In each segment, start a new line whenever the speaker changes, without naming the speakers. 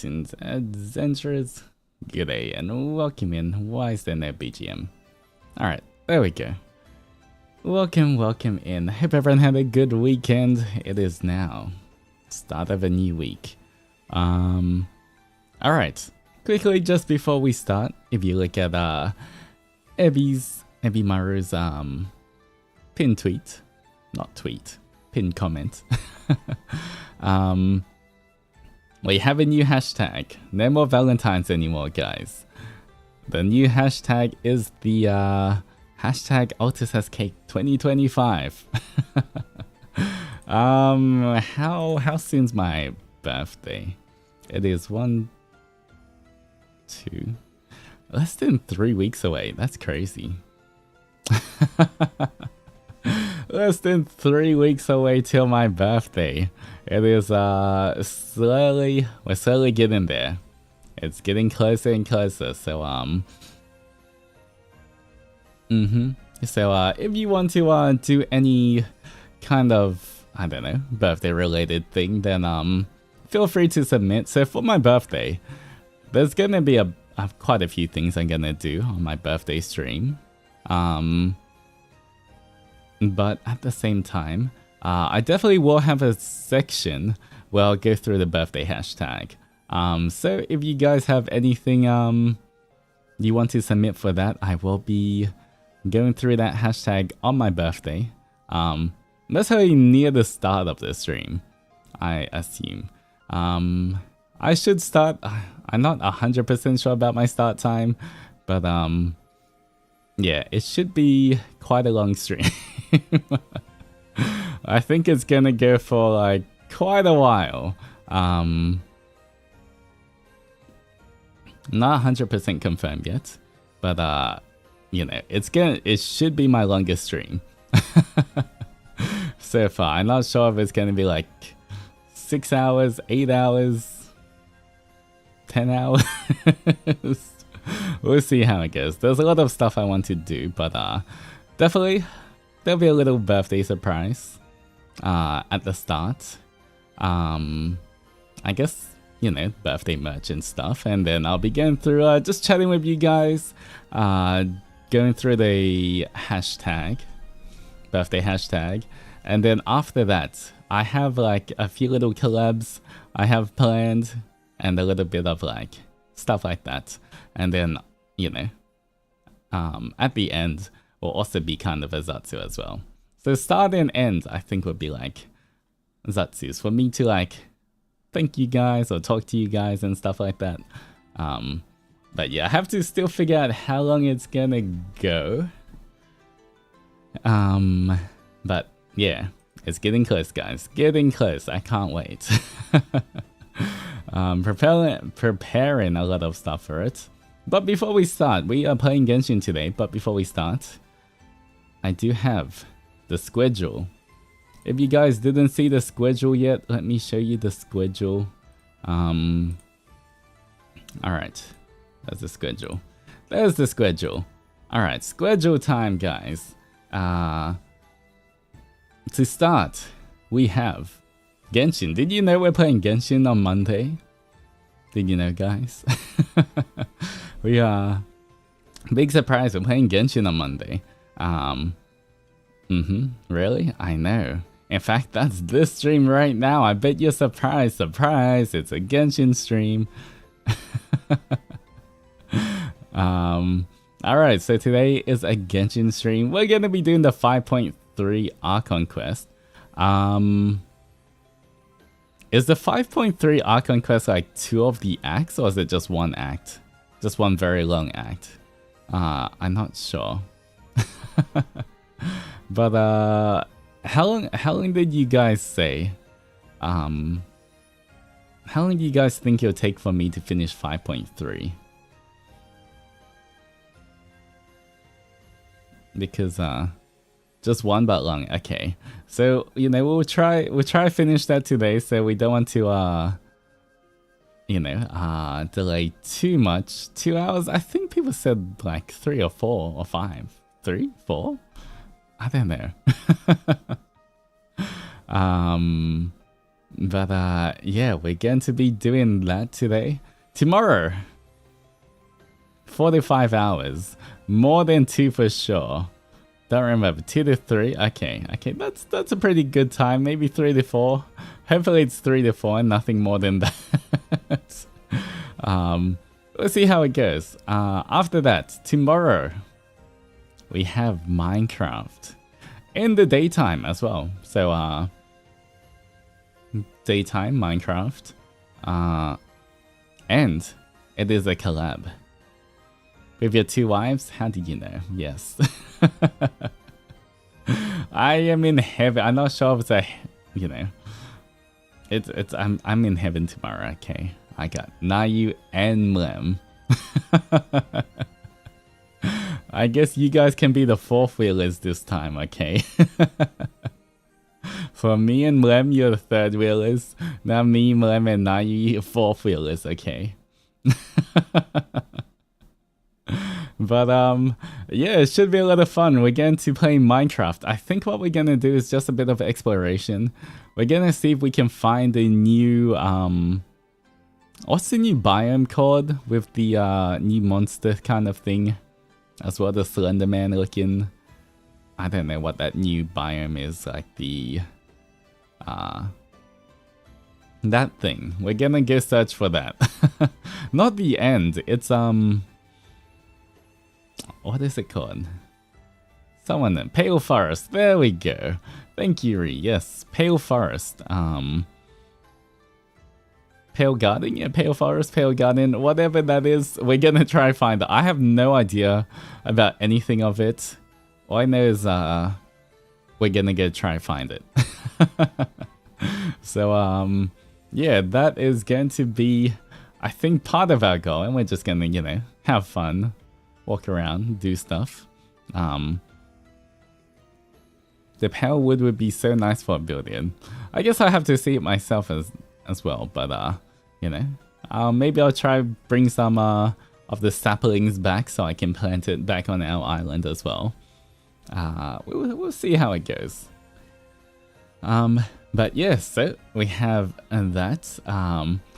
Greetings, adventurers. G'day and welcome in. Why is there no BGM? Alright, there we go. Welcome in. Hope everyone had a good weekend. It is now start of a new week. Alright, quickly just before we start, if you look at Ebimaru's pinned tweet, not tweet, pinned comment. We have a new hashtag. No more Valentines anymore, guys. The new hashtag is the hashtag Altus has cake 2025. How soon's my birthday? It is less than 3 weeks away. That's crazy. Less than 3 weeks away till my birthday. It is we're slowly getting there. It's getting closer and closer. So so if you want to do any kind of, I don't know, birthday related thing, then feel free to submit. So for my birthday, there's gonna be quite a few things I'm gonna do on my birthday stream. But at the same time, I definitely will have a section where I'll go through the birthday hashtag. So if you guys have anything you want to submit for that, I will be going through that hashtag on my birthday. Most likely near the start of the stream, I assume. I should start. I'm not 100% sure about my start time, but yeah, it should be quite a long stream. I think it's gonna go for like quite a while. Not 100% confirmed yet, but you know, it should be my longest stream so far. I'm not sure if it's gonna be like 6 hours, 8 hours, 10 hours. We'll see how it goes. There's a lot of stuff I want to do, but definitely there'll be a little birthday surprise at the start. I guess, you know, birthday merch and stuff, and then I'll be going through just chatting with you guys, going through the hashtag, birthday hashtag, and then after that I have like a few little collabs I have planned and a little bit of like stuff like that. And then, you know, at the end will also be kind of a Zatsu as well. So start and end, I think, would be like Zatsus for me to like thank you guys or talk to you guys and stuff like that. But yeah, I have to still figure out how long it's gonna go. But yeah, it's getting close, guys. Getting close. I can't wait. Preparing a lot of stuff for it. But before we start, we are playing Genshin today, but before we start, I do have the schedule. If you guys didn't see the schedule yet, let me show you the schedule. Alright, that's the schedule. There's the schedule. Alright, schedule time, guys. To start, we have Genshin. Did you know we're playing Genshin on Monday? Did you know, guys? We are big surprise. We're playing Genshin on Monday. Really? I know. In fact, that's this stream right now. I bet you're surprised. Surprise! It's a Genshin stream. Alright, so today is a Genshin stream. We're gonna be doing the 5.3 Archon quest. Is the 5.3 Archon quest like 2 of the acts, or is it just 1 act? Just one very long act. I'm not sure. But how long did you guys say? How long do you guys think it'll take for me to finish 5.3? Because just one but long. Okay, so you know we'll try finish that today. So we don't want to you know delay too much. 2 hours. I think people said like 3 or 4 or 5. 3, 4. I don't know. But yeah, we're going to be doing that today. Tomorrow, 45 hours. More than 2 for sure. Don't remember, 2 to 3. Okay, that's a pretty good time. Maybe 3 to 4. Hopefully it's 3 to 4 and nothing more than that. Let's see how it goes. After that, tomorrow we have Minecraft in the daytime as well. So daytime Minecraft, and it is a collab with your 2 wives. How do you know? Yes. I am in heaven. I'm not sure if it's a, you know, I'm in heaven tomorrow. Okay, I got Nayu and Mlem. I guess you guys can be the 4th wheelers this time. Okay. For me and Mlem, you're the 3rd wheelers. Now me, Mlem, and Nayu, you're 4th wheelers. Okay. But yeah, it should be a lot of fun. We're going to play Minecraft. I think what we're gonna do is just a bit of exploration. We're gonna see if we can find a new what's the new biome called with the new monster kind of thing, as well, the Slender Man looking. I don't know what that new biome is, like the that thing. We're gonna go search for that. Not the end. It's what is it called? Someone then. Pale Forest. There we go. Thank you, Ree. Yes, Pale Forest. Pale Garden? Yeah, Pale Forest, Pale Garden, whatever that is, we're gonna try find it. I have no idea about anything of it. All I know is we're gonna go try find it. So yeah, that is going to be, I think, part of our goal, and we're just gonna, you know, have fun. Walk around, do stuff. The pale wood would be so nice for a build-in. I guess I have to see it myself as well, but you know, maybe I'll try bring some of the saplings back so I can plant it back on our island as well. We'll see how it goes. But yeah, so we have that.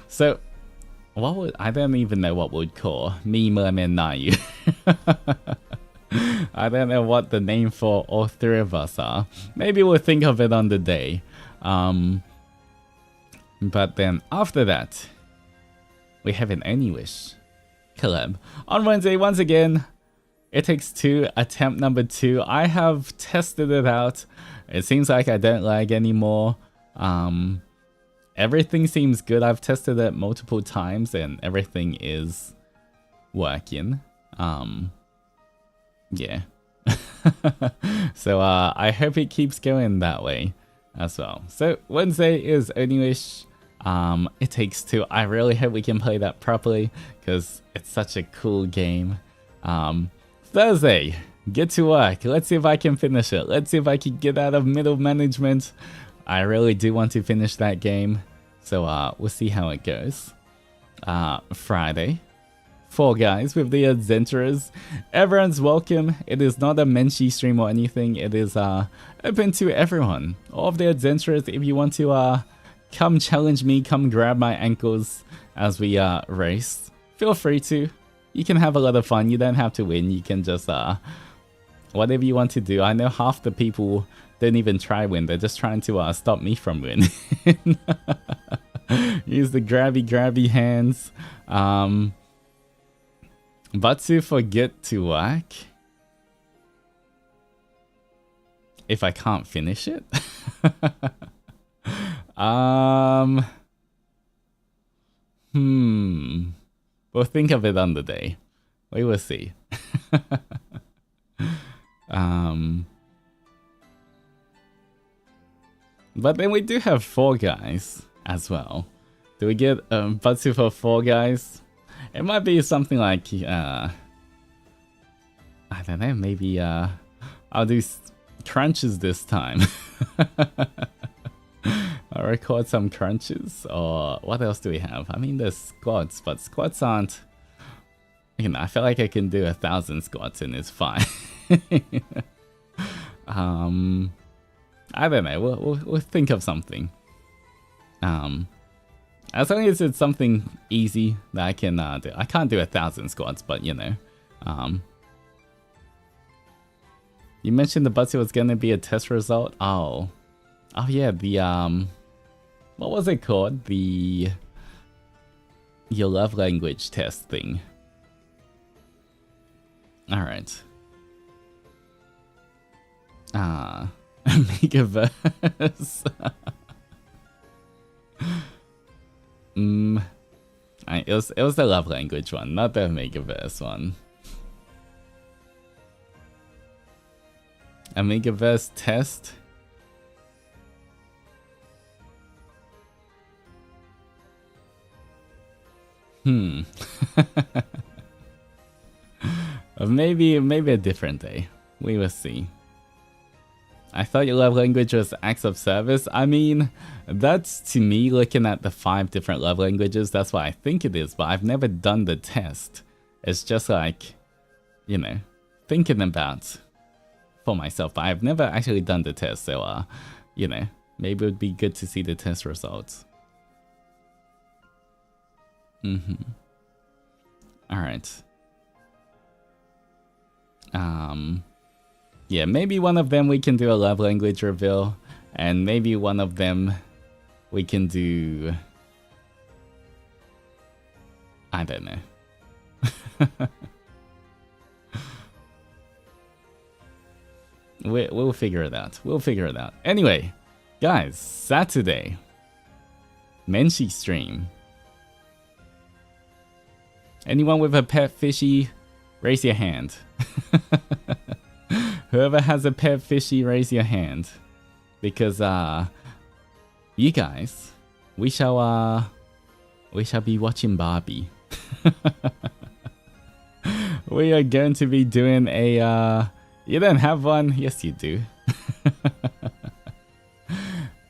So what would, I don't even know what we'd call me, Merman, Nayu. I don't know what the name for all 3 of us are. Maybe we'll think of it on the day. But then after that, we have an Any Wish collab. On Wednesday, once again, It Takes Two, attempt number 2. I have tested it out. It seems like I don't lag anymore. Everything seems good. I've tested it multiple times and everything is working. Yeah. So I hope it keeps going that way as well. So Wednesday is Any Wish. It Takes Two. I really hope we can play that properly because it's such a cool game. Thursday, get to work. Let's see if I can finish it. Let's see if I can get out of middle management. I really do want to finish that game. So we'll see how it goes. Friday, Fall Guys with the adventurers. Everyone's welcome. It is not a Menshi stream or anything. It is open to everyone. All of the adventurers, if you want to come challenge me, come grab my ankles as we race, feel free to. You can have a lot of fun. You don't have to win. You can just whatever you want to do. I know half the people don't even try win. They're just trying to stop me from winning. Use the grabby hands. But to forget to work if I can't finish it. We'll think of it on the day. We will see. But then we do have Fall Guys as well. Do we get Batsu for Fall Guys? It might be something like I don't know, maybe I'll do crunches this time. I'll record some crunches, or what else do we have? I mean, there's squats, but squats aren't, you know, I feel like I can do 1,000 squats and it's fine. I don't know, we'll think of something. As long as it's something easy that I can do. I can't do 1,000 squats, but you know. You mentioned the Butsy was gonna be a test result. Oh yeah, the what was it called? The your love language test thing. All right. Megaverse. It was the love language one, not the Megaverse one. A Megaverse test. Maybe a different day. We will see. I thought your love language was acts of service. I mean, that's to me looking at the 5 different love languages. That's what I think it is, but I've never done the test. It's just like, you know, thinking about for myself, but I've never actually done the test. So, you know, maybe it would be good to see the test results. All right. Yeah, maybe one of them we can do a love language reveal, and maybe one of them we can do... I don't know. We'll figure it out. We'll figure it out. Anyway, guys, Saturday. Menshi stream. Anyone with a pet fishy, raise your hand. Whoever has a pet fishy, raise your hand. Because, you guys, we shall be watching Barbie. We are going to be doing a, you don't have one? Yes, you do.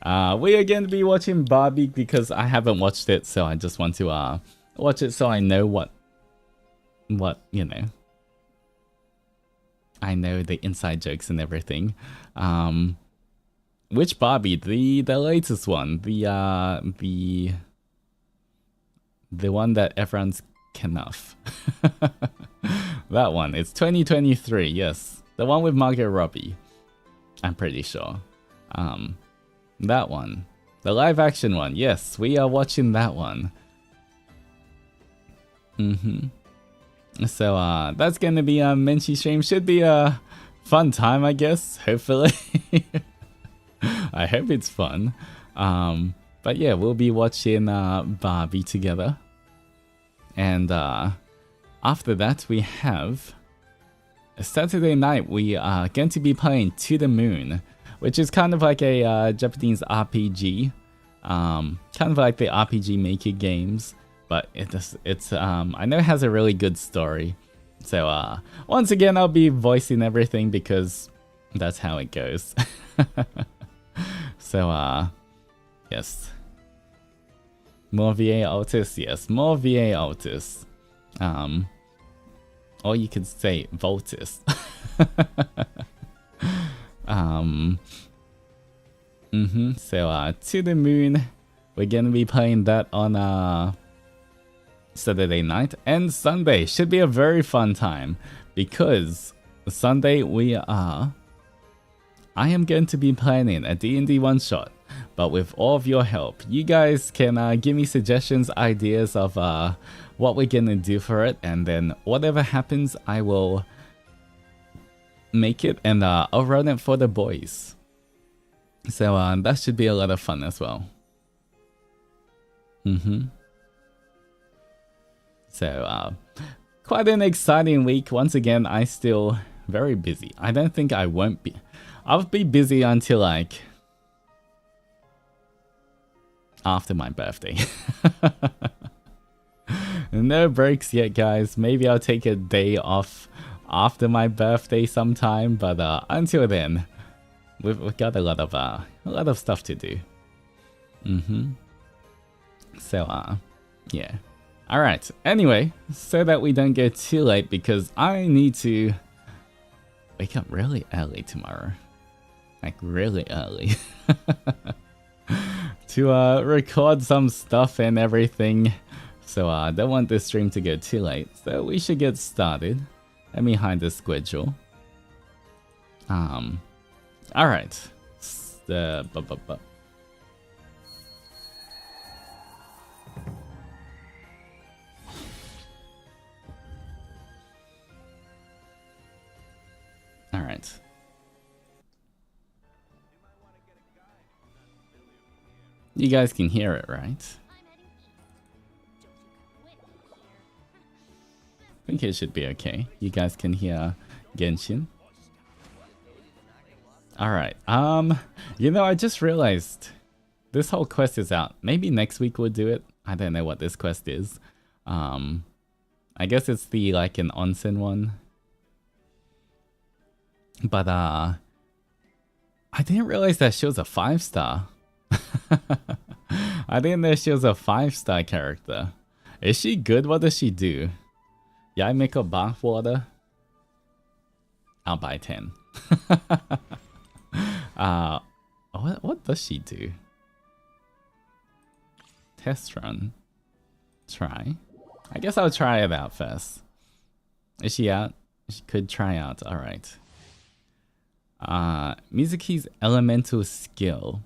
We are going to be watching Barbie because I haven't watched it, so I just want to, watch it so I know what, you know. I know the inside jokes and everything. Which Barbie? The latest one. The one that everyone's enough. That one. It's 2023, yes. The one with Margot Robbie. I'm pretty sure. That one. The live action one. Yes, we are watching that one. So, that's gonna be a Menshi stream. Should be a fun time, I guess. Hopefully. I hope it's fun. But yeah, we'll be watching Barbie together. And after that, we have a Saturday night. We are going to be playing To the Moon, which is kind of like a Japanese RPG. Kind of like the RPG Maker games. But it's I know it has a really good story. So once again, I'll be voicing everything because that's how it goes. So yes. More VA Altus, yes, more VA Altus. Or you could say Voltus. So To the Moon, we're gonna be playing that on Saturday night, and Sunday should be a very fun time because Sunday I am going to be planning a D&D one-shot, but with all of your help. You guys can give me suggestions, ideas of what we're gonna do for it, and then whatever happens, I will make it, and I'll run it for the boys. So that should be a lot of fun as well. So, quite an exciting week. Once again, I still very busy. I don't think I won't be. I'll be busy until like after my birthday. No breaks yet, guys. Maybe I'll take a day off after my birthday sometime. But until then, we've got a lot of stuff to do. So, yeah. Alright, anyway, so that we don't get too late, because I need to wake up really early tomorrow. Like, really early. to record some stuff and everything. So I don't want this stream to go too late. So we should get started. Let me hide the schedule. Alright. Alright. You guys can hear it, right? I think it should be okay. You guys can hear Genshin. Alright, you know, I just realized this whole quest is out. Maybe next week we'll do it. I don't know what this quest is. I guess it's the, like, an onsen one. But, I didn't realize that she was a 5-star. I didn't know she was a 5-star character. Is she good? What does she do? Yeah, I make her bath water. I'll buy 10. What does she do? Test run. Try. I guess I'll try it out first. Is she out? She could try out. Alright. Mizuki's elemental skill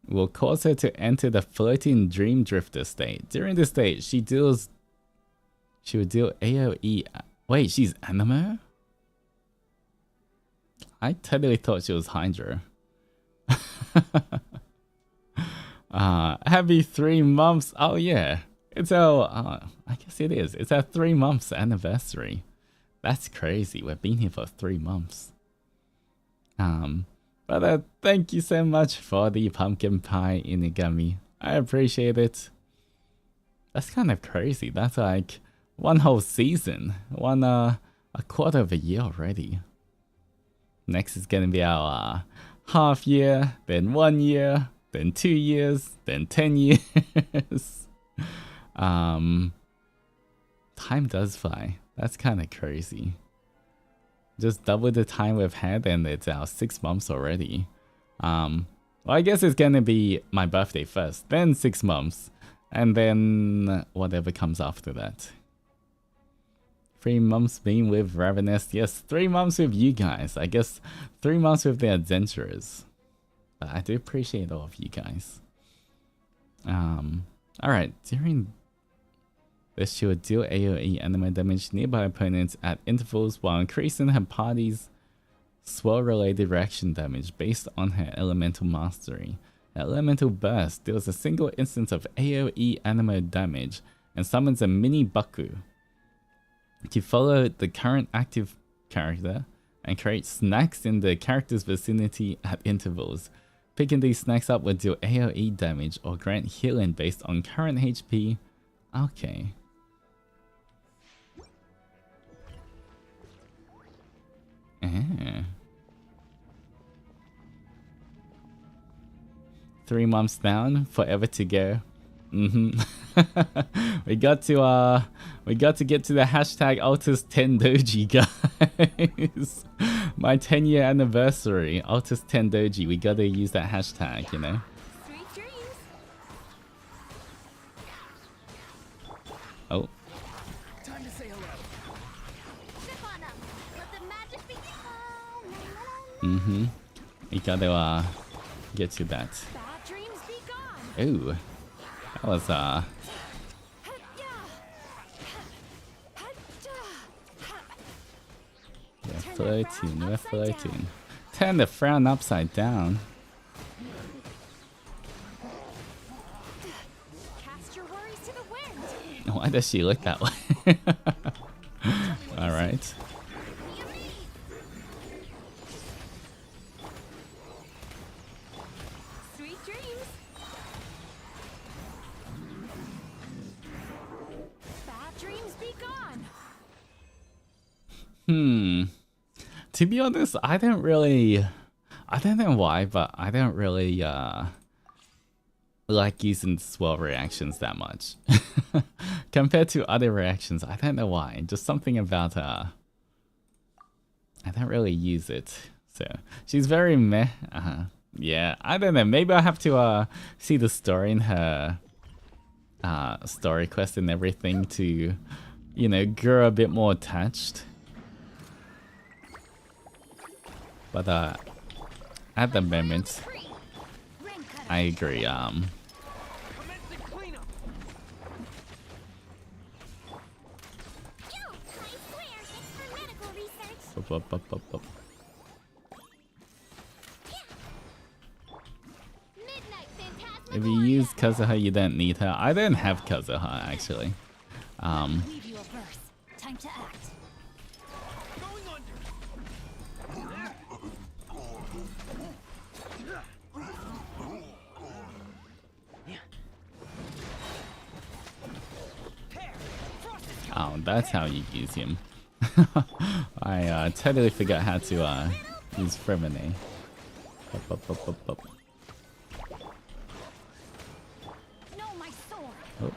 will cause her to enter the floating dream drifter state. During this state, she would deal AoE. Wait, she's Animo? I totally thought she was Hydra. Happy 3 months. Oh yeah. It's our, I guess it is. It's our 3 months anniversary. That's crazy. We've been here for 3 months. But thank you so much for the pumpkin pie inigami. I appreciate it. That's kind of crazy. That's like 1 whole season. A quarter of a year already. Next is gonna be our half year, then 1 year, then 2 years, then 10 years. Time does fly. That's kind of crazy. Just double the time we've had and it's our 6 months already. Well, I guess it's gonna be my birthday first, then 6 months, and then whatever comes after that. 3 months being with Ravenous. Yes, 3 months with you guys. I guess 3 months with the adventurers. But I do appreciate all of you guys. Alright, during this she would deal AoE enemy damage to nearby opponents at intervals while increasing her party's swirl-related reaction damage based on her elemental mastery. Her elemental burst deals a single instance of AoE animo damage and summons a mini Baku to follow the current active character and create snacks in the character's vicinity at intervals. Picking these snacks up would deal AoE damage or grant healing based on current HP. Okay. Ah. 3 months down, forever to go. we got to get to the hashtag Altus 10 Doji, guys. My 10-year anniversary, Altus 10 Doji. We gotta use that hashtag, you know. Oh. Time to say hello. We gotta get to that. Ooh. That was we're floating. Turn the frown upside down. Why does she look that way? Alright. To be honest, I don't know why, but I don't really like using swirl reactions that much. Compared to other reactions, I don't know why. Just something about I don't really use it. So she's very meh. Yeah, I don't know. Maybe I have to see the story in her story quest and everything to, you know, grow a bit more attached. But at the moment, I agree. If you use Kazuha, you don't need her. I don't have Kazuha actually.
Time to act.
Oh, that's how you use him. I totally forgot how to use Fremine. Oh.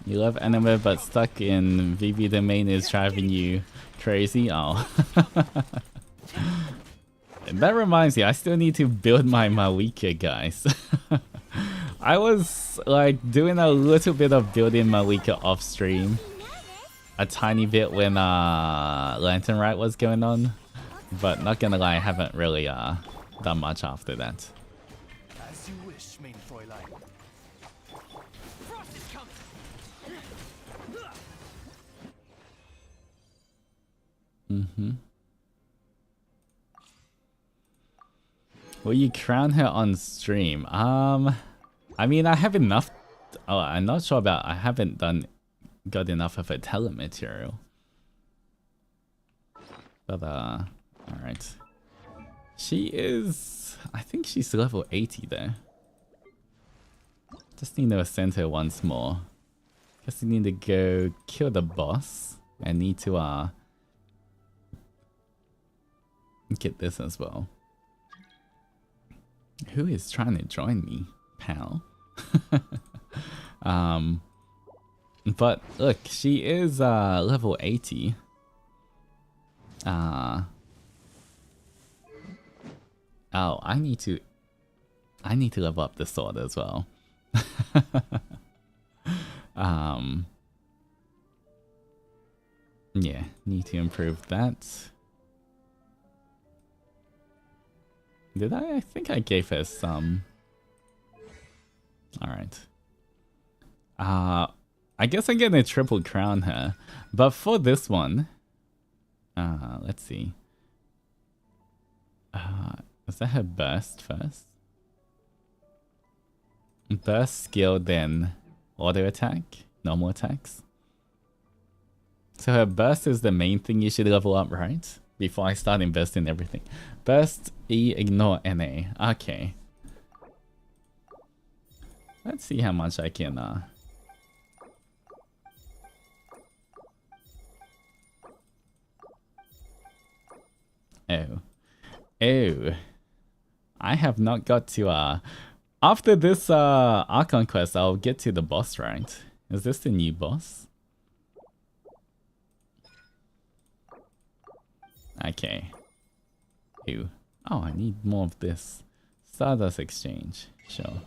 You love anime but stuck in VV domain is driving you crazy? Oh. That reminds me, I still need to build my Malika, guys. I was like doing a little bit of building Malika off stream. A tiny bit when Lantern Rite was going on. But not gonna lie, I haven't really done much after that.
As you wish, main Fräulein. Frost is coming.
Will you crown her on stream? I mean, I have enough. Oh, I'm not sure about. I haven't got enough of her talent material. But all right. She is. I think she's level 80 though. Just need to ascend her once more. Guess you need to go kill the boss. And need to get this as well. Who is trying to join me, pal? But look, she is level 80. Oh, I need to level up the sword as well. Yeah, need to improve that. Did I? I think I gave her some. Alright. I guess I'm gonna triple crown her. But for this one, let's see. Is that her burst first? Burst skill, then auto attack, normal attacks. So her burst is the main thing you should level up, right? Before I start investing everything. Burst, E, ignore, NA. Okay. Let's see how much I can Oh. Oh. I have not got to after this Archon quest, I'll get to the boss, right? Is this the new boss? Okay. Ew. Oh, I need more of this. Stardust exchange. Sure.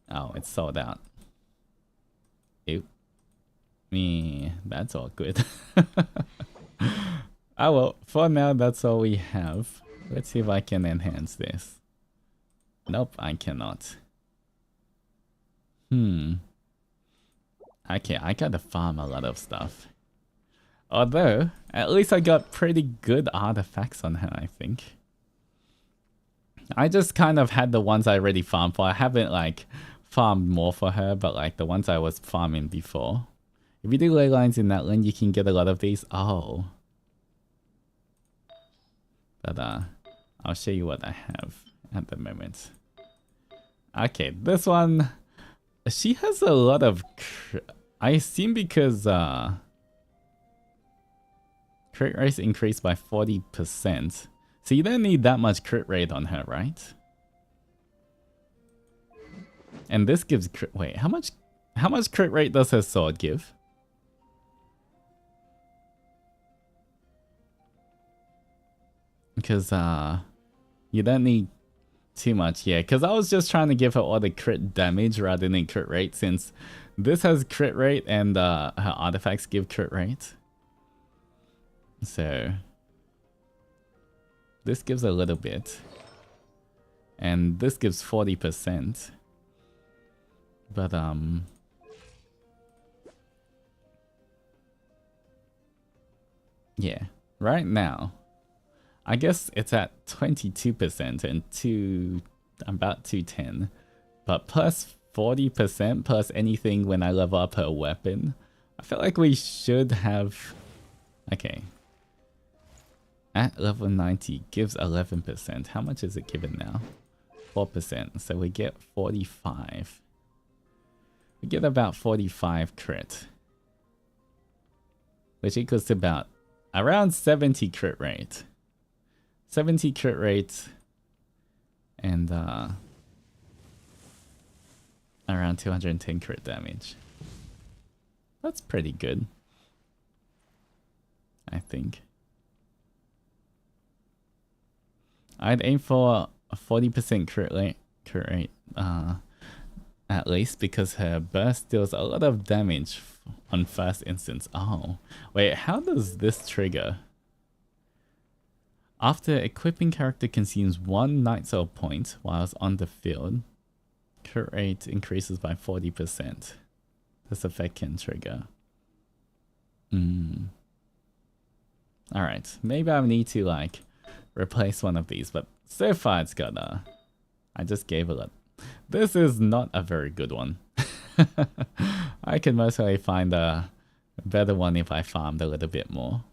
Oh, it's sold out. Ew. Me, that's awkward. Oh well, for now that's all we have. Let's see if I can enhance this. Nope, I cannot. Okay, I gotta farm a lot of stuff. Although, at least I got pretty good artifacts on her, I think. I just kind of had the ones I already farmed for. I haven't, like, farmed more for her, but, like, the ones I was farming before. If you do ley lines in that land, you can get a lot of these. Oh. But, I'll show you what I have at the moment. Okay, this one... She has a lot of... I assume because, crit rate increased by 40%. So you don't need that much crit rate on her, right? And this gives crit. Wait, how much crit rate does her sword give? Because you don't need too much, yeah. Because I was just trying to give her all the crit damage rather than crit rate, since this has crit rate and her artifacts give crit rate. So this gives a little bit, and this gives 40%. But yeah, right now I guess it's at 22% and about 210, but plus 40% plus anything when I level up her weapon. I feel like we should have. Okay, at level 90 gives 11%. How much is it given now? 4%. So we get 45. We get about 45 crit, which equals to about around 70 crit rate. 70 crit rate and around 210 crit damage. That's pretty good, I think. I'd aim for a 40% crit rate at least, because her burst deals a lot of damage on first instance. Oh, wait, how does this trigger? After equipping character consumes 1 night soul point whilst on the field, crit rate increases by 40%. This effect can trigger. Alright, maybe I need to like replace one of these, but so far it's got I just gave it a. This is not a very good one. I can most likely find a better one if I farmed a little bit more.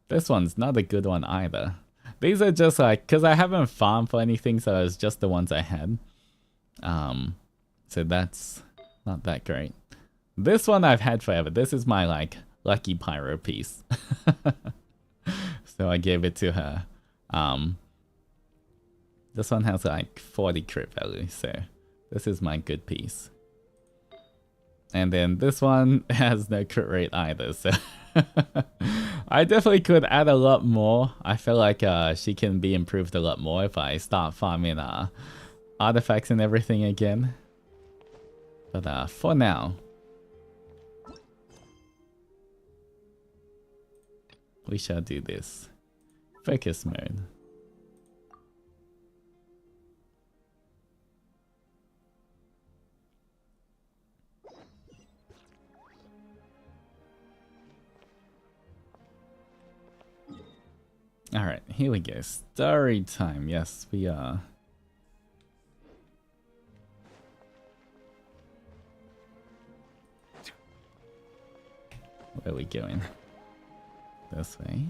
This one's not a good one either. These are just like, because I haven't farmed for anything, so it's just the ones I had. So that's not that great. This one I've had forever. This is my like lucky pyro piece. So I gave it to her. This one has like 40 crit value, so this is my good piece. And then this one has no crit rate either, so I definitely could add a lot more. I feel like she can be improved a lot more if I start farming artifacts and everything again. But for now, we shall do this. Focus mode. Alright, here we go. Story time. Yes, we are. Where are we going? This way.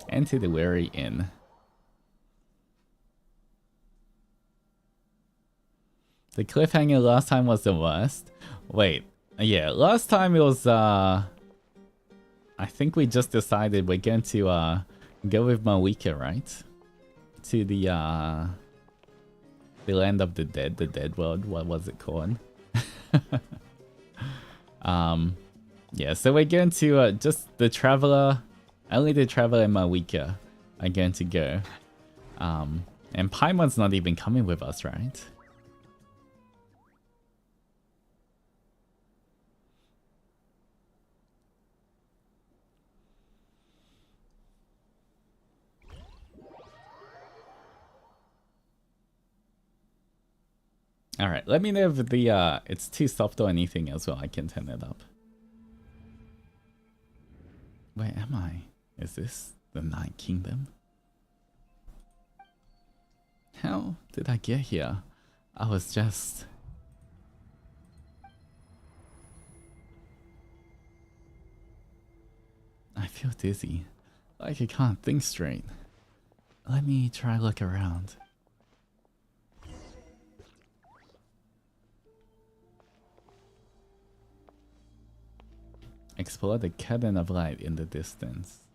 Enter the Weary Inn. The cliffhanger last time was the worst. Wait, yeah, last time it was I think we just decided we're going to go with Malika, right? To the land of the dead world. What was it called? Yeah, so we're going to just the traveler, only the traveler and Malika are going to go. And Paimon's not even coming with us, right? Alright, let me know if the it's too soft or anything as well. I can turn it up. Where am I? Is this the Night Kingdom? How did I get here? I was just... I feel dizzy. Like I can't think straight. Let me try look around. Explore the curtain of light in the distance.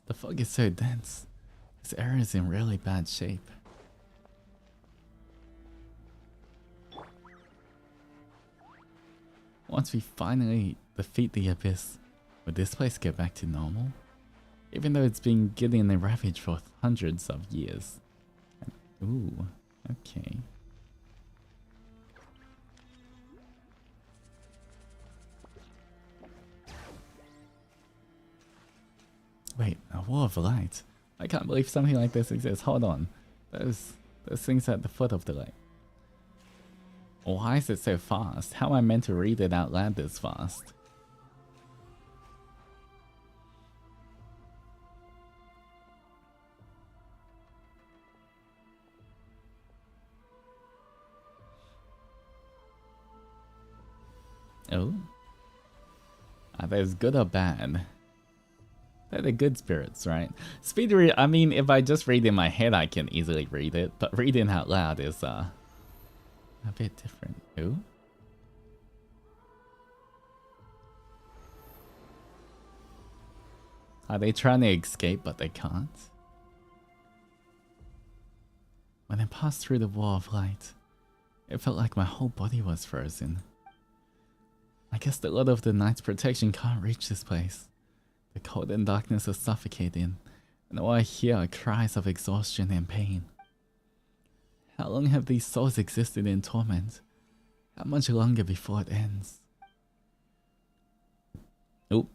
The fog is so dense. This area is in really bad shape. Once we finally defeat the Abyss, will this place get back to normal? Even though it's been getting ravaged for hundreds of years. Ooh, okay. Wait, a wall of light. I can't believe something like this exists. Hold on. Those things at the foot of the lake. Why is it so fast? How am I meant to read it out loud this fast? Oh? Are those good or bad? They're the good spirits, right? Speed read, I mean, if I just read in my head, I can easily read it, but reading out loud is a bit different. Ooh? Are they trying to escape, but they can't? When I passed through the wall of light, it felt like my whole body was frozen. I guess the Lord of the Night's protection can't reach this place. The cold and darkness are suffocating, and all I hear are cries of exhaustion and pain. How long have these souls existed in torment? How much longer before it ends? Oh.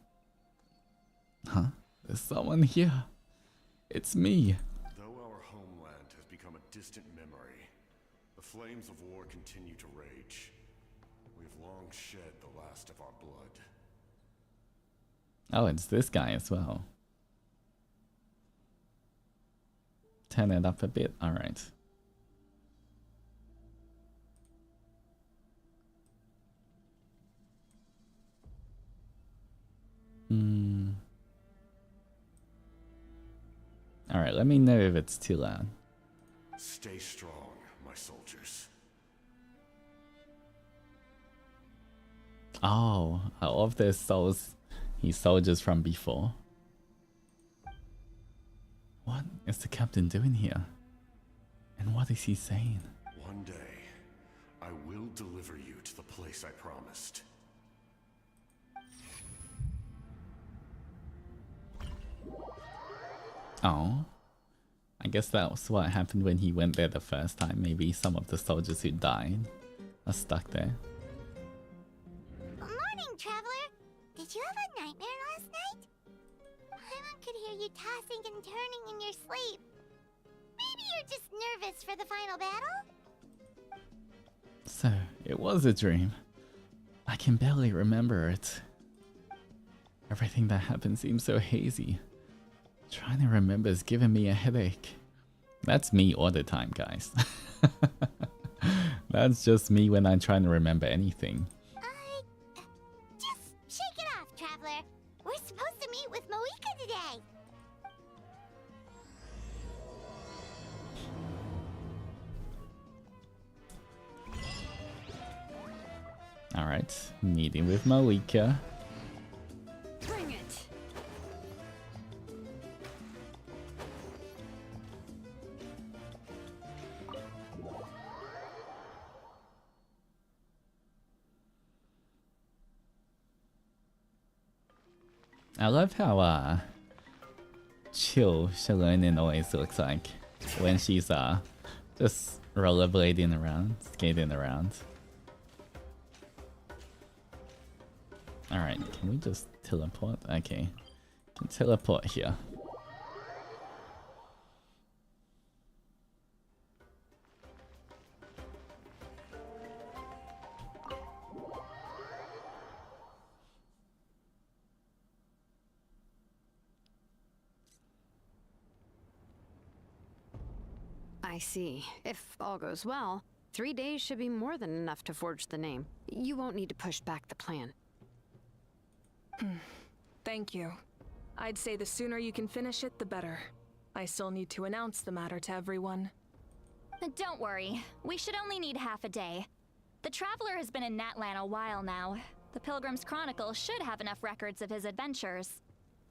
Huh? There's someone here. It's me.
Though our homeland has become a distant memory, the flames of war continue to rage. We've long shed the last of our blood.
Oh, it's this guy as well. Turn it up a bit. Alright. Alright, let me know if it's too loud.
Stay strong, my soldiers.
Oh, all of their souls, he's soldiers from before. What is the captain doing here? And what is he saying?
One day, I will deliver you to the place I promised.
Oh, I guess that was what happened when he went there the first time. Maybe some of the soldiers who died are stuck there.
Morning, traveler. Did you have a nightmare last night? Paimon could hear you tossing and turning in your sleep. Maybe you're just nervous for the final battle?
So, it was a dream. I can barely remember it. Everything that happened seems so hazy. Trying to remember is giving me a headache. That's me all the time, guys. That's just me when I'm trying to remember anything.
Just shake it off, traveler. We're supposed to meet with Moika today.
Alright, meeting with Moika.
Bring it.
I love how chill Shalenen always looks like when she's just rollerblading around, skating around. Alright, can we just teleport? Okay, can teleport here.
I see. If all goes well, 3 days should be more than enough to forge the name. You won't need to push back the plan.
Thank you. I'd say the sooner you can finish it, the better. I still need to announce the matter to everyone.
Don't worry. We should only need half a day. The Traveler has been in Natlan a while now. The Pilgrim's Chronicle should have enough records of his adventures.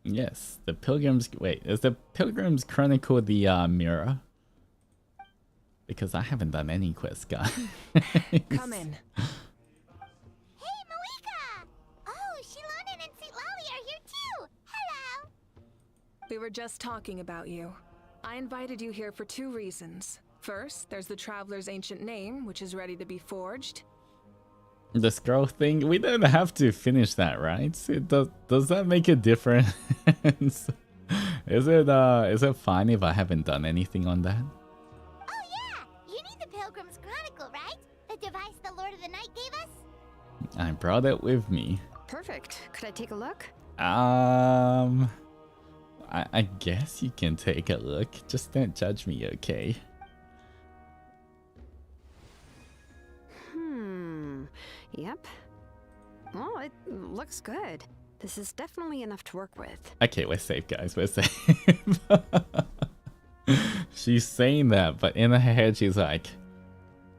Yes, the Pilgrim's... Wait, is the Pilgrim's Chronicle the mirror? Because I haven't done any quests, guys.
Come in.
Hey, Moika!
We were just talking about you. I invited you here for 2 reasons. First, there's the Traveler's ancient name, which is ready to be forged.
The scroll thing, we don't have to finish that, right? Does that make a difference? Is it fine if I haven't done anything on that?
Oh yeah! You need the Pilgrim's Chronicle, right? The device the Lord of the Night gave us?
I brought it with me.
Perfect. Could I take a look?
I guess you can take a look. Just don't judge me, okay?
Yep. Well, it looks good. This is definitely enough to work with.
Okay, we're safe, guys. We're safe. She's saying that, but in her head, she's like,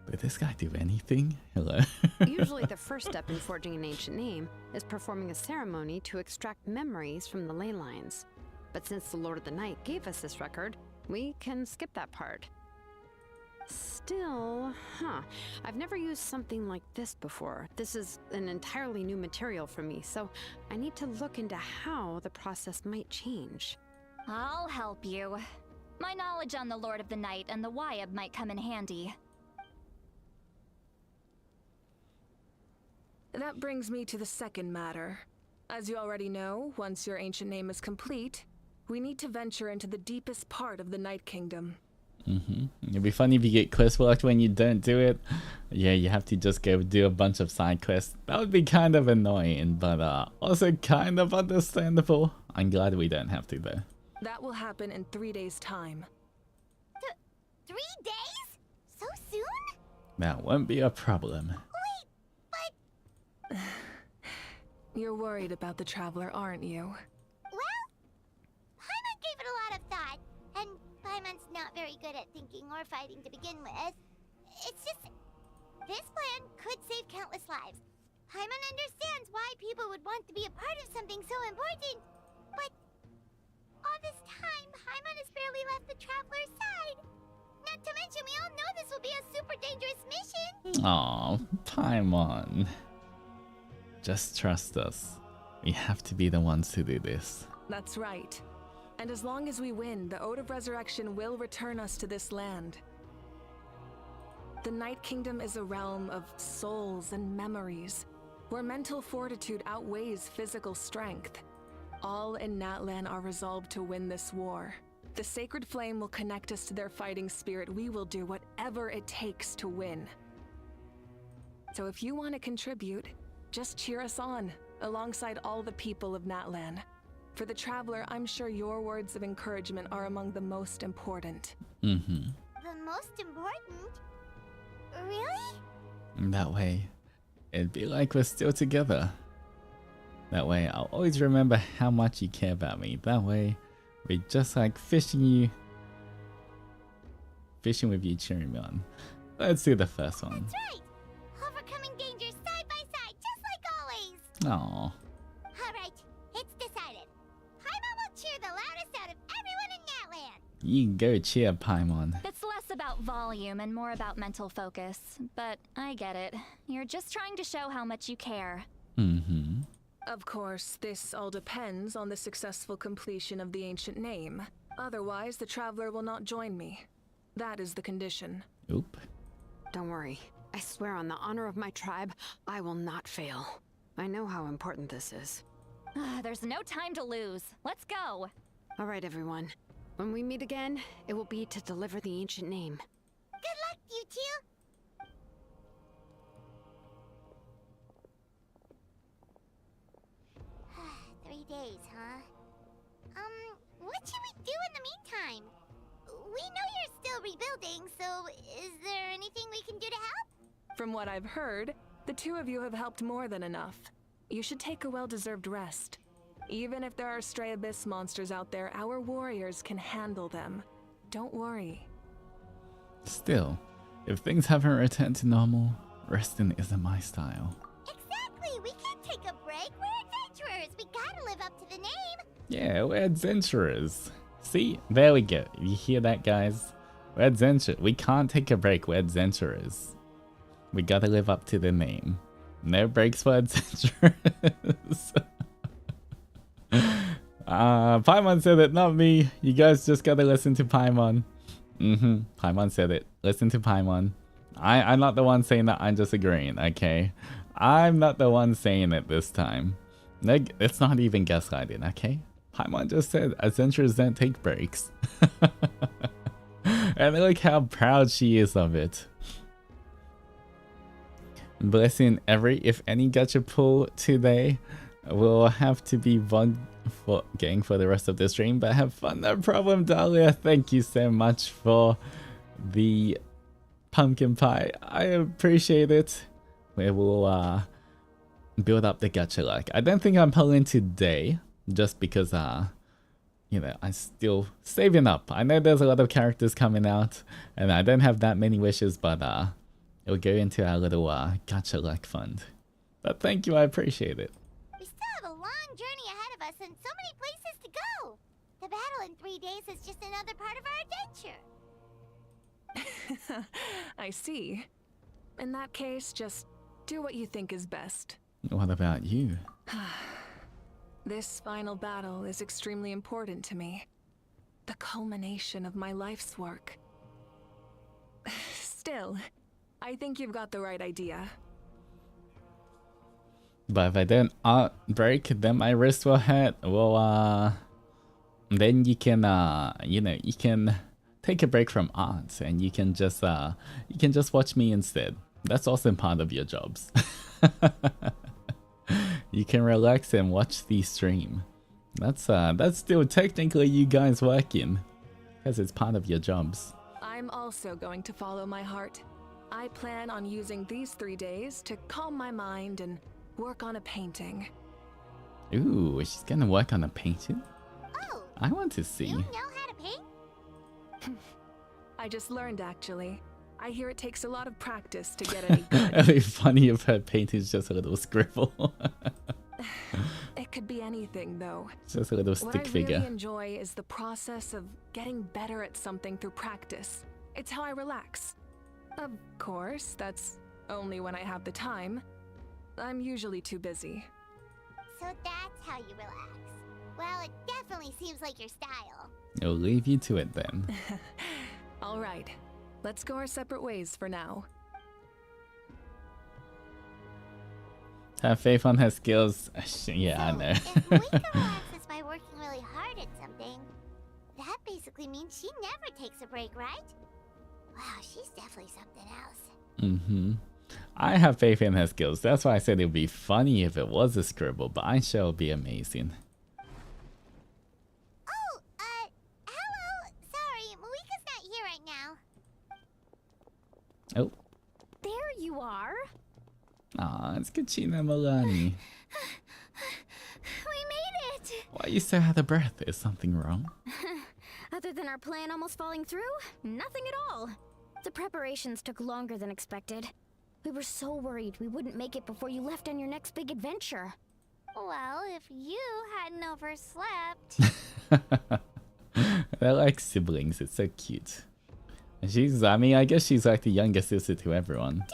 did this guy do anything? Hello?
Usually the first step in forging an ancient name is performing a ceremony to extract memories from the ley lines. But since the Lord of the Night gave us this record, we can skip that part. Still, I've never used something like this before. This is an entirely new material for me, so I need to look into how the process might change.
I'll help you. My knowledge on the Lord of the Night and the Wyab might come in handy.
That brings me to the second matter. As you already know, once your ancient name is complete, we need to venture into the deepest part of the Night Kingdom.
It'd be funny if you get quest blocked when you don't do it. Yeah, you have to just go do a bunch of side quests. That would be kind of annoying, but also kind of understandable. I'm glad we don't have to though.
That will happen in 3 days' time.
3 days? So soon?
That won't be a problem.
Wait, but...
You're worried about the Traveler, aren't you?
Well, Paimon gave it a lot of thought, and Paimon's not very good at thinking or fighting to begin with. It's just... this plan could save countless lives. Paimon understands why people would want to be a part of something so important, but... all this time, Paimon has barely left the Traveler's side. Not to mention, we all know this will be a super dangerous mission.
Aw, Paimon. Just trust us. We have to be the ones to do this.
That's right. And as long as we win, the Ode of Resurrection will return us to this land. The Night Kingdom is a realm of souls and memories, where mental fortitude outweighs physical strength. All in Natlan are resolved to win this war. The Sacred Flame will connect us to their fighting spirit. We will do whatever it takes to win. So if you want to contribute, just cheer us on, alongside all the people of Natlan. For the Traveler, I'm sure your words of encouragement are among the most important.
The most important? Really?
That way, it'd be like we're still together. That way, I'll always remember how much you care about me. That way, we're just like fishing with you, cheering me on. Let's do the first one.
That's right! Overcoming dangers side by side, just like always!
Aww.
Alright, it's decided. Paimon will cheer the loudest out of everyone in Natlan!
You can go cheer, Paimon.
It's less about volume and more about mental focus, but I get it. You're just trying to show how much you care.
Of course, this all depends on the successful completion of the ancient name. Otherwise, the Traveler will not join me. That is the condition.
Oop.
Don't worry. I swear on the honor of my tribe, I will not fail. I know how important this is.
There's no time to lose. Let's go.
All right, everyone. When we meet again, it will be to deliver the ancient name.
Good luck, you two! 3 days, huh? What should we do in the meantime? We know you're still rebuilding, so is there anything we can do to help?
From what I've heard, the two of you have helped more than enough. You should take a well-deserved rest. Even if there are stray abyss monsters out there, our warriors can handle them. Don't worry.
Still, if things haven't returned to normal, resting isn't my style.
Exactly! We can't take a break! We're adventurers! We gotta live up to the name!
Yeah, we're adventurers. See, there we go. You hear that, guys? We're adventurers. We can't take a break. We're adventurers. We gotta live up to the name. No breaks for adventurers. Paimon said it, not me. You guys just gotta listen to Paimon. Paimon said it. Listen to Paimon. I'm not the one saying that, I'm just agreeing, okay? I'm not the one saying it this time. Like, it's not even gaslighting, okay? Paimon just said adventures don't take breaks. And look how proud she is of it. Blessing if any gacha pull today will have to be one for gang for the rest of the stream, but have fun, no problem, Dahlia. Thank you so much for the pumpkin pie. I appreciate it. We will build up the gacha luck. I don't think I'm pulling today, just because you know, I'm still saving up. I know there's a lot of characters coming out, and I don't have that many wishes, but it'll go into our little gacha luck fund. But thank you, I appreciate it.
We still have a long journey ahead of us and so many places to go. The battle in 3 days is just another part of our adventure.
I see. In that case, just do what you think is best.
What about you?
This final battle is extremely important to me. The culmination of my life's work. Still, I think you've got the right idea.
But if I don't break, then my wrist will hurt. Well, then you can, you know, you can take a break from art, and you can just watch me instead. That's also part of your jobs. You can relax and watch the stream. That's still technically you guys working, because it's part of your jobs.
I'm also going to follow my heart. I plan on using these 3 days to calm my mind and work on a painting.
Ooh, she's gonna work on a painting?
Oh,
I want to see.
you know how to paint?
I just learned, actually. I hear it takes a lot of practice to get any good.
It'd be funny if her painting's just a little scribble.
It could be anything, though.
Just a little stick figure.
What I really enjoy is the process of getting better at something through practice. It's how I relax. Of course, that's only when I have the time. I'm usually too busy.
So that's how you relax. Well, it definitely seems like your style.
I'll leave you to it then.
All right. Let's go our separate ways for now.
Have faith on her skills. Yeah, I
So,
know.
if Moika relaxes by working really hard at something, that basically means she never takes a break, right? Wow, she's definitely something else.
I have faith in her skills. That's why I said it would be funny if it was a scribble, but I'm sure it'll be amazing.
Oh, hello. Sorry, Moika's not here right now.
Oh.
There you are.
Aw, it's Kachina Milani.
We made it!
Why are you so out of breath? Is something wrong?
Other than our plan almost falling through, nothing at all. The preparations took longer than expected. We were so worried we wouldn't make it before you left on your next big adventure.
Well, if you hadn't overslept.
They're like siblings, it's so cute. And I guess she's like the younger sister to everyone.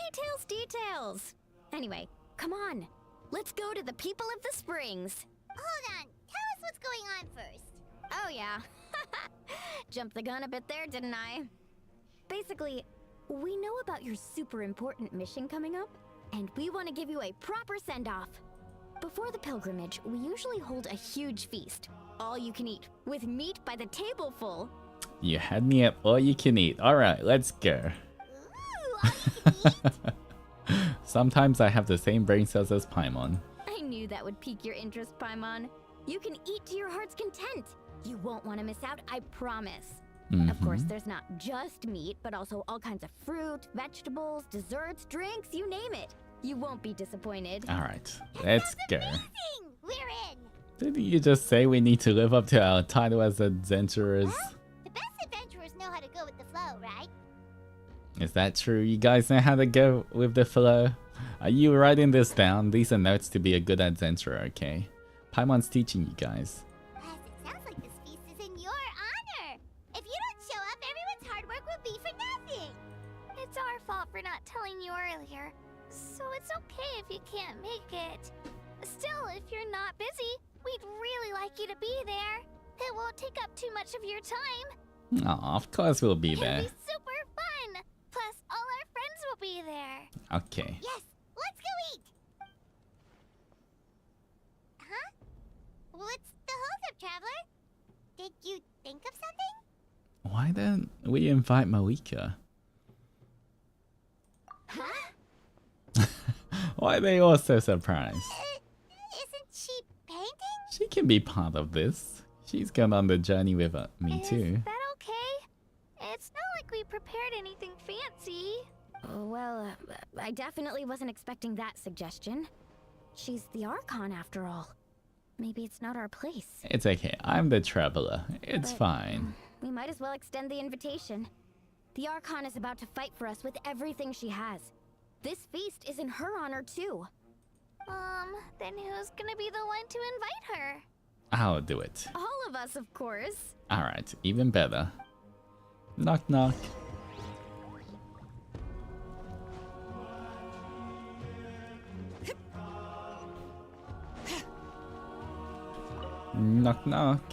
Details! Anyway, come on. Let's go to the people of the springs.
Hold on, tell us what's going on first.
Oh yeah. Jumped the gun a bit there, didn't I? Basically, we know about your super important mission coming up, and we want to give you a proper send-off. Before the pilgrimage, we usually hold a huge feast. All you can eat, with meat by the table full.
You had me at all you can eat. Alright, let's go.
Ooh, all you can eat?
Sometimes I have the same brain cells as Paimon.
I knew that would pique your interest, Paimon. You can eat to your heart's content. You won't want to miss out, I promise. Of course, there's not just meat, but also all kinds of fruit, vegetables, desserts, drinks, you name it. You won't be disappointed.
Alright, let's go.
Amazing! We're in!
Didn't you just say we need to live up to our title as adventurers?
Well, the best adventurers know how to go with the flow, right?
Is that true? You guys know how to go with the flow? Are you writing this down? These are notes to be a good adventurer, okay? Paimon's teaching you guys.
Yes, it sounds like this feast is in your honor. If you don't show up, everyone's hard work will be for nothing. It's our fault for not telling you earlier. So it's okay if you can't make it. Still, if you're not busy, We'd really like you to be there. It won't take up too much of your time.
Aw, of course we'll be there.
It'll be super fun. Plus, all our friends will be there.
Okay.
Yes, let's go eat. Huh? What's the holdup, Traveler? Did you think of something?
Why don't we invite Malika?
Huh?
Why are they all so surprised?
Isn't she painting?
She can be part of this. She's gone on the journey with me too.
Is that okay? It's not like we prepared anything fancy.
Well, I definitely wasn't expecting that suggestion. She's the Archon after all. Maybe it's not our place.
It's okay. I'm the traveler. It's
But,
fine.
We might as well extend the invitation. The Archon is about to fight for us with everything she has. This feast is in her honor too.
Then who's gonna be the one to invite her?
I'll do it.
All of us, of course.
Alright, even better. Knock knock. Knock knock.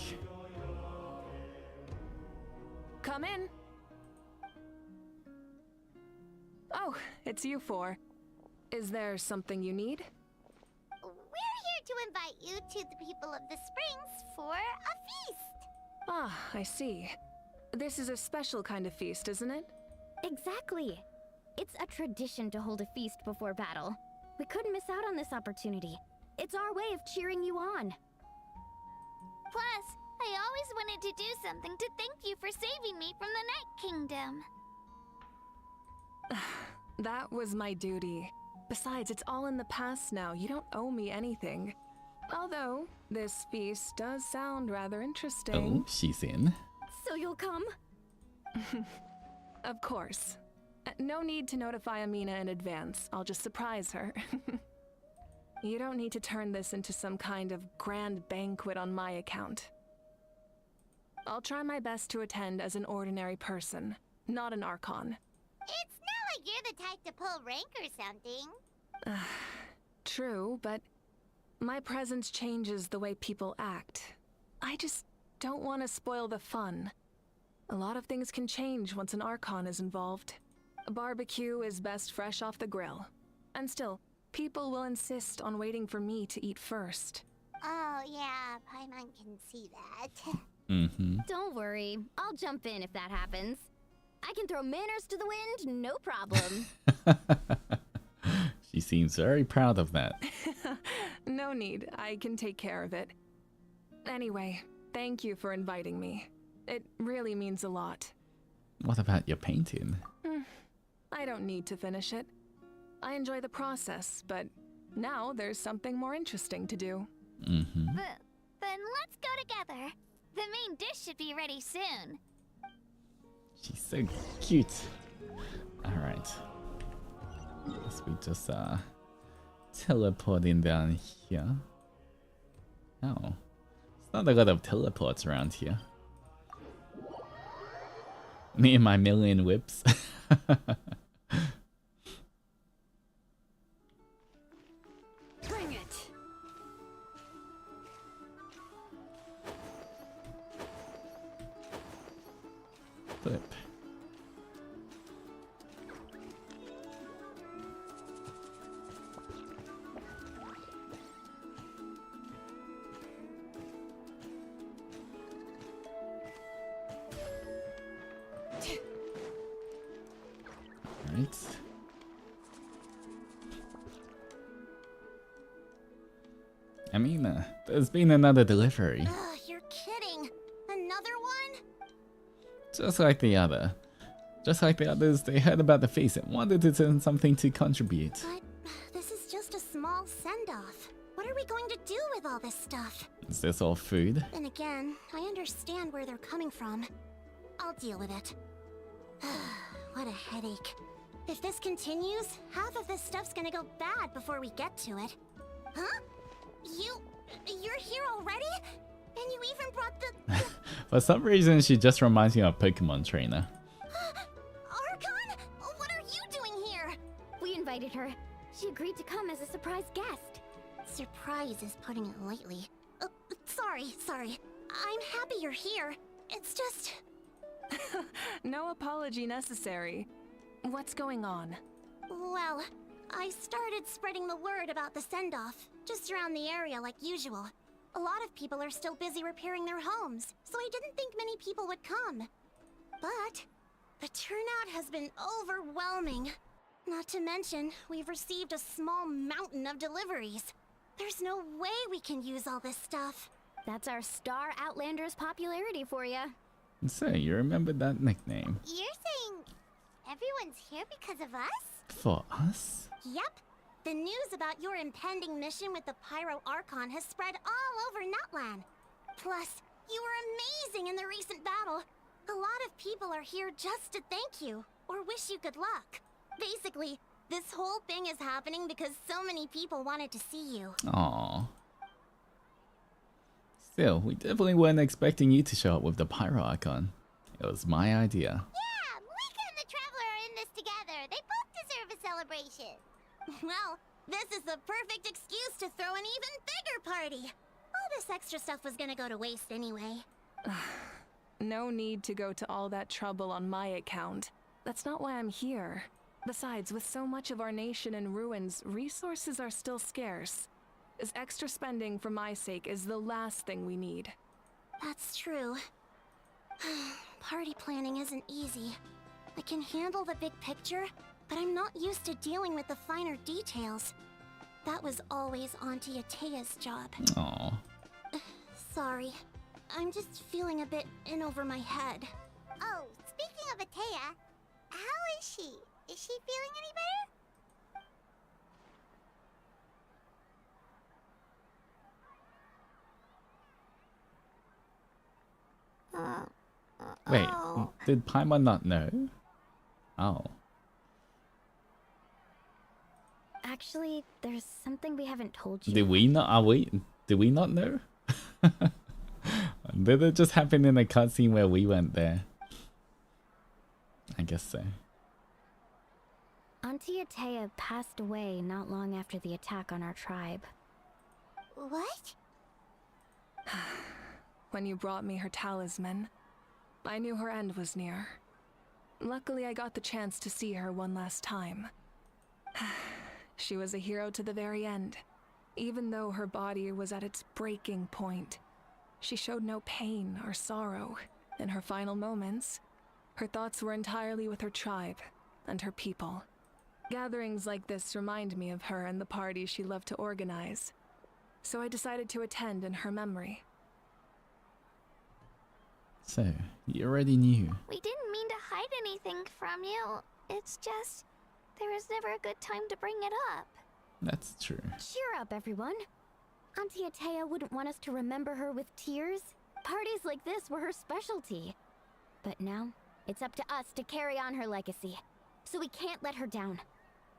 Come in. Oh, it's you four. Is there something you need?
We're here to invite you to the people of the Springs for a feast.
Ah, I see. This is a special kind of feast, isn't it?
Exactly. It's a tradition to hold a feast before battle. We couldn't miss out on this opportunity. It's our way of cheering you on.
Plus, I always wanted to do something to thank you for saving me from the Night Kingdom.
That was my duty. Besides, it's all in the past now. You don't owe me anything. Although, this feast does sound rather interesting.
Oh, she's in.
So you'll come?
Of course. No need to notify Amina in advance. I'll just surprise her. You don't need to turn this into some kind of grand banquet on my account. I'll try my best to attend as an ordinary person, not an Archon.
It's not like you're the type to pull rank or something.
True, but my presence changes the way people act. I just don't want to spoil the fun. A lot of things can change once an Archon is involved. A barbecue is best fresh off the grill. And still, people will insist on waiting for me to eat first.
Oh yeah, Paimon can see that.
Mm-hmm.
Don't worry. I'll jump in if that happens. I can throw manners to the wind, no problem.
She seems very proud of that.
No need, I can take care of it. Anyway, thank you for inviting me. It really means a lot.
What about your painting?
I don't need to finish it. I enjoy the process, but now there's something more interesting to do.
Mm-hmm.
Then let's go together. The main dish should be ready soon.
She's so cute. Alright. Guess we just teleporting down here. Oh. It's not a lot of teleports around here. Me and my million whips.
Bring it.
Flip. Right. I mean, there's been another delivery.
Ugh, you're kidding. Another one?
Just like the other. Just like the others, they heard about the feast and wanted to send something to contribute.
But this is just a small send-off. What are we going to do with all this stuff?
Is this all food?
Then again, I understand where they're coming from. I'll deal with it. What a headache. If this continues, half of this stuff's gonna go bad before we get to it. Huh? You're here already? And you even brought the...
For some reason, she just reminds me of a Pokemon trainer.
Archon? What are you doing here?
We invited her. She agreed to come as a surprise guest.
Surprise is putting it lightly. sorry. I'm happy you're here. It's just...
No apology necessary. What's going on?
Well, I started spreading the word about the send-off, just around the area like usual. A lot of people are still busy repairing their homes, so I didn't think many people would come. But the turnout has been overwhelming. Not to mention, we've received a small mountain of deliveries. There's no way we can use all this stuff.
That's our Star Outlander's popularity for you.
So, you remember that nickname?
You're saying everyone's here because of us?
For us?
Yep. The news about your impending mission with the Pyro Archon has spread all over Nutland. Plus, you were amazing in the recent battle. A lot of people are here just to thank you, or wish you good luck. Basically, this whole thing is happening because so many people wanted to see you.
Aww. Still, we definitely weren't expecting you to show up with the Pyro Archon. It was my idea.
Yeah, Malika and the Traveler are in this together. They both deserve a celebration. Well, this is the perfect excuse to throw an even bigger party. All this extra stuff was gonna go to waste anyway.
No need to go to all that trouble on my account. That's not why I'm here. Besides, with so much of our nation in ruins, resources are still scarce. This extra spending for my sake is the last thing we need.
That's true. Party planning isn't easy. I can handle the big picture, but I'm not used to dealing with the finer details. That was always Auntie Atea's job.
Aww.
Sorry. I'm just feeling a bit in over my head. Oh, speaking of Atea, how is she? Is she feeling any better?
Wait,
Oh.
did Paimon not know? Oh.
Actually, there's something we haven't told you.
Did we not? Did we not know? Did it just happen in a cutscene where we went there? I guess so.
Auntie Atea passed away not long after the attack on our tribe.
What?
When you brought me her talisman, I knew her end was near. Luckily, I got the chance to see her one last time. She was a hero to the very end. Even though her body was at its breaking point, she showed no pain or sorrow. In her final moments, her thoughts were entirely with her tribe and her people. Gatherings like this remind me of her and the parties she loved to organize. So I decided to attend in her memory.
So, you already knew.
We didn't mean to hide anything from you. It's just, there was never a good time to bring it up.
That's true.
Cheer up, everyone. Auntie Atea wouldn't want us to remember her with tears. Parties like this were her specialty. But now, it's up to us to carry on her legacy. So we can't let her down.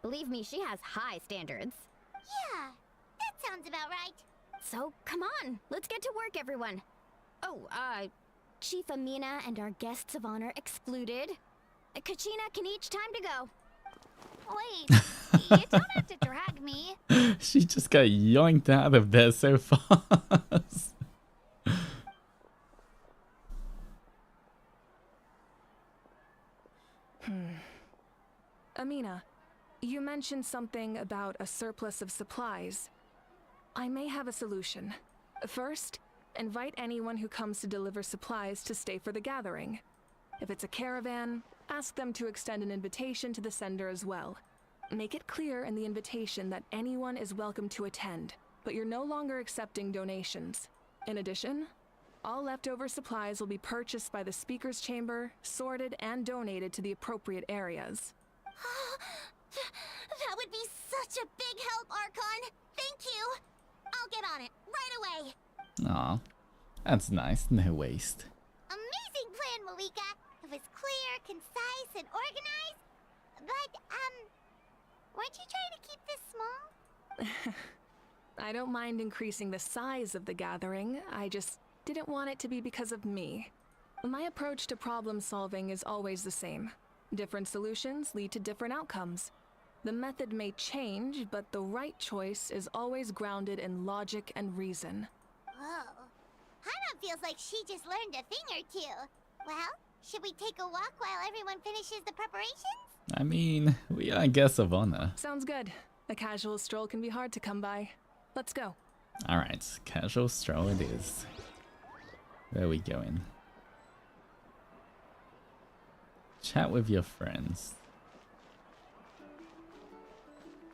Believe me, she has high standards.
Yeah, that sounds about right.
So, come on, let's get to work, everyone. Oh, Chief Amina and our guests of honor excluded. Kachina can each time to go.
Wait, you don't have to drag me.
She just got yoinked out of there so fast.
Amina, you mentioned something about a surplus of supplies. I may have a solution. First, invite anyone who comes to deliver supplies to stay for the gathering. If it's a caravan, ask them to extend an invitation to the sender as well. Make it clear in the invitation that anyone is welcome to attend, but you're no longer accepting donations. In addition, all leftover supplies will be purchased by the speaker's chamber, sorted and donated to the appropriate areas.
That would be such a big help, Archon. Thank you. I'll get on it right away.
Aw, that's nice. No waste.
Amazing plan, Malika. It was clear, concise, and organized. But, weren't you trying to keep this small?
I don't mind increasing the size of the gathering, I just didn't want it to be because of me. My approach to problem solving is always the same. Different solutions lead to different outcomes. The method may change, but the right choice is always grounded in logic and reason.
Whoa. Hana feels like she just learned a thing or two. Well, should we take a walk while everyone finishes the preparations?
I mean, we are guests of honor.
Sounds good. A casual stroll can be hard to come by. Let's go.
Alright, casual stroll it is. Where are we going? Chat with your friends.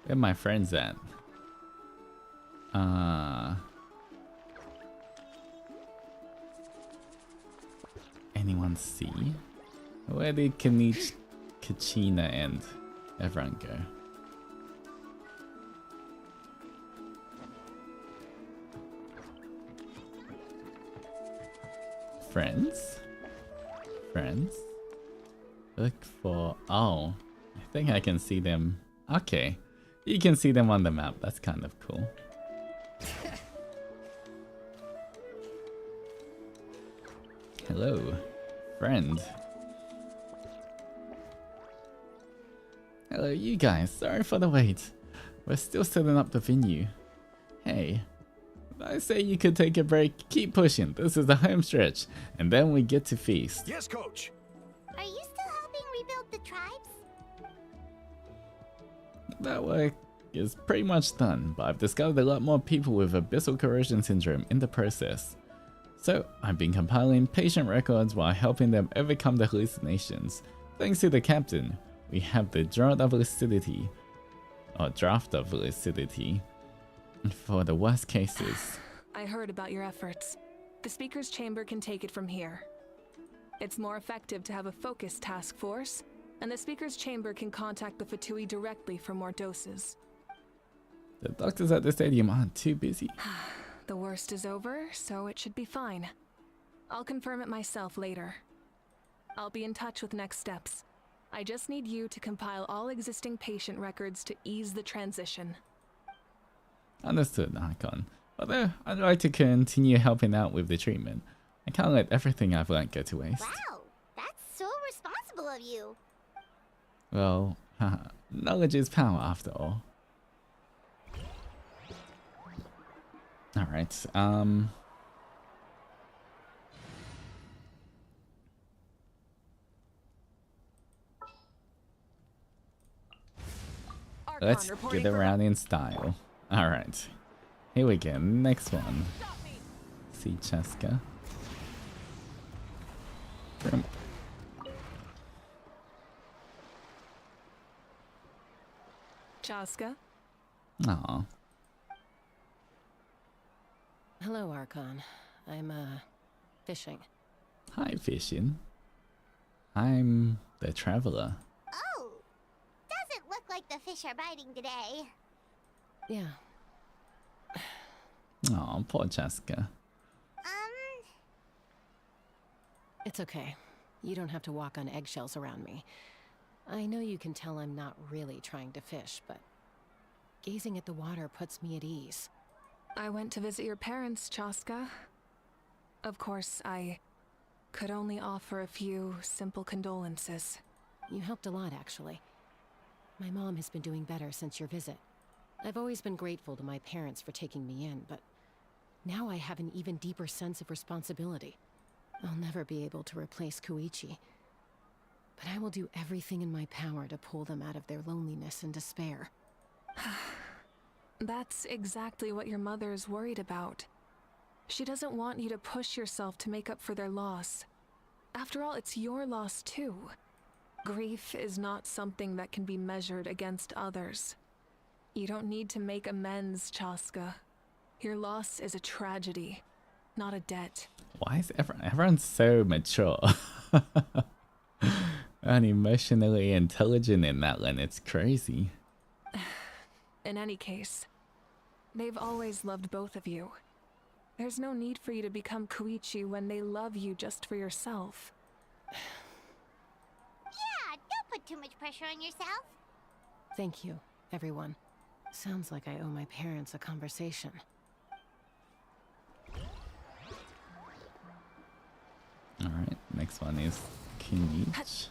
Where my friends at? Anyone see? Where did Kachina and everyone go? Friends? Friends? Look for... Oh, I think I can see them. Okay, you can see them on the map. That's kind of cool. Hello, friend. Hello, you guys. Sorry for the wait. We're still setting up the venue. Hey, I say you could take a break. Keep pushing. This is the home stretch, and then we get to feast.
Yes, coach.
Are you still helping rebuild the tribes?
That work is pretty much done, but I've discovered a lot more people with abyssal corrosion syndrome in the process. So I've been compiling patient records while helping them overcome the hallucinations. Thanks to the captain, we have the draft of lucidity for the worst cases.
I heard about your efforts. The speaker's chamber can take it from here. It's more effective to have a focused task force, and the speaker's chamber can contact the Fatui directly for more doses.
The doctors at the stadium aren't too busy.
The worst is over, so it should be fine. I'll confirm it myself later. I'll be in touch with next steps. I just need you to compile all existing patient records to ease the transition.
Understood, Archon. Although I'd like to continue helping out with the treatment. I can't let everything I've learned go to waste.
Wow, that's so responsible of you.
Well, knowledge is power after all. Alright, let's get around in style. Alright, here we go, next one. See Cheska.
Chaska?
Aw.
Hello, Archon. I'm, fishing.
Hi, fishing. I'm the traveler.
Oh, doesn't look like the fish are biting today.
Yeah.
Aw, poor Cheska.
It's okay. You don't have to walk on eggshells around me. I know you can tell I'm not really trying to fish, but gazing at the water puts me at ease.
I went to visit your parents, Chaska. Of course, I could only offer a few simple condolences.
You helped a lot, actually. My mom has been doing better since your visit. I've always been grateful to my parents for taking me in, but now I have an even deeper sense of responsibility. I'll never be able to replace Koichi, but I will do everything in my power to pull them out of their loneliness and despair.
That's exactly what your mother's worried about. She doesn't want you to push yourself to make up for their loss. After all, it's your loss too. Grief is not something that can be measured against others. You don't need to make amends, Chaska. Your loss is a tragedy, not a debt.
Why is everyone so mature and emotionally intelligent in that one? It's crazy.
In any case, they've always loved both of you. There's no need for you to become Koichi when they love you just for yourself.
Yeah, don't put too much pressure on yourself.
Thank you, everyone. Sounds like I owe my parents a conversation.
Alright, next one is Kinich.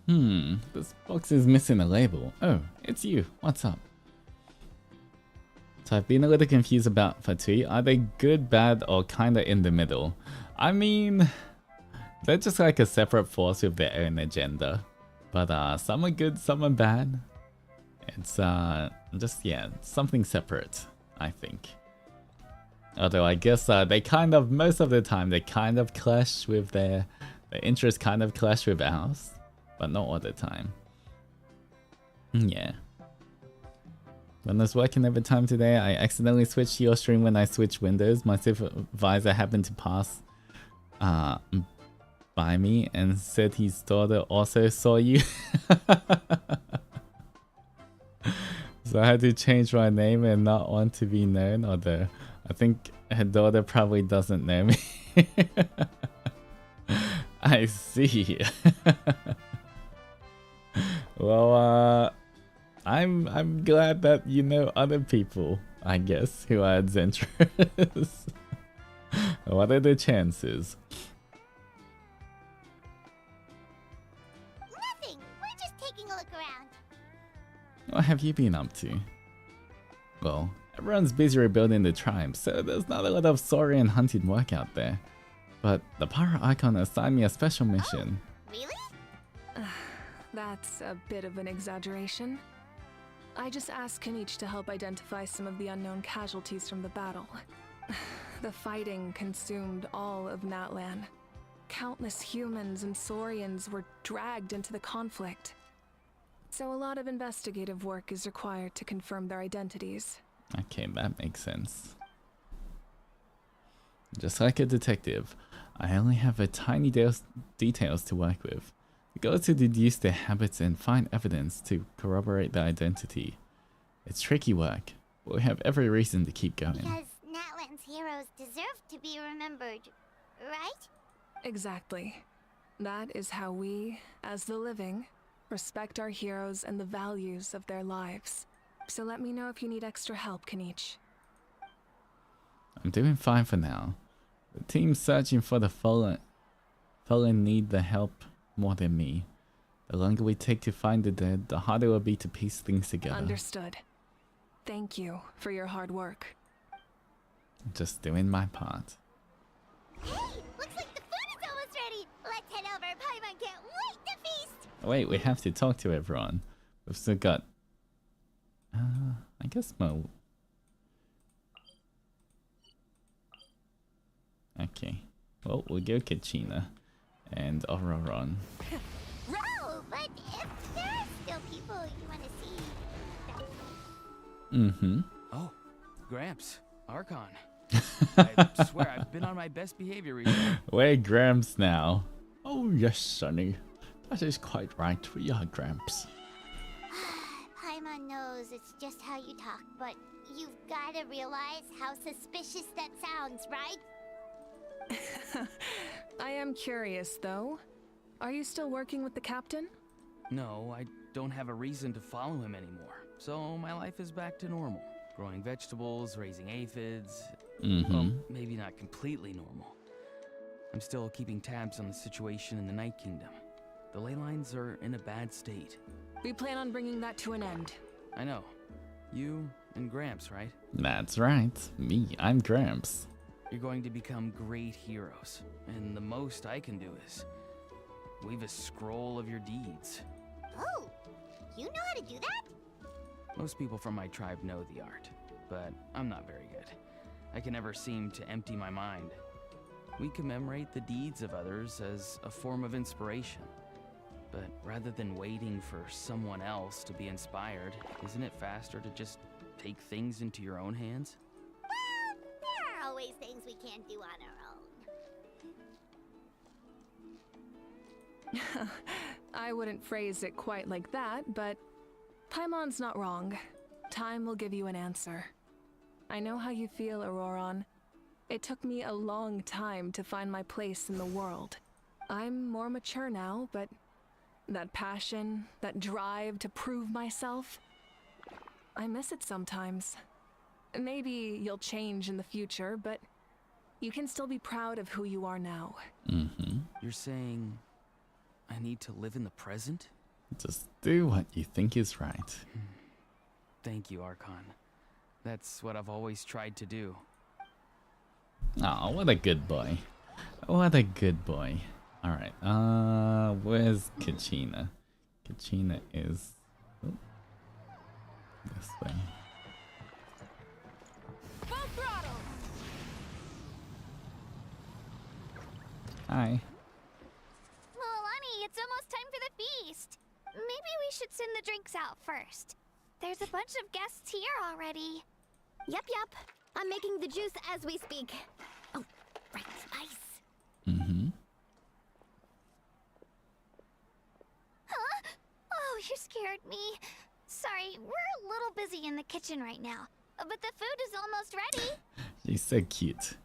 This box is missing a label. Oh, it's you. What's up? So I've been a little confused about Fatui. Are they good, bad, or kinda in the middle? I mean, they're just like a separate force with their own agenda. But some are good, some are bad. It's just, yeah, something separate, I think. Although I guess they kind of, most of the time, they kind of clash with their interests kind of clash with ours. But not all the time. Yeah. When I was working overtime today, I accidentally switched your stream when I switched windows. My supervisor happened to pass by me and said his daughter also saw you. So I had to change my name and not want to be known, although I think her daughter probably doesn't know me. I see. Well, I'm glad that you know other people, I guess, who are adventurous. What are the chances?
Nothing. We're just taking a look around.
What have you been up to? Well, everyone's busy rebuilding the tribe, so there's not a lot of soaring and hunting work out there. But the Pyro Archon assigned me a special mission.
Oh, really?
That's a bit of an exaggeration. I just asked Kenichi to help identify some of the unknown casualties from the battle. The fighting consumed all of Natlan. Countless humans and Saurians were dragged into the conflict. So a lot of investigative work is required to confirm their identities.
Okay, that makes sense. Just like a detective, I only have a tiny details to work with. The goal is to deduce their habits and find evidence to corroborate their identity. It's tricky work, but we have every reason to keep going.
Because Natlan's heroes deserve to be remembered, right?
Exactly. That is how we, as the living, respect our heroes and the values of their lives. So let me know if you need extra help, Kenichi.
I'm doing fine for now. The team searching for the fallen need the help more than me. The longer we take to find the dead, the harder it will be to piece things together.
Understood. Thank you for your hard work.
Just doing my part.
Hey, looks like the food is almost ready. Let's head over. Paimon can't wait to feast.
Wait, we have to talk to everyone. We've still got... I guess Mo... Okay. Well, we'll go Kachina and Auroron.
Row, but if there are still people you want to see...
Mm-hmm.
Oh, Gramps, Archon. I swear I've been on my best behavior recently.
We're Gramps now. Oh yes, Sonny. That is quite right. We are Gramps.
Paimon knows it's just how you talk, but you've got to realize how suspicious that sounds, right?
I am curious, though. Are you still working with the captain?
No, I don't have a reason to follow him anymore. So my life is back to normal. Growing vegetables, raising aphids. Well, maybe not completely normal. I'm still keeping tabs on the situation in the Night Kingdom. The ley lines are in a bad state.
We plan on bringing that to an end.
I know. You and Gramps, right?
That's right. Me, I'm Gramps.
You're going to become great heroes. And the most I can do is weave a scroll of your deeds.
Oh, you know how to do that?
Most people from my tribe know the art, but I'm not very good. I can never seem to empty my mind. We commemorate the deeds of others as a form of inspiration. But rather than waiting for someone else to be inspired, isn't it faster to just take things into your own hands?
Well, there are always things we can't do on our own.
I wouldn't phrase it quite like that, but Paimon's not wrong. Time will give you an answer. I know how you feel, Auroron. It took me a long time to find my place in the world. I'm more mature now, but that passion, that drive to prove myself, I miss it sometimes. Maybe you'll change in the future, but you can still be proud of who you are now.
You're saying I need to live in the present?
Just do what you think is right.
Thank you, Archon. That's what I've always tried to do.
Oh, what a good boy. What a good boy. Alright, where's Kachina? Kachina is... oh, this way.
Full throttle!
Hi.
Milani, it's almost time for the feast. Maybe we should send the drinks out first. There's a bunch of guests here already.
Yep. I'm making the juice as we speak. Oh, right, ice.
Mm-hmm.
Huh? Oh, you scared me. Sorry, we're a little busy in the kitchen right now. But the food is almost ready.
She's so cute.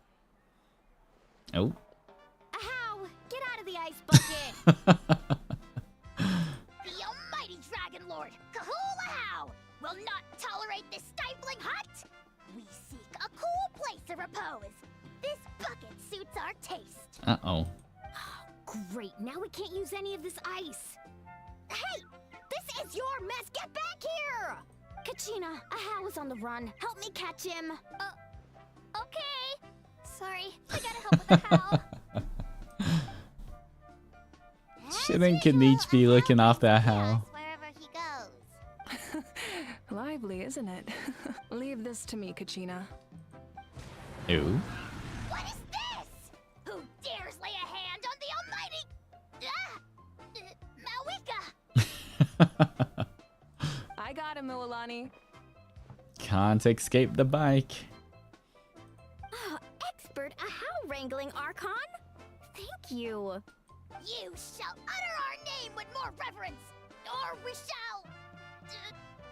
Oh.
Ahow! Get out of the ice bucket!
The almighty Dragon Lord, Kahulahow, will not tolerate this stifling hut. We seek a cool place of repose. This bucket suits our taste.
Uh-oh.
Great, now we can't use any of this ice.
Hey, this is your mess. Get back here!
Kachina, Ahow is on the run. Help me catch him.
Okay. Sorry, I gotta help with the how.
Shouldn't Kanich be looking after Ahow?
Wherever he goes.
Lively, isn't it? Leave this to me, Kachina.
Ew.
What is this? Who dares lay a hand on the almighty... Mawika!
I got him, Milani.
Can't escape the bike.
Expert Ahow wrangling, Archon? Thank you.
You shall utter our name with more reverence, or we shall...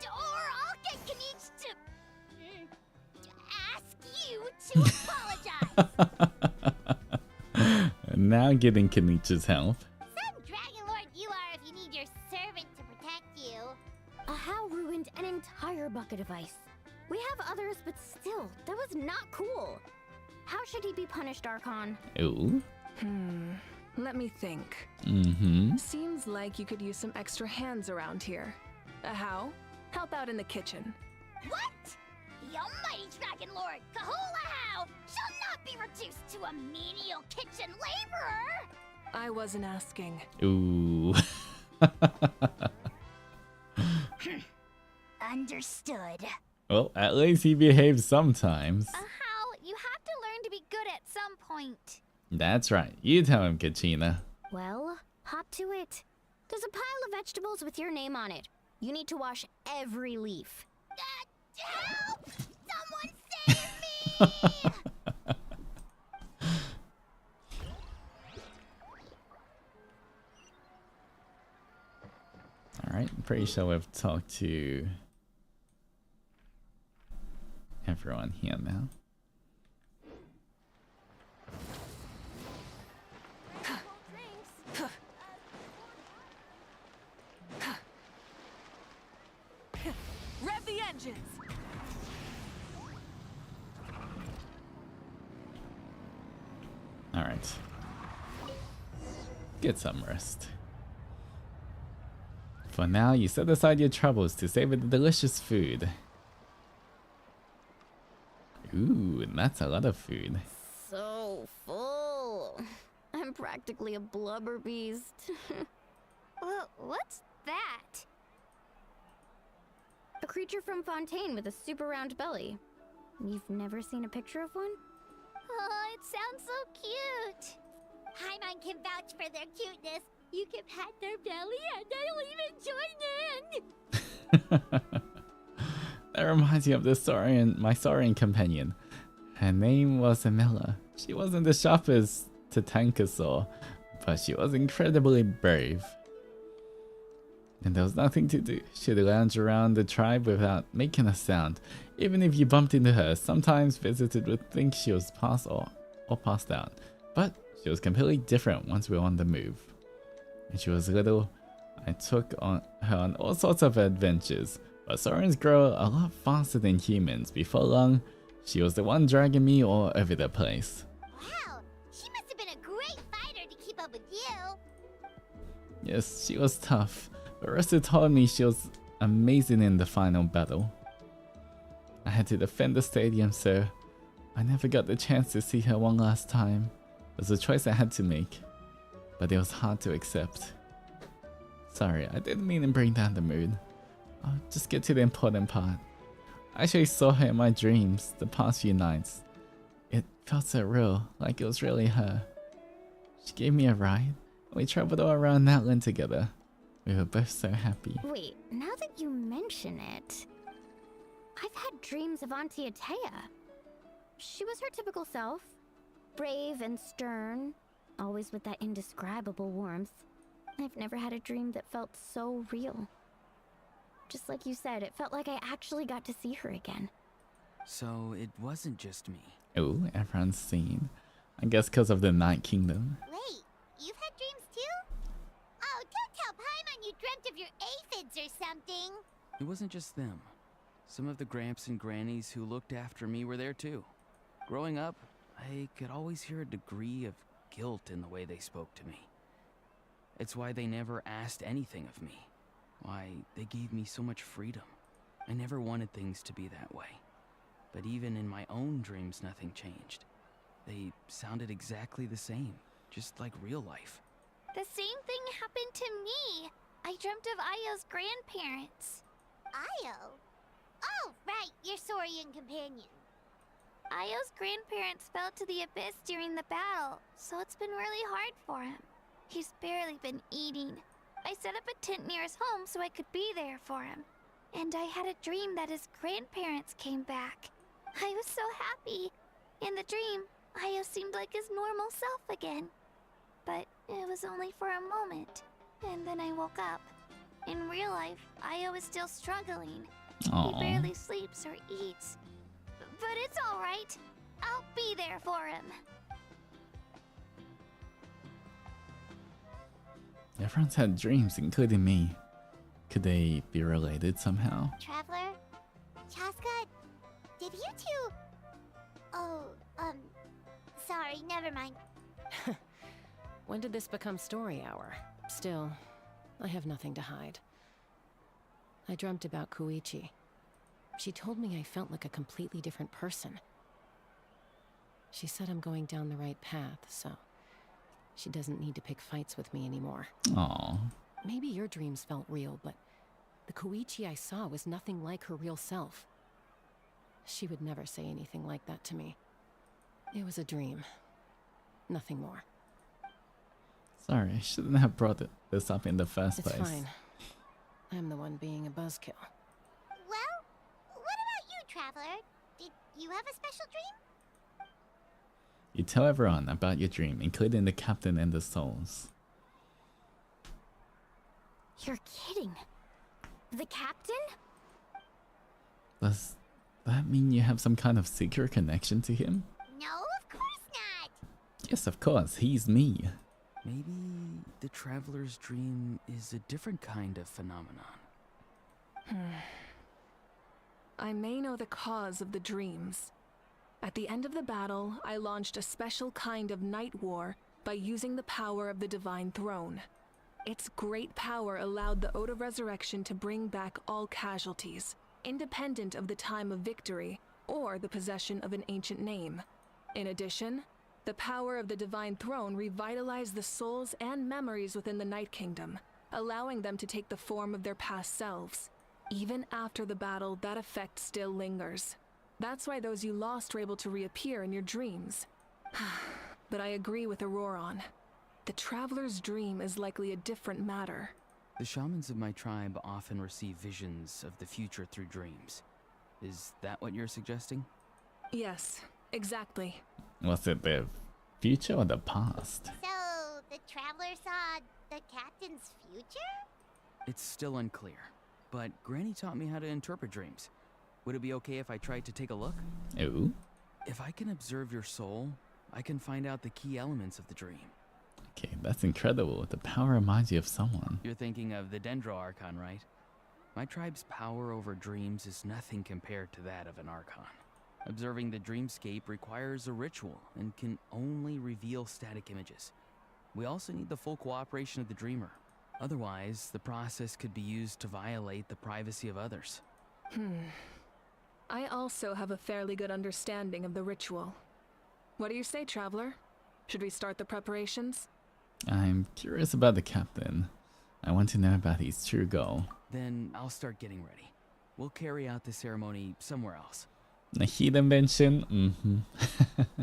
or I'll get Kanich to... ask you to apologize.
Now getting Kanich's help.
Some Dragon Lord you are if you need your servant to protect you.
Ahow ruined an entire bucket of ice. We have others, but still, that was not cool. How should he be punished, Archon?
Ooh.
Let me think.
Mm-hmm.
Seems like you could use some extra hands around here. How? Help out in the kitchen.
What? The almighty Dragon Lord, Kahulahow, shall not be reduced to a menial kitchen laborer!
I wasn't asking.
Ooh.
Understood.
Well, at least he behaves sometimes.
How? You have to learn to be good at some point.
That's right. You tell him, Kachina.
Well, hop to it. There's a pile of vegetables with your name on it. You need to wash every leaf.
Help! Someone save me!
Alright, I'm pretty sure we've talked to everyone here now.
Rev the engines!
Alright. Get some rest. For now, you set aside your troubles to savor the delicious food. Ooh, and that's a lot of food.
So full. I'm practically a blubber beast.
What's that?
A creature from Fontaine with a super round belly. You've never seen a picture of one?
Oh, it sounds so cute.
Paimon can vouch for their cuteness. You can pat their belly and I'll even join in.
That reminds me of my Saurian companion. Her name was Amela. She wasn't the sharpest Tatankasaur, but she was incredibly brave. And there was nothing to do. She'd lounge around the tribe without making a sound. Even if you bumped into her, sometimes visitors would think she was passed or passed out. But she was completely different once we were on the move. When she was little, I took her on all sorts of adventures. But Saurians grow a lot faster than humans. Before long, she was the one dragging me all over the place.
Wow, she must have been a great fighter to keep up with you.
Yes, she was tough, but Resta told me she was amazing in the final battle. I had to defend the stadium, so I never got the chance to see her one last time. It was a choice I had to make, but it was hard to accept. Sorry, I didn't mean to bring down the mood. I'll just get to the important part. I actually saw her in my dreams the past few nights. It felt so real, like it was really her. She gave me a ride. We traveled all around Natlan together. We were both so happy.
Wait, now that you mention it, I've had dreams of Auntie Atea. She was her typical self. Brave and stern, always with that indescribable warmth. I've never had a dream that felt so real. Just like you said, it felt like I actually got to see her again.
So it wasn't just me.
Oh, everyone's seen. I guess because of the Night Kingdom.
Wait, you've had dreams too? Oh, don't tell Paimon you dreamt of your aphids or something.
It wasn't just them. Some of the Gramps and Grannies who looked after me were there too. Growing up, I could always hear a degree of guilt in the way they spoke to me. It's why they never asked anything of me. Why they gave me so much freedom. I never wanted things to be that way. But even in my own dreams, nothing changed. They sounded exactly the same, just like real life.
The same thing happened to me. I dreamt of Ayo's grandparents.
Ayo? Oh, right, your Saurian companion.
Ayo's grandparents fell to the abyss during the battle, so it's been really hard for him. He's barely been eating. I set up a tent near his home so I could be there for him. And I had a dream that his grandparents came back. I was so happy. In the dream, Ayo seemed like his normal self again. But it was only for a moment. And then I woke up. In real life, Ayo is still struggling.
Aww.
He barely sleeps or eats. But it's alright. I'll be there for him.
Everyone's had dreams, including me. Could they be related somehow?
Traveler? Chaska? Did you two... Oh, sorry, never mind.
When did this become story hour? Still, I have nothing to hide. I dreamt about Koichi. She told me I felt like a completely different person. She said I'm going down the right path, so she doesn't need to pick fights with me anymore.
Aww.
Maybe your dreams felt real, but the Koichi I saw was nothing like her real self. She would never say anything like that to me. It was a dream. Nothing more.
Sorry, I shouldn't have brought this up in the first place.
It's fine. I'm the one being a buzzkill.
Well, what about you, Traveler? Did you have a special dream?
You tell everyone about your dream, including the captain and the souls.
You're kidding. The captain?
Does that mean you have some kind of secret connection to him?
No, of course not.
Yes, of course, he's me.
Maybe the traveler's dream is a different kind of phenomenon.
I may know the cause of the dreams. At the end of the battle, I launched a special kind of night war by using the power of the Divine Throne. Its great power allowed the Ode of Resurrection to bring back all casualties, independent of the time of victory or the possession of an ancient name. In addition, the power of the Divine Throne revitalized the souls and memories within the Night Kingdom, allowing them to take the form of their past selves. Even after the battle, that effect still lingers. That's why those you lost were able to reappear in your dreams. But I agree with Auroron. The Traveler's dream is likely a different matter.
The shamans of my tribe often receive visions of the future through dreams. Is that what you're suggesting?
Yes, exactly.
Was it the future or the past?
So, the Traveler saw the captain's future?
It's still unclear, but Granny taught me how to interpret dreams. Would it be okay if I tried to take a look?
Ooh.
If I can observe your soul, I can find out the key elements of the dream.
Okay, that's incredible. The power reminds you of someone.
You're thinking of the Dendro Archon, right? My tribe's power over dreams is nothing compared to that of an Archon. Observing the dreamscape requires a ritual and can only reveal static images. We also need the full cooperation of the dreamer. Otherwise, the process could be used to violate the privacy of others.
I also have a fairly good understanding of the ritual. What do you say, Traveler? Should we start the preparations?
I'm curious about the captain. I want to know about his true goal.
Then I'll start getting ready. We'll carry out the ceremony somewhere else.
A heat invention? Mm-hmm.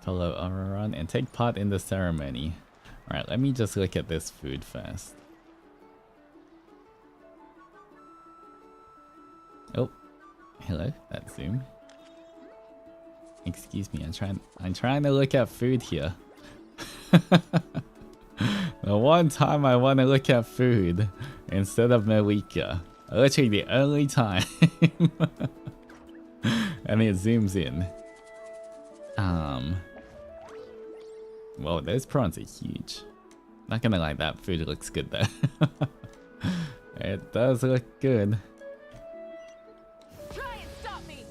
Follow Auroron and take part in the ceremony. Alright, let me just look at this food first. Oh, hello, that's Zoom. Excuse me, I'm trying to look at food here. The one time I want to look at food instead of Malika. Literally the only time. And it zooms in. Whoa, those prawns are huge. Not gonna lie, that food looks good though. It does look good.
Try and stop me!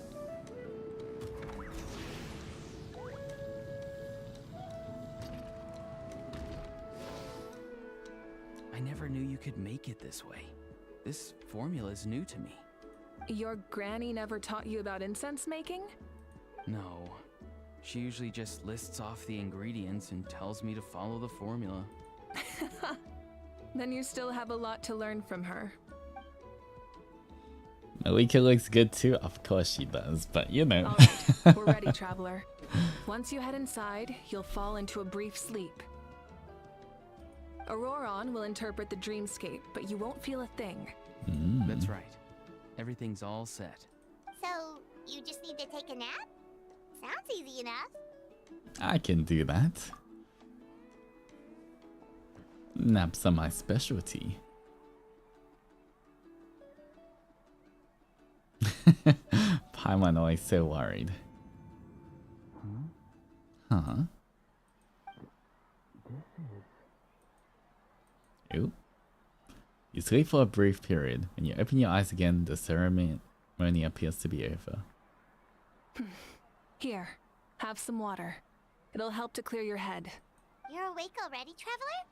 I never knew you could make it this way. This formula is new to me.
Your granny never taught you about incense making?
No. She usually just lists off the ingredients and tells me to follow the formula.
Then you still have a lot to learn from her.
Malika looks good too. Of course she does, but you know.
Alright, we're ready, Traveler. Once you head inside, you'll fall into a brief sleep. Auroron will interpret the dreamscape, but you won't feel a thing.
That's right. Everything's all set.
So, you just need to take a nap? Sounds easy enough.
I can do that. Naps are my specialty. Paimon always so worried. Huh? Oop. You sleep for a brief period. When you open your eyes again, the ceremony appears to be over.
Here, have some water. It'll help to clear your head.
You're awake already, Traveler?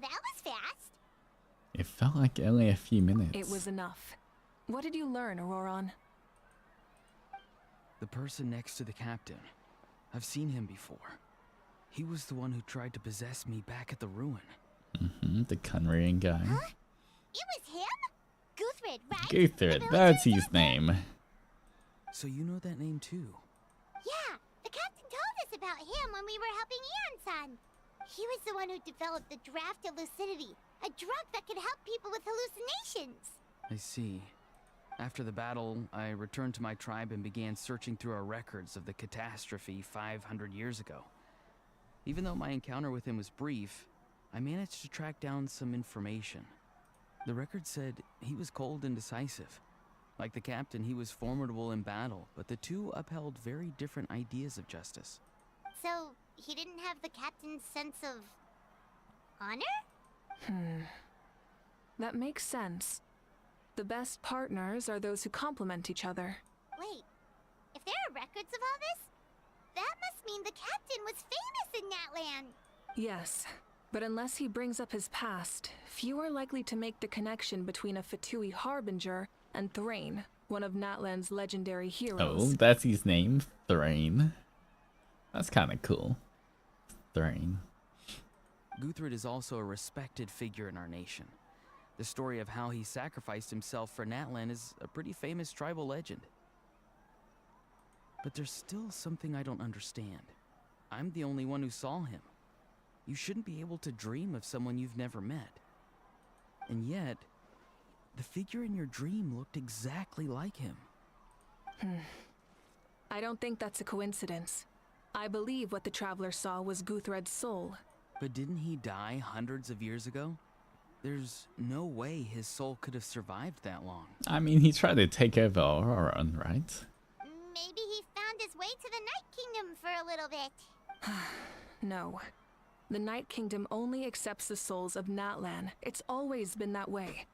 That was fast.
It felt like only a few minutes.
It was enough. What did you learn, Auroron?
The person next to the captain. I've seen him before. He was the one who tried to possess me back at the ruin.
The Kunrian guy.
Huh? It was him? Guthrid, right?
Guthrid, that's his name.
So you know that name too?
Yeah, the captain told us about him when we were helping Eon-san. He was the one who developed the draft of lucidity, a drug that could help people with hallucinations.
I see. After the battle, I returned to my tribe and began searching through our records of the catastrophe 500 years ago. Even though my encounter with him was brief, I managed to track down some information. The record said he was cold and decisive. Like the captain, he was formidable in battle, but the two upheld very different ideas of justice.
So, he didn't have the captain's sense of honor?
That makes sense. The best partners are those who complement each other.
Wait, if there are records of all this, that must mean the captain was famous in that land.
Yes, but unless he brings up his past, few are likely to make the connection between a Fatui harbinger and Thrain, one of Natlan's legendary heroes.
Oh, that's his name? Thrain. That's kind of cool. Thrain.
Guthrid is also a respected figure in our nation. The story of how he sacrificed himself for Natlan is a pretty famous tribal legend. But there's still something I don't understand. I'm the only one who saw him. You shouldn't be able to dream of someone you've never met. And yet, the figure in your dream looked exactly like him.
I don't think that's a coincidence. I believe what the Traveler saw was Guthred's soul.
But didn't he die hundreds of years ago? There's no way his soul could have survived that long.
I mean, he tried to take over Auroron, right?
Maybe he found his way to the Night Kingdom for a little bit.
No. The Night Kingdom only accepts the souls of Natlan. It's always been that way.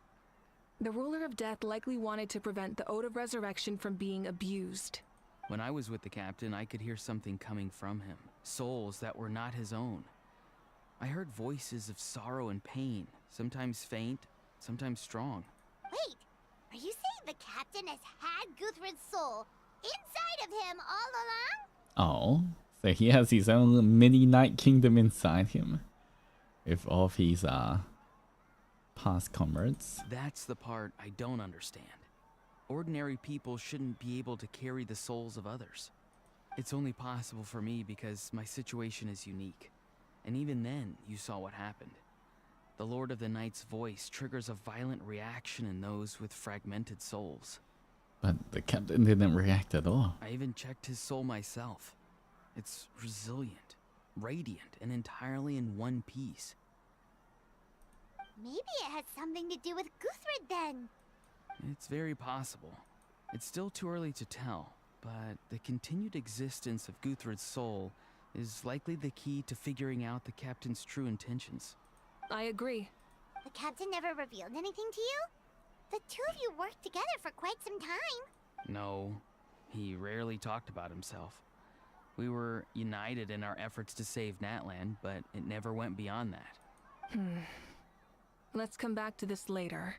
The Ruler of Death likely wanted to prevent the Ode of Resurrection from being abused.
When I was with the captain, I could hear something coming from him. Souls that were not his own. I heard voices of sorrow and pain, sometimes faint, sometimes strong.
Wait, are you saying the captain has had Guthred's soul inside of him all along?
Oh, so he has his own mini Night Kingdom inside him. With all of his past comrades.
That's the part I don't understand. Ordinary people shouldn't be able to carry the souls of others. It's only possible for me because my situation is unique. And even then, you saw what happened. The Lord of the Night's voice triggers a violent reaction in those with fragmented souls.
But the captain didn't react at all.
I even checked his soul myself. It's resilient, radiant, and entirely in one piece.
Maybe it has something to do with Guthred then.
It's very possible. It's still too early to tell, but the continued existence of Guthred's soul is likely the key to figuring out the captain's true intentions.
I agree.
The captain never revealed anything to you? The two of you worked together for quite some time.
No, he rarely talked about himself. We were united in our efforts to save Natlan, but it never went beyond that.
Let's come back to this later.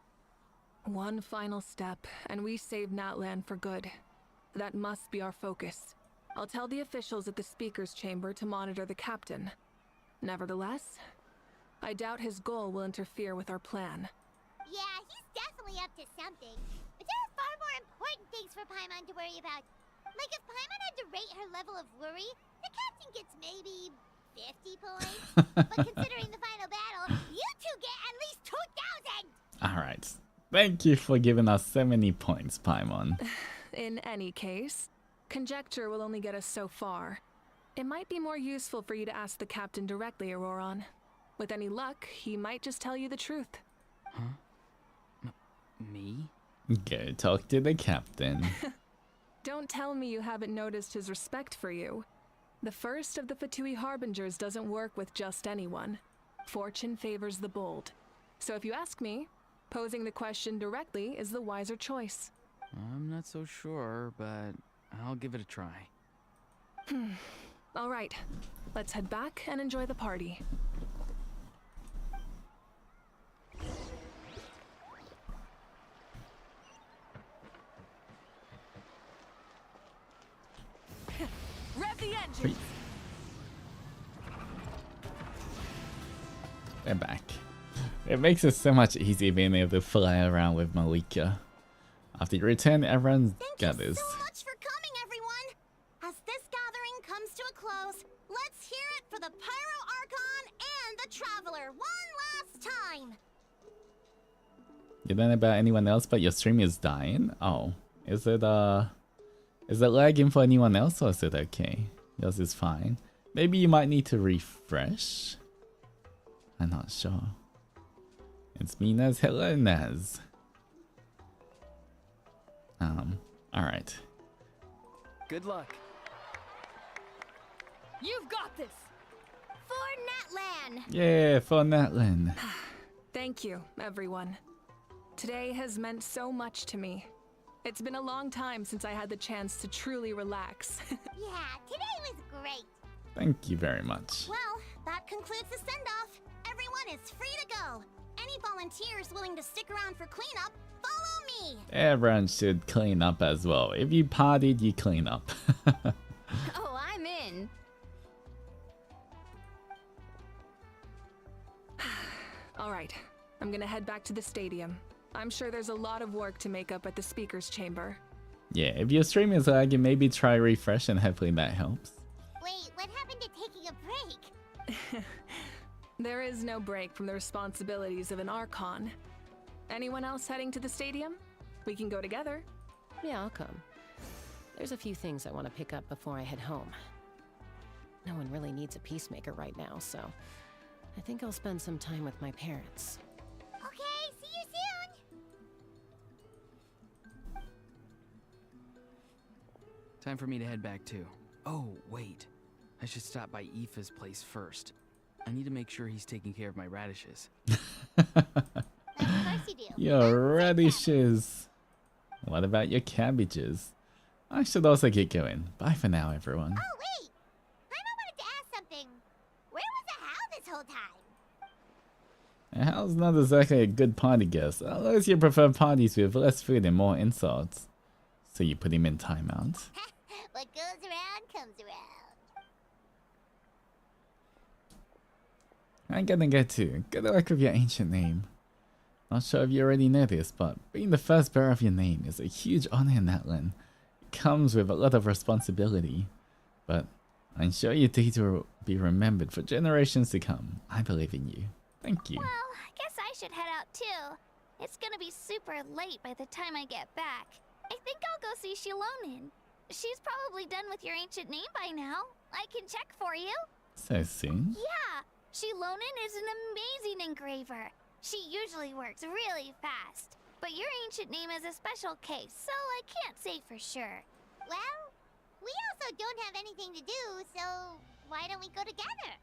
One final step, and we save Natlan for good. That must be our focus. I'll tell the officials at the speaker's chamber to monitor the captain. Nevertheless, I doubt his goal will interfere with our plan.
Yeah, he's definitely up to something. But there are far more important things for Paimon to worry about. Like if Paimon had to rate her level of worry, the captain gets maybe 50 points. But considering the final battle, you two get at least 2,000!
Alright. Thank you for giving us 70 points, Paimon.
In any case, conjecture will only get us so far. It might be more useful for you to ask the captain directly, Auroron. With any luck, he might just tell you the truth.
Huh? Me?
Go talk to the captain.
Don't tell me you haven't noticed his respect for you. The first of the Fatui Harbingers doesn't work with just anyone. Fortune favors the bold. So if you ask me, posing the question directly is the wiser choice.
I'm not so sure, but I'll give it a try.
All right, let's head back and enjoy the party. Rev the engine!
We're back. It makes it so much easier being able to fly around with Malika. After you return, everyone's got this.
Thank you so much for coming, everyone! As this gathering comes to a close, let's hear it for the Pyro Archon and the Traveler one last time!
You don't know about anyone else, but your stream is dying? Oh. Is it lagging for anyone else, or is it okay? Yours is fine. Maybe you might need to refresh? I'm not sure. It's me, Naz. Hello, Naz. Alright.
Good luck.
You've got this! For Natlan!
Yeah, for Natlan.
Thank you, everyone. Today has meant so much to me. It's been a long time since I had the chance to truly relax.
Yeah, today was great.
Thank you very much.
Well, that concludes the send-off. Everyone is free to go. Any volunteers willing to stick around for cleanup, follow me.
Everyone should clean up as well. If you partied, you clean up.
Oh, I'm in.
All right, I'm gonna head back to the stadium. I'm sure there's a lot of work to make up at the speaker's chamber.
Yeah, if your stream is lagging, maybe try refresh and hopefully that helps.
Wait, what happened to taking a break?
There is no break from the responsibilities of an Archon. Anyone else heading to the stadium? We can go together.
Yeah, I'll come. There's a few things I want to pick up before I head home. No one really needs a peacemaker right now, so I think I'll spend some time with my parents.
Okay, see you soon.
Time for me to head back too. Oh, wait. I should stop by Aoife's place first. I need to make sure he's taking care of my radishes.
Of course you do.
Your radishes. What about your cabbages? I should also get going. Bye for now, everyone.
Oh, wait! Paimon wanted to ask something. Where was the Hal this whole time?
Hal's not exactly a good party guest, unless you prefer parties with less food and more insults. So you put him in timeout.
What goes around comes around.
I'm gonna get to. Good luck with your ancient name. Not sure if you already know this, but being the first bearer of your name is a huge honor in that land. It comes with a lot of responsibility, but I'm sure your deeds will be remembered for generations to come. I believe in you. Thank you.
Well, I guess I should head out too. It's gonna be super late by the time I get back. I think I'll go see Shilonin. She's probably done with your ancient name by now. I can check for you.
So soon?
Yeah, Shilonin is an amazing engraver. She usually works really fast. But your ancient name is a special case, so I can't say for sure.
Well, we also don't have anything to do, so why don't we go together?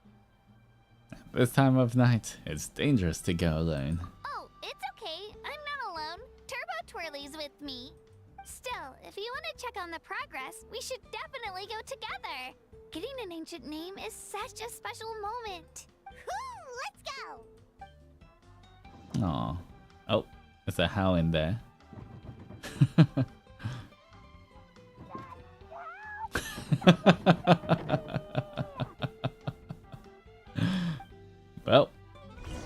This time of night, it's dangerous to go alone.
Oh, it's okay. I'm not alone. Turbo Twirly's with me. Still, if you want to check on the progress, we should definitely go together. Getting an ancient name is such a special moment.
Woo! Let's go!
Aw. Oh, there's a Hal in there. Well,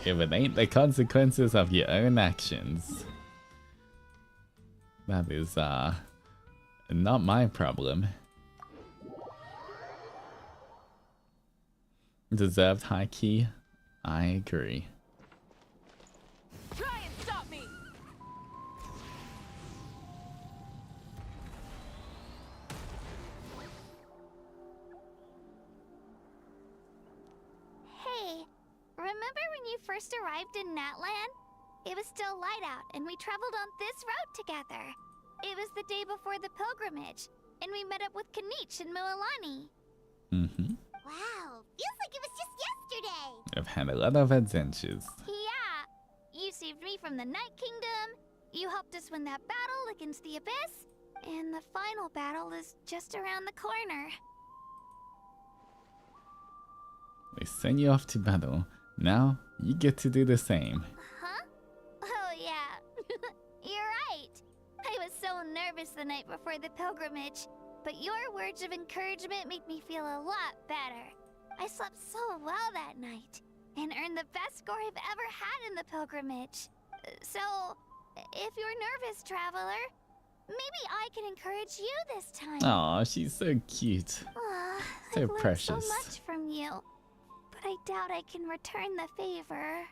if it ain't the consequences of your own actions. That is, not my problem. Deserved high key? I agree.
Try and stop me!
Hey, remember when you first arrived in Natland? It was still light out, and we traveled on this route together. It was the day before the pilgrimage, and we met up with Kanich and Moalani.
Mm-hmm.
Wow, feels like it was just yesterday.
I've had a lot of adventures.
Yeah, you saved me from the Night Kingdom, you helped us win that battle against the Abyss, and the final battle is just around the corner.
We send you off to battle. Now, you get to do the same.
Huh? Oh yeah, you're right. I was so nervous the night before the pilgrimage, but your words of encouragement made me feel a lot better. I slept so well that night, and earned the best score I've ever had in the pilgrimage. So, if you're nervous, traveler, maybe I can encourage you this time.
Aw, she's so cute. So
I've learned
precious.
so much from you, but I doubt I can return the favor.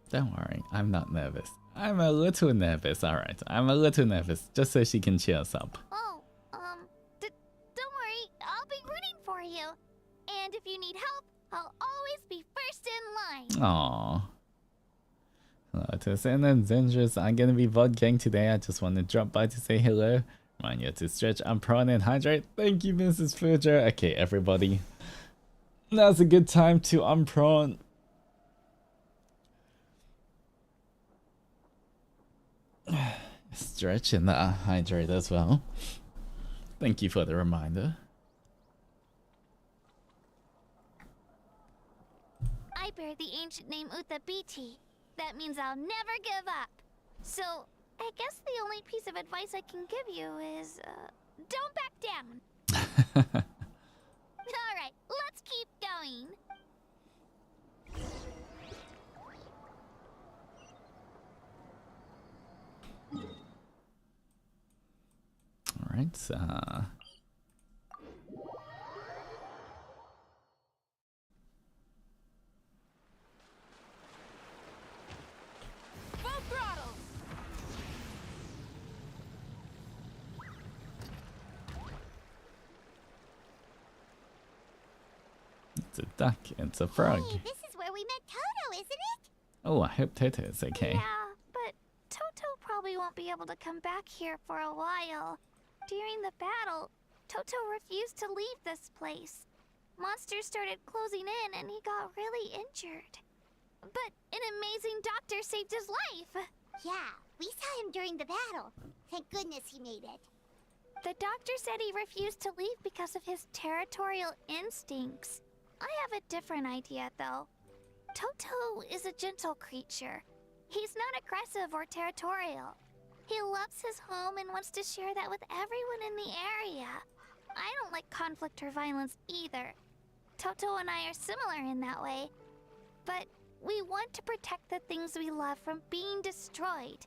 Don't worry, I'm not nervous. I'm a little nervous, alright. I'm a little nervous, just so she can cheer us up.
Oh, don't worry, I'll be rooting for you. And if you need help, I'll always be first in line.
Aww. Altus and Zendros, I'm gonna be vodking today. I just want to drop by to say hello. Remind you to stretch, unprawn, and hydrate. Thank you, Mrs. Fuger. Okay, everybody. Now's a good time to unprawn. Stretch and hydrate as well. Thank you for the reminder.
I bear the ancient name Utabiti. That means I'll never give up. So, I guess the only piece of advice I can give you is, don't back down. Alright, let's keep going.
Alright,
Full throttle!
it's a duck, it's a frog.
Hey, this is where we met Toto, isn't it?
Oh, I hope Toto is okay.
Yeah, but Toto probably won't be able to come back here for a while. During the battle, Toto refused to leave this place. Monsters started closing in and he got really injured. But an amazing doctor saved his life.
Yeah, we saw him during the battle. Thank goodness he made it.
The doctor said he refused to leave because of his territorial instincts. I have a different idea, though. Toto is a gentle creature. He's not aggressive or territorial. He loves his home and wants to share that with everyone in the area. I don't like conflict or violence either. Toto and I are similar in that way. But we want to protect the things we love from being destroyed.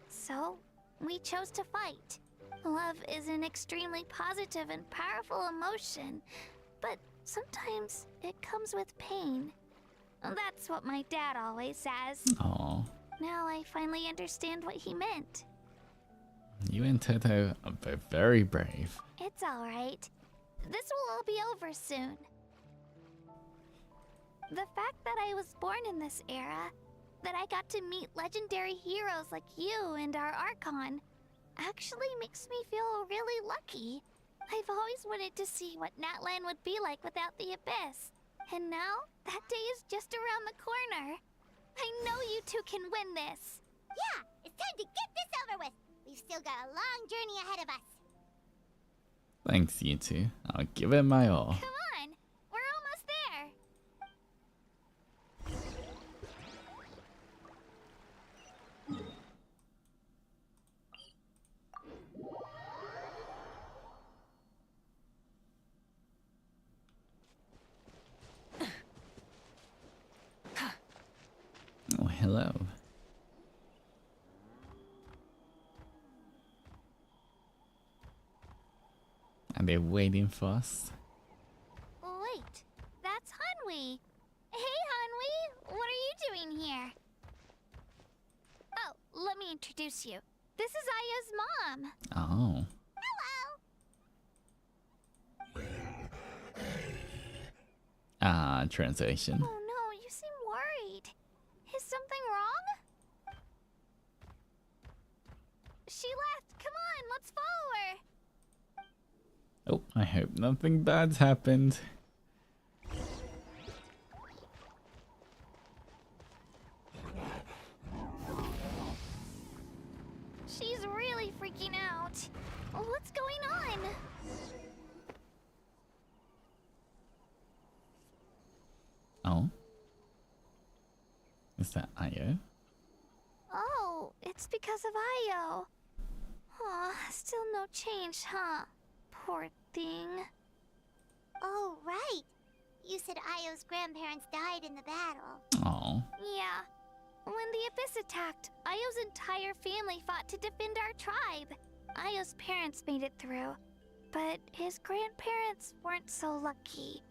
So, we chose to fight. Love is an extremely positive and powerful emotion, but sometimes it comes with pain. That's what my dad always says.
Aww.
Now I finally understand what he meant.
You and Toto are both very brave.
It's alright. This will all be over soon. The fact that I was born in this era, that I got to meet legendary heroes like you and our Archon, actually makes me feel really lucky. I've always wanted to see what Natlan would be like without the Abyss. And now, that day is just around the corner. I know you two can win this.
Yeah, it's time to get this over with. We've still got a long journey ahead of us.
Thanks, you two. I'll give it my all.
Come on, we're almost there.
Oh, hello. Are they waiting for us?
Wait, that's Hanwi. Hey, Hanwi, what are you doing here? Oh, let me introduce you. This is Aya's mom.
Oh.
Hello.
Translation.
Oh no, you seem worried. Is something wrong? She left. Come on, let's follow her.
Oh, I hope nothing bad's happened.
She's really freaking out. What's going on?
Oh? Is that Ayo?
Oh, it's because of Ayo. Aw, still no change, huh? Poor thing.
Oh, right. You said Ayo's grandparents died in the battle.
Oh.
Yeah. When the Abyss attacked, Ayo's entire family fought to defend our tribe. Ayo's parents made it through, but his grandparents weren't so lucky.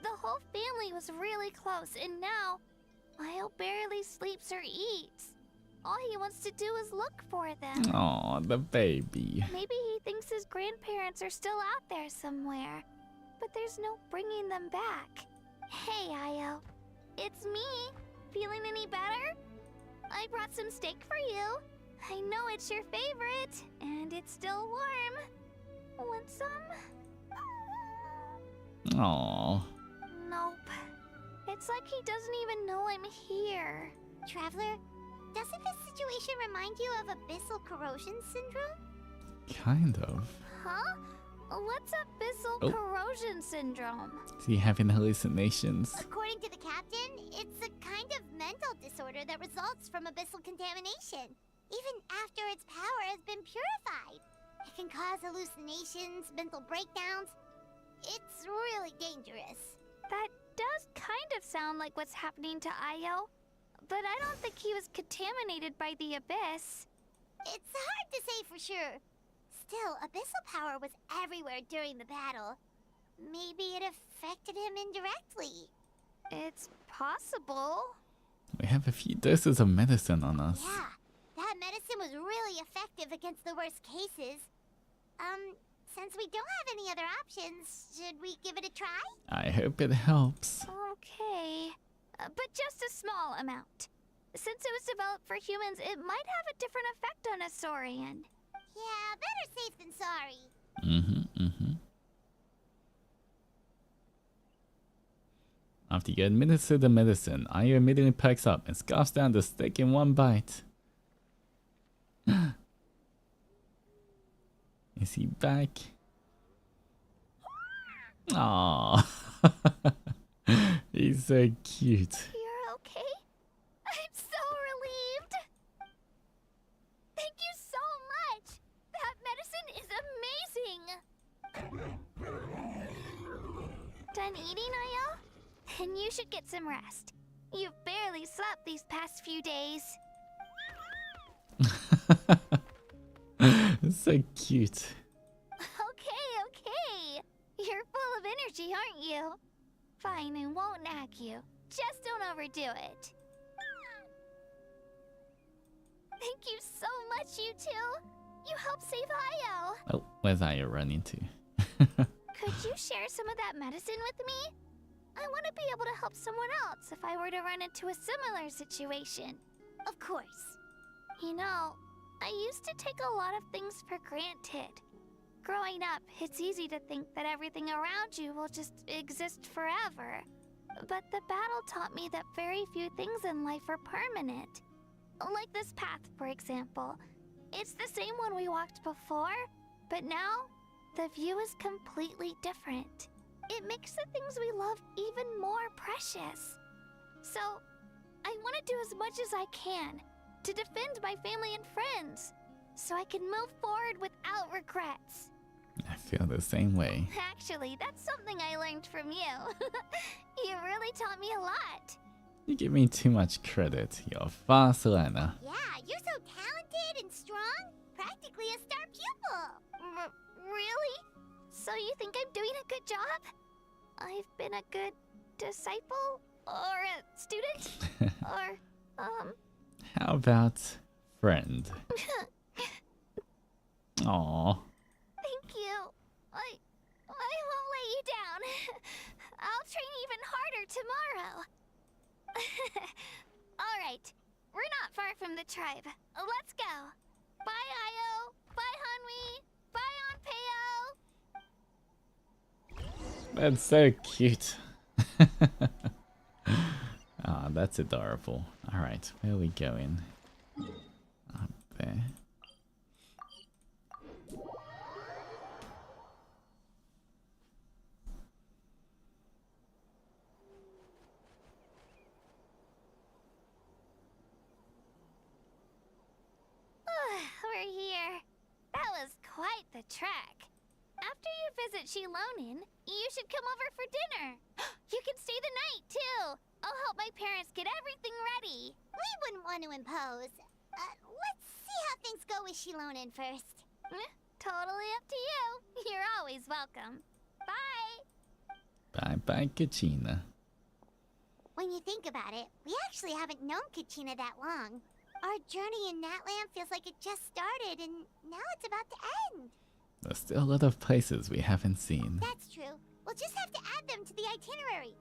The whole family was really close, and now Ayo barely sleeps or eats. All he wants to do is look for them.
Oh, the baby.
Maybe he thinks his grandparents are still out there somewhere, but there's no bringing them back. Hey, Ayo. It's me. Feeling any better? I brought some steak for you. I know it's your favorite, and it's still warm. Want some?
Oh.
Nope. It's like he doesn't even know I'm here.
Traveler, doesn't this situation remind you of abyssal corrosion syndrome?
Kind of.
Huh? What's abyssal corrosion syndrome?
Is he having hallucinations?
According to the captain, it's a kind of mental disorder that results from abyssal contamination, even after its power has been purified. It can cause hallucinations, mental breakdowns. It's really dangerous.
That does kind of sound like what's happening to Ayo, but I don't think he was contaminated by the Abyss.
It's hard to say for sure. Still, abyssal power was everywhere during the battle. Maybe it affected him indirectly.
It's possible.
We have a few doses of medicine on us.
Yeah, that medicine was really effective against the worst cases. Since we don't have any other options, should we give it a try?
I hope it helps.
Okay, but just a small amount. Since it was developed for humans, it might have a different effect on a Saurian.
Yeah, better safe than sorry.
After you administer the medicine, Ayo immediately perks up and scarfs down the stick in one bite. Is he back? Aww. He's so cute.
You're okay? I'm so relieved. Thank you so much. That medicine is amazing. Done eating, Ayo? Then you should get some rest. You've barely slept these past few days.
It's so cute.
Okay. You're full of energy, aren't you? Fine, I won't nag you. Just don't overdo it. Thank you so much, you two. You helped save Ayo.
Oh, where's Ayo running to?
Could you share some of that medicine with me? I want to be able to help someone else if I were to run into a similar situation.
Of course.
You know, I used to take a lot of things for granted. Growing up, it's easy to think that everything around you will just exist forever. But the battle taught me that very few things in life are permanent. Like this path, for example. It's the same one we walked before, but now, the view is completely different. It makes the things we love even more precious. So, I want to do as much as I can to defend my family and friends, so I can move forward without regrets.
I feel the same way.
Actually, that's something I learned from you. You really taught me a lot.
You give me too much credit. You're a fast learner.
Yeah, you're so talented and strong. Practically a star pupil.
Really? So you think I'm doing a good job? I've been a good disciple? Or a student? Or,
How about friend? Aww.
Thank you. I won't let you down. I'll train even harder tomorrow. Alright, we're not far from the tribe. Let's go. Bye, Ayo. Bye, Hanwi. Bye, Onpeo.
That's so cute. Ah, that's adorable. Alright, where are we going? Up there.
We're here. That was quite the trek. After you visit Shilonin, you should come over for dinner. You can stay the night, too. I'll help my parents get everything ready.
We wouldn't want to impose. Let's see how things go with Shilonin first.
Totally up to you. You're always welcome. Bye.
Bye-bye, Kachina.
When you think about it, we actually haven't known Kachina that long. Our journey in Natland feels like it just started, and now it's about to end.
There's still a lot of places we haven't seen.
That's true. We'll just have to add them to the itinerary.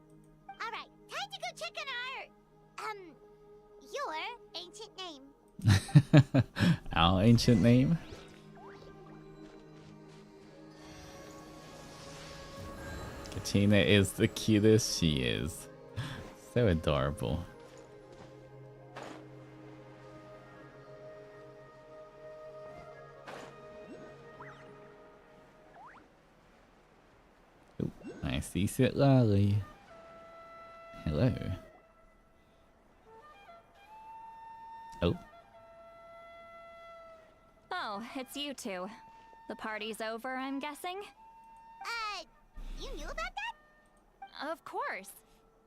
Alright, time to go check on your ancient name.
Our ancient name? Kachina is the cutest she is. So adorable. Oh, I see Sit Lally. Hello. Oh.
Oh, it's you two. The party's over, I'm guessing?
You knew about that?
Of course.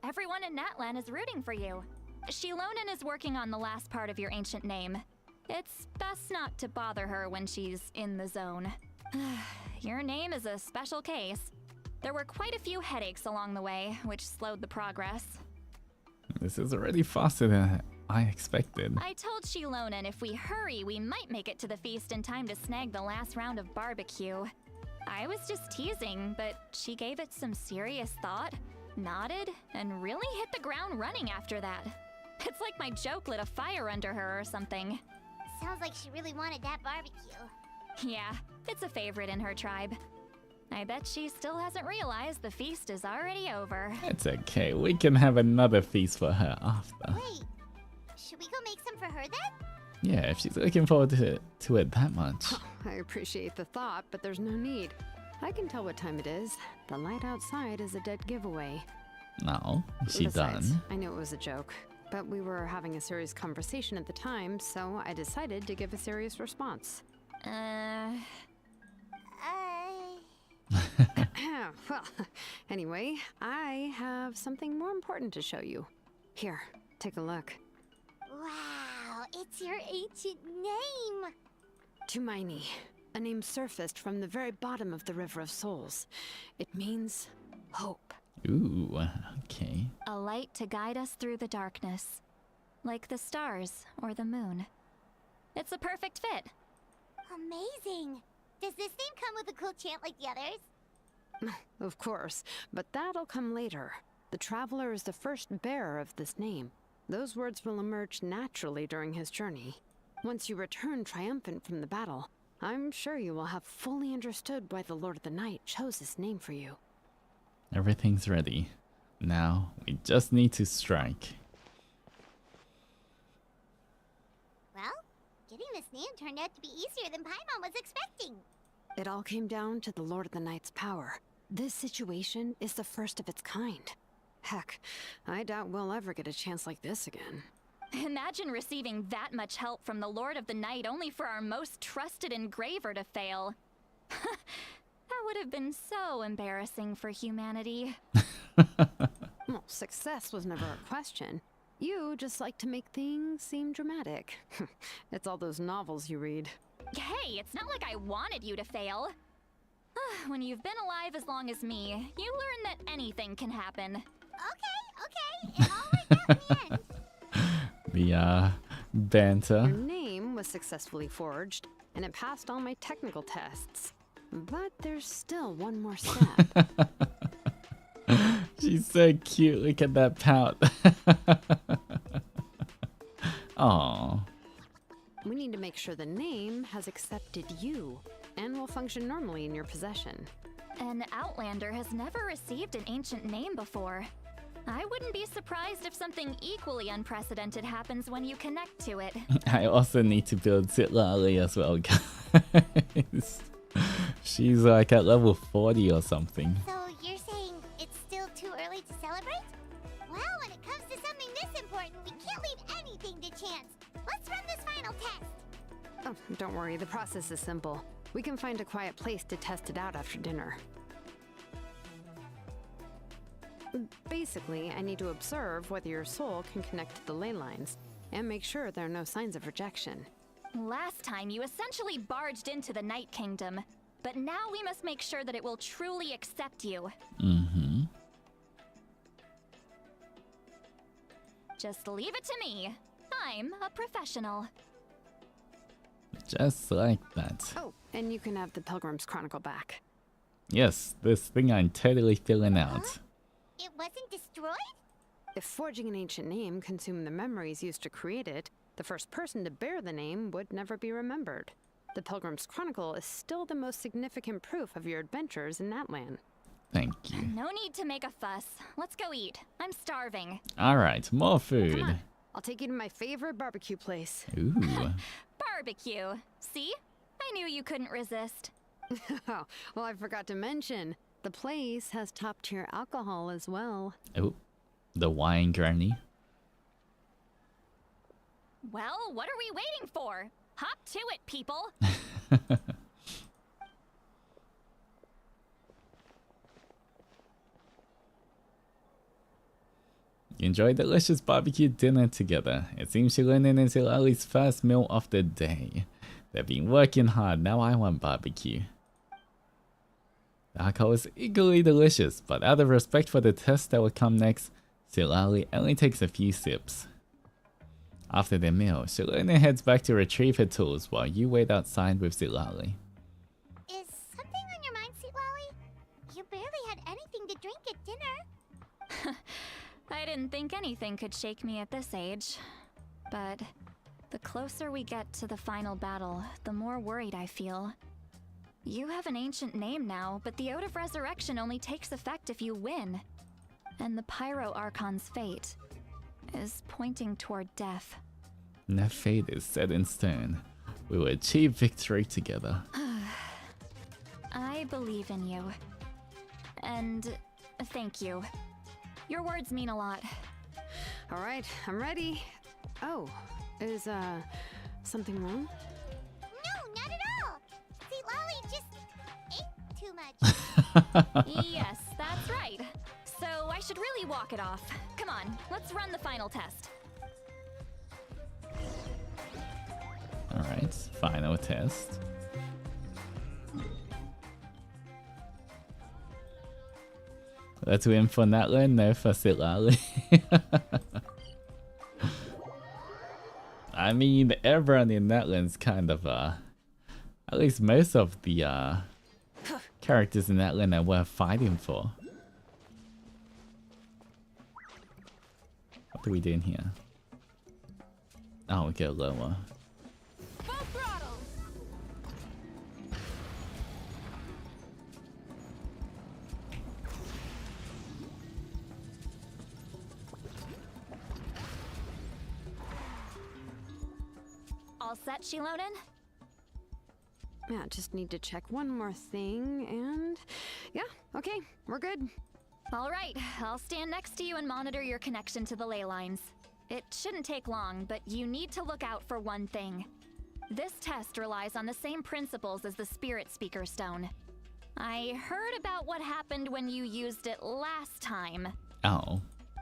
Everyone in Natlan is rooting for you. Shilonin is working on the last part of your ancient name. It's best not to bother her when she's in the zone. Your name is a special case. There were quite a few headaches along the way, which slowed the progress.
This is already faster than I expected.
I told Shilonin if we hurry, we might make it to the feast in time to snag the last round of barbecue. I was just teasing, but she gave it some serious thought, nodded, and really hit the ground running after that. It's like my joke lit a fire under her or something.
Sounds like she really wanted that barbecue.
Yeah, it's a favorite in her tribe. I bet she still hasn't realized the feast is already over.
It's okay. We can have another feast for her after.
Wait, should we go make some for her then?
Yeah, if she's looking forward to it that much.
I appreciate the thought, but there's no need. I can tell what time it is. The light outside is a dead giveaway.
No, she
Besides,
done.
I knew it was a joke, but we were having a serious conversation at the time, so I decided to give a serious response. Well, anyway, I have something more important to show you. Here, take a look.
Wow, it's your ancient name!
Tumaini, a name surfaced from the very bottom of the River of Souls. It means hope.
Ooh, okay.
A light to guide us through the darkness. Like the stars or the moon. It's a perfect fit.
Amazing! Does this name come with a cool chant like the others?
Of course, but that'll come later. The Traveler is the first bearer of this name. Those words will emerge naturally during his journey. Once you return triumphant from the battle, I'm sure you will have fully understood why the Lord of the Night chose this name for you.
Everything's ready. Now, we just need to strike.
Well, getting this name turned out to be easier than Paimon was expecting.
It all came down to the Lord of the Night's power. This situation is the first of its kind. Heck, I doubt we'll ever get a chance like this again.
Imagine receiving that much help from the Lord of the Night only for our most trusted engraver to fail. That would have been so embarrassing for humanity.
Well, success was never a question. You just like to make things seem dramatic. It's all those novels you read.
Hey, it's not like I wanted you to fail. When you've been alive as long as me, you learn that anything can happen.
Okay, it all worked out in the end.
The banter.
Your name was successfully forged, and it passed all my technical tests. But there's still one more step.
She's so cute. Look at that pout. Aww.
We need to make sure the name has accepted you, and will function normally in your possession.
An Outlander has never received an ancient name before. I wouldn't be surprised if something equally unprecedented happens when you connect to it.
I also need to build Zitlali as well, guys. She's like at level 40 or something.
So you're saying it's still too early to celebrate? Well, when it comes to something this important, we can't leave anything to chance. Let's run this final test.
Oh, don't worry, the process is simple. We can find a quiet place to test it out after dinner. Basically, I need to observe whether your soul can connect to the ley lines, and make sure there are no signs of rejection.
Last time, you essentially barged into the Night Kingdom, but now we must make sure that it will truly accept you.
Mm-hmm.
Just leave it to me. I'm a professional.
Just like that.
Oh, and you can have the Pilgrim's Chronicle back.
Yes, this thing I'm totally filling out.
It wasn't destroyed?
If forging an ancient name consumed the memories used to create it, the first person to bear the name would never be remembered. The Pilgrim's Chronicle is still the most significant proof of your adventures in Natlan.
Thank you.
No need to make a fuss. Let's go eat. I'm starving.
Alright, more food.
Come on, I'll take you to my favorite barbecue place.
Ooh.
Barbecue. See? I knew you couldn't resist.
Oh, well, I forgot to mention, the place has top-tier alcohol as well.
Oh, the wine granny.
Well, what are we waiting for? Hop to it, people!
You enjoy a delicious barbecue dinner together. It seems Shilin is Ali's first meal of the day. They've been working hard, now I want barbecue. The alcohol is equally delicious, but out of respect for the test that will come next, Silali only takes a few sips. After their meal, Shilin heads back to retrieve her tools while you wait outside with Silali.
Is something on your mind, Silali? You barely had anything to drink at dinner.
I didn't think anything could shake me at this age. But the closer we get to the final battle, the more worried I feel. You have an ancient name now, but the Ode of Resurrection only takes effect if you win. And the Pyro Archon's fate is pointing toward death.
And that fate is set in stone. We will achieve victory together.
I believe in you. And thank you. Your words mean a lot.
All right, I'm ready. Oh, is something wrong?
No, not at all. See, Lolly just ate too much.
Yes, that's right. So I should really walk it off. Come on, let's run the final test.
Alright, final test. Let's win for Natlan, no for Silali. I mean, everyone in Natlan's kind of, at least most of the characters in Natlan are worth fighting for. What are we doing here? Oh, we go lower.
All set, Shilonen?
Yeah, just need to check one more thing, and yeah, okay, we're good.
All right, I'll stand next to you and monitor your connection to the ley lines. It shouldn't take long, but you need to look out for one thing. This test relies on the same principles as the Spirit Speaker Stone. I heard about what happened when you used it last time.
Oh.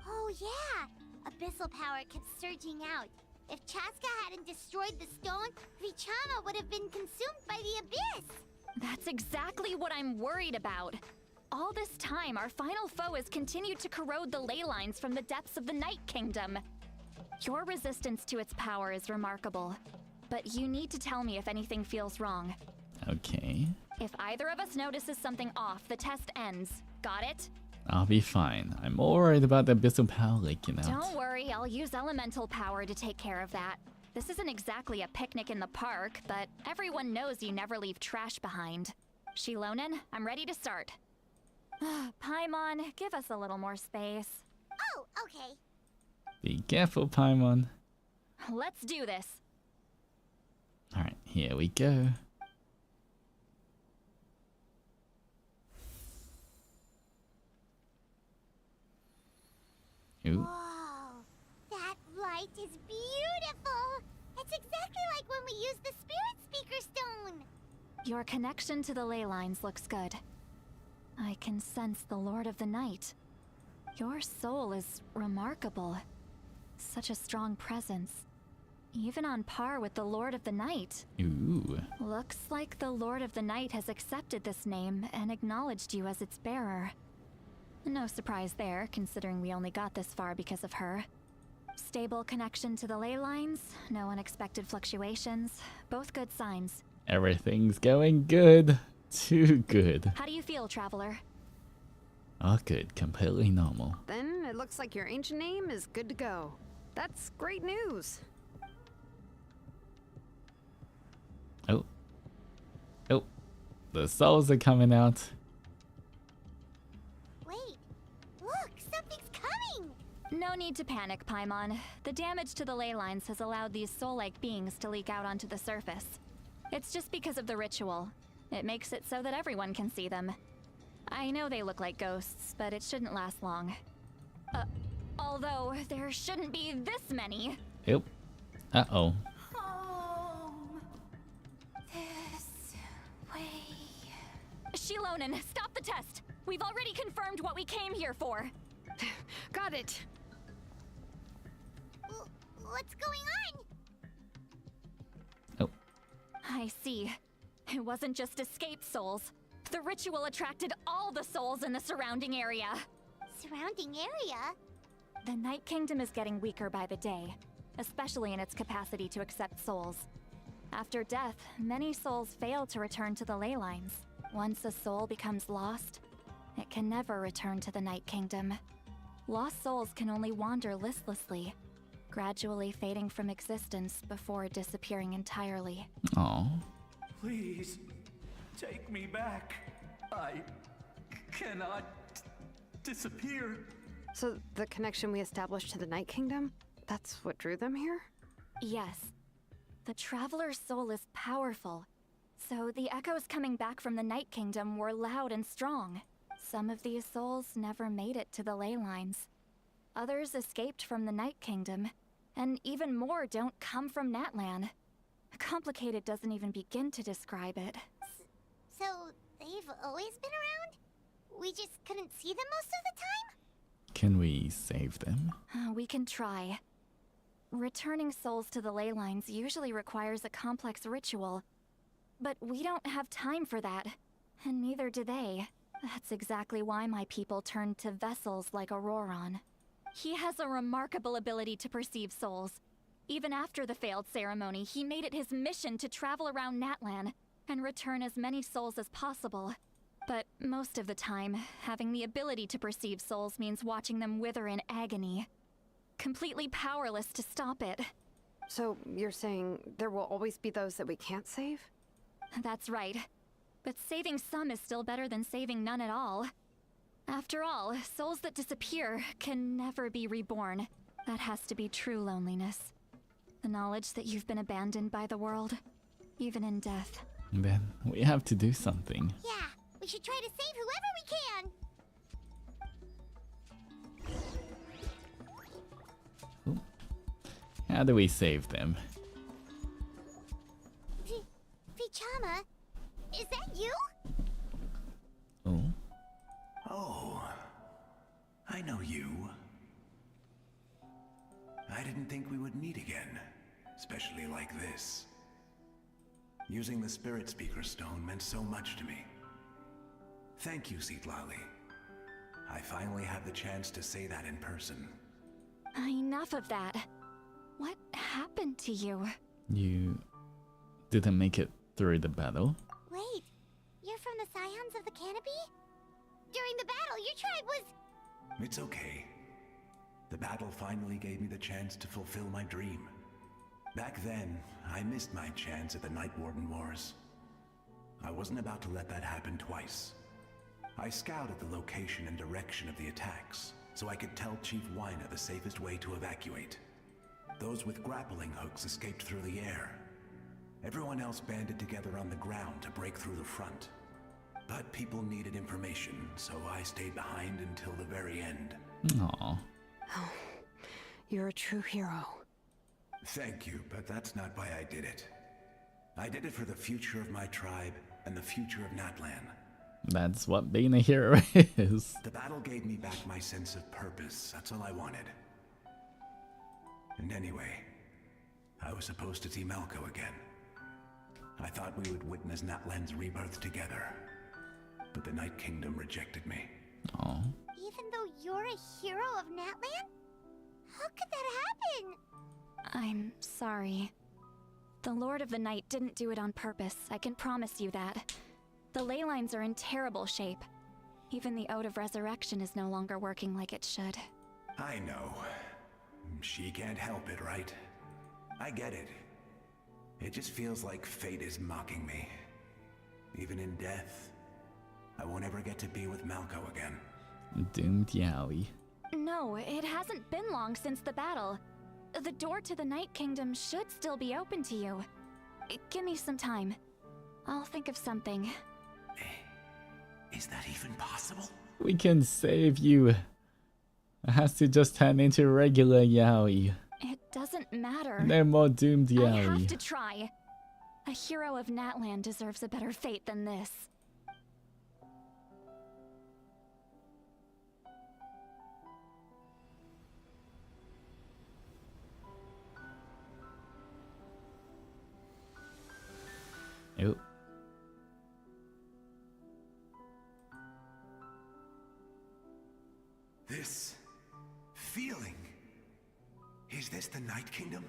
Oh yeah, abyssal power kept surging out. If Chaska hadn't destroyed the stone, Vichama would have been consumed by the abyss.
That's exactly what I'm worried about. All this time, our final foe has continued to corrode the ley lines from the depths of the Night Kingdom. Your resistance to its power is remarkable, but you need to tell me if anything feels wrong.
Okay.
If either of us notices something off, the test ends. Got it?
I'll be fine. I'm more worried about the abyssal power leaking out.
Don't worry, I'll use elemental power to take care of that. This isn't exactly a picnic in the park, but everyone knows you never leave trash behind. Shilonen, I'm ready to start. Paimon, give us a little more space.
Oh, okay.
Be careful, Paimon.
Let's do this.
Alright, here we go. Ooh.
Whoa, that light is beautiful. It's exactly like when we used the Spirit Speaker Stone.
Your connection to the ley lines looks good. I can sense the Lord of the Night. Your soul is remarkable. Such a strong presence. Even on par with the Lord of the Night.
Ooh.
Looks like the Lord of the Night has accepted this name and acknowledged you as its bearer. No surprise there, considering we only got this far because of her. Stable connection to the ley lines, no unexpected fluctuations, both good signs.
Everything's going good. Too good.
How do you feel, Traveler?
Oh, good. Completely normal.
Then it looks like your ancient name is good to go. That's great news.
Oh. Oh. The souls are coming out.
Wait, look, something's coming.
No need to panic, Paimon. The damage to the ley lines has allowed these soul-like beings to leak out onto the surface. It's just because of the ritual. It makes it so that everyone can see them. I know they look like ghosts, but it shouldn't last long. Although there shouldn't be this many.
Yep. Uh-oh.
Home. This way. Shilonen, stop the test! We've already confirmed what we came here for.
Got it.
What's going on?
Oh.
I see. It wasn't just escaped souls. The ritual attracted all the souls in the surrounding area.
Surrounding area?
The Night Kingdom is getting weaker by the day, especially in its capacity to accept souls. After death, many souls fail to return to the ley lines. Once a soul becomes lost, it can never return to the Night Kingdom. Lost souls can only wander listlessly, gradually fading from existence before disappearing entirely.
Oh.
Please,
Take me back. I cannot disappear.
So the connection we established to the Night Kingdom, that's what drew them here?
Yes. The Traveler's soul is powerful. So the echoes coming back from the Night Kingdom were loud and strong. Some of these souls never made it to the ley lines. Others escaped from the Night Kingdom, and even more don't come from Natlan. Complicated doesn't even begin to describe it.
So, they've always been around? We just couldn't see them most of the time?
Can we save them?
We can try. Returning souls to the ley lines usually requires a complex ritual. But we don't have time for that, and neither do they. That's exactly why my people turned to vessels like Auroron. He has a remarkable ability to perceive souls. Even after the failed ceremony, he made it his mission to travel around Natlan and return as many souls as possible. But most of the time, having the ability to perceive souls means watching them wither in agony. Completely powerless to stop it.
So you're saying there will always be those that we can't save?
That's right. But saving some is still better than saving none at all. After all, souls that disappear can never be reborn. That has to be true loneliness. The knowledge that you've been abandoned by the world, even in death.
Then we have to do something.
Yeah, we should try to save whoever we can.
Ooh. How do we save them?
Vichama, is that you?
Oh.
Oh, I know you. I didn't think we would meet again, especially like this. Using the Spirit Speaker Stone meant so much to me. Thank you, Citlali. I finally have the chance to say that in person.
Enough of that. What happened to you?
You didn't make it through the battle?
Wait, you're from the Scions of the Canopy? During the battle, your tribe was...
It's okay. The battle finally gave me the chance to fulfill my dream. Back then, I missed my chance at the Night Warden Wars. I wasn't about to let that happen twice. I scouted the location and direction of the attacks, so I could tell Chief Wyna the safest way to evacuate. Those with grappling hooks escaped through the air. Everyone else banded together on the ground to break through the front. But people needed information, so I stayed behind until the very end.
Aww.
Oh, you're a true hero.
Thank you, but that's not why I did it. I did it for the future of my tribe and the future of Natlan.
That's what being a hero is.
The battle gave me back my sense of purpose. That's all I wanted. And anyway, I was supposed to see Malco again. I thought we would witness Natlan's rebirth together. But the Night Kingdom rejected me.
Aww.
Even though you're a hero of Natlan? How could that happen?
I'm sorry. The Lord of the Night didn't do it on purpose, I can promise you that. The ley lines are in terrible shape. Even the Ode of Resurrection is no longer working like it should.
I know. She can't help it, right? I get it. It just feels like fate is mocking me. Even in death, I won't ever get to be with Malco again.
Doomed Yaoi.
No, it hasn't been long since the battle. The door to the Night Kingdom should still be open to you. Give me some time. I'll think of something.
Is that even possible?
We can save you. It has to just turn into regular Yaoi.
It doesn't matter.
No more doomed Yaoi.
I have to try. A hero of Natlan deserves a better fate than this.
Oh.
This feeling. Is this the Night Kingdom?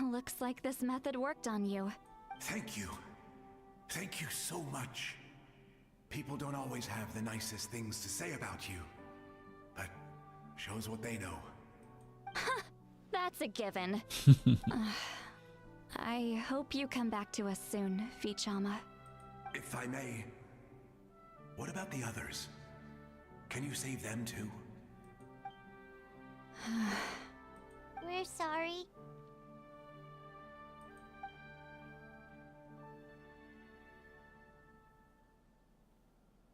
Looks like this method worked on you.
Thank you. Thank you so much. People don't always have the nicest things to say about you, but shows what they know.
That's a given. I hope you come back to us soon, Vichama.
If I may, what about the others? Can you save them too?
We're sorry.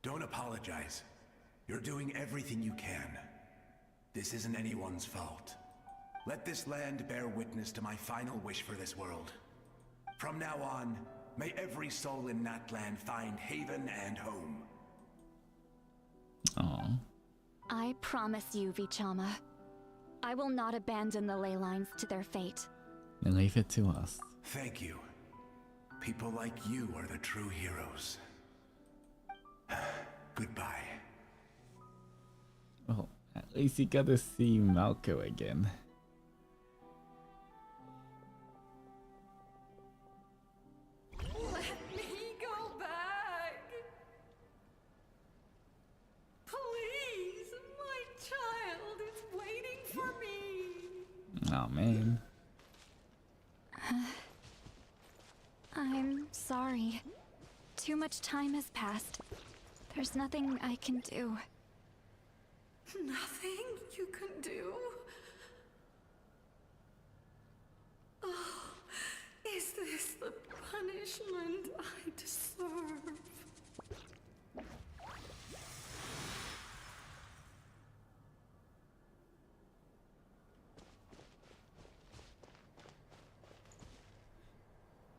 Don't apologize. You're doing everything you can. This isn't anyone's fault. Let this land bear witness to my final wish for this world. From now on, may every soul in Natlan find haven and home.
Aww.
I promise you, Vichama. I will not abandon the ley lines to their fate.
Leave it to us.
Thank you. People like you are the true heroes. Goodbye.
Well, at least you got to see Malco again.
Let me go back. Please, my child is waiting for me.
Oh man.
I'm sorry. Too much time has passed. There's nothing I can do.
Nothing you can do? Oh, is this the punishment I deserve?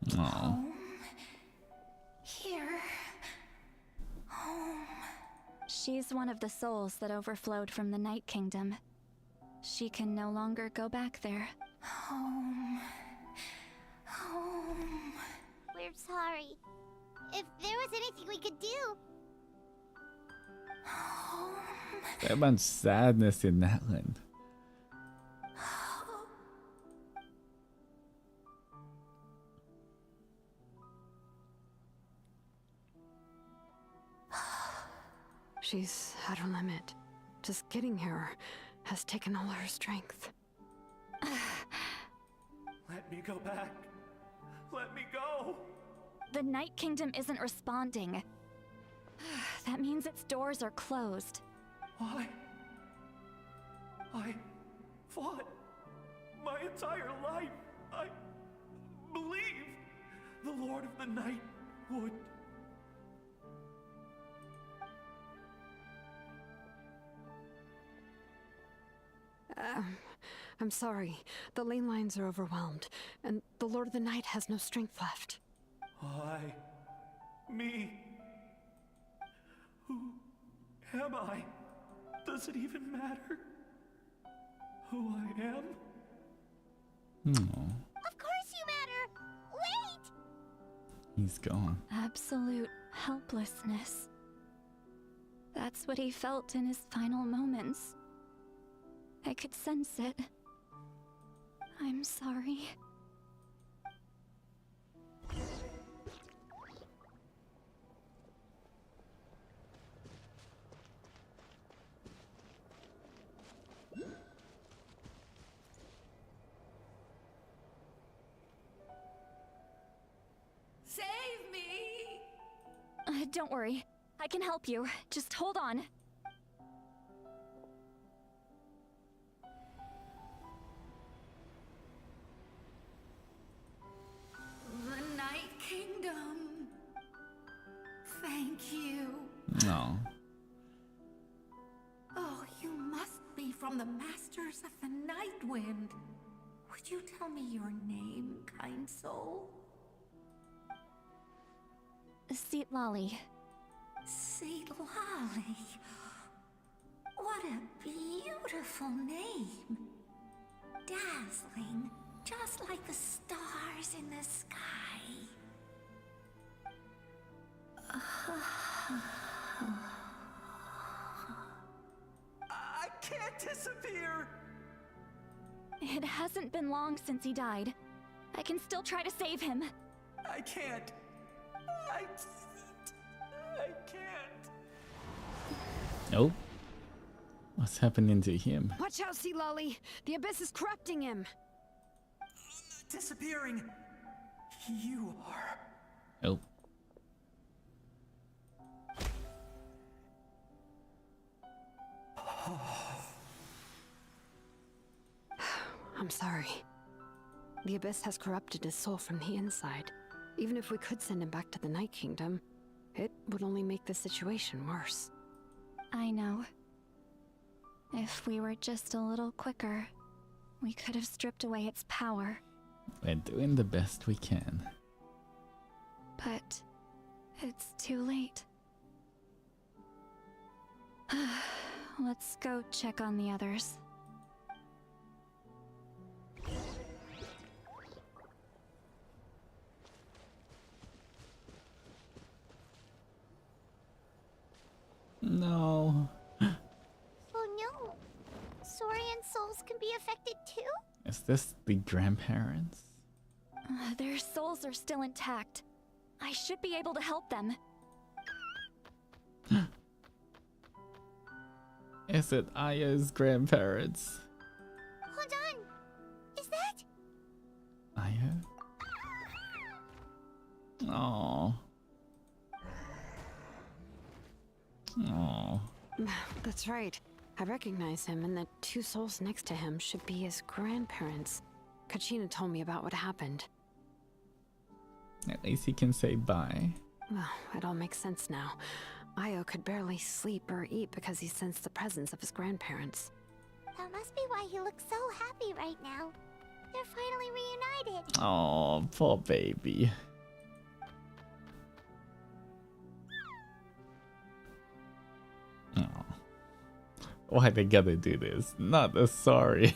Aww.
Here. Home.
She's one of the souls that overflowed from the Night Kingdom. She can no longer go back there.
Home. Home.
We're sorry. If there was anything we could do.
Home.
That much sadness in that land.
She's at her limit. Just getting here has taken all her strength.
Let me go back. Let me go.
The Night Kingdom isn't responding. That means its doors are closed.
Why? I fought my entire life. I believed the Lord of the Night would.
I'm sorry. The ley lines are overwhelmed, and the Lord of the Night has no strength left.
Why? Me? Who am I? Does it even matter who I am?
Of course you matter! Wait!
He's gone.
Absolute helplessness. That's what he felt in his final moments. I could sense it. I'm sorry.
Save me!
Don't worry. I can help you. Just hold on.
The Night Kingdom. Thank you.
No.
Oh, you must be from the Masters of the Night Wind. Would you tell me your name, kind soul?
Seat Lolly.
Seat Lolly. What a beautiful name. Dazzling, just like the stars in the sky.
I can't disappear!
It hasn't been long since he died. I can still try to save him.
I can't. I can't.
Oh? What's happening to him?
Watch out, Sea Lolly! The abyss is corrupting him!
Disappearing. You are...
Oh.
I'm sorry. The Abyss has corrupted his soul from the inside. Even if we could send him back to the Night Kingdom, it would only make the situation worse.
I know. If we were just a little quicker, we could have stripped away its power.
We're doing the best we can.
But it's too late. Let's go check on the others.
No.
Oh no! Saurian souls can be affected too?
Is this the grandparents?
Their souls are still intact. I should be able to help them.
Is it Aya's grandparents?
Hold on! Is that...
Aya? Oh. Oh.
That's right. I recognize him, and the two souls next to him should be his grandparents. Kachina told me about what happened.
At least he can say bye.
Well, it all makes sense now. Io could barely sleep or eat because he sensed the presence of his grandparents.
That must be why he looks so happy right now. They're finally reunited.
Oh, poor baby. Oh. Why they gotta do this? Not the Saurians.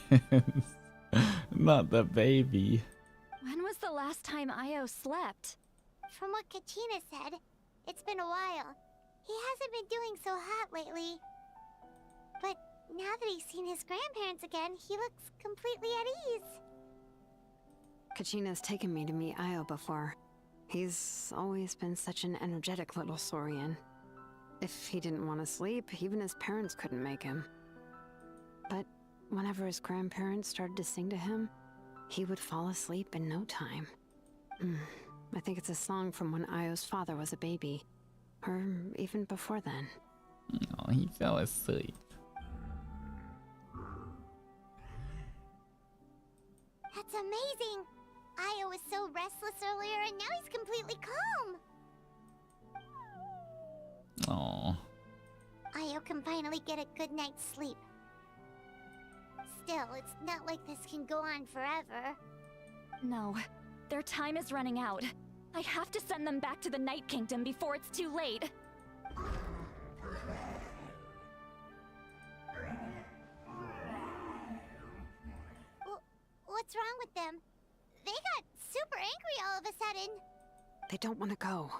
Not the baby.
When was the last time Io slept?
From what Kachina said, it's been a while. He hasn't been doing so hot lately. But now that he's seen his grandparents again, he looks completely at ease.
Kachina's taken me to meet Io before. He's always been such an energetic little Saurian. If he didn't want to sleep, even his parents couldn't make him. But whenever his grandparents started to sing to him, he would fall asleep in no time. I think it's a song from when Io's father was a baby. Or even before then.
Oh, he fell asleep.
That's amazing! Io was so restless earlier and now he's completely calm!
Oh.
Io can finally get a good night's sleep. Still, it's not like this can go on forever.
No, their time is running out. I have to send them back to the Night Kingdom before it's too late.
What's wrong with them? They got super angry all of a sudden.
They don't want to go.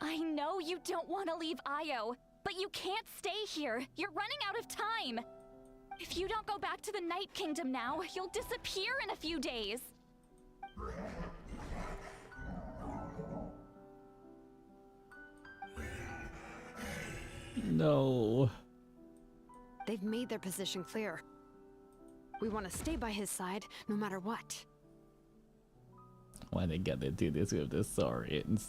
I know you don't want to leave Io, but you can't stay here. You're running out of time. If you don't go back to the Night Kingdom now, you'll disappear in a few days.
No.
They've made their position clear. We want to stay by his side, no matter what.
Why they gotta do this with the Saurians?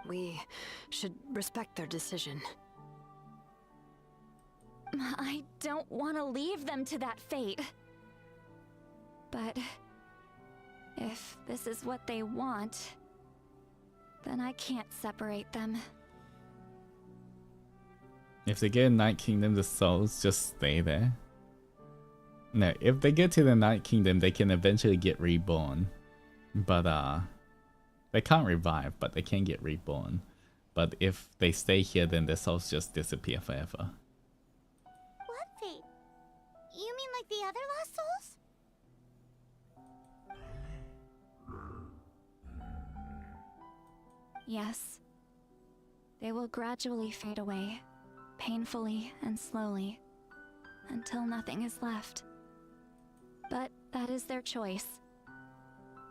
We should respect their decision.
I don't want to leave them to that fate. But if this is what they want, then I can't separate them.
If they get a Night Kingdom, the souls just stay there. No, if they get to the Night Kingdom, they can eventually get reborn. But, they can't revive, but they can get reborn. But if they stay here, then their souls just disappear forever.
What fate? You mean like the other lost souls?
Yes. They will gradually fade away, painfully and slowly, until nothing is left. But that is their choice.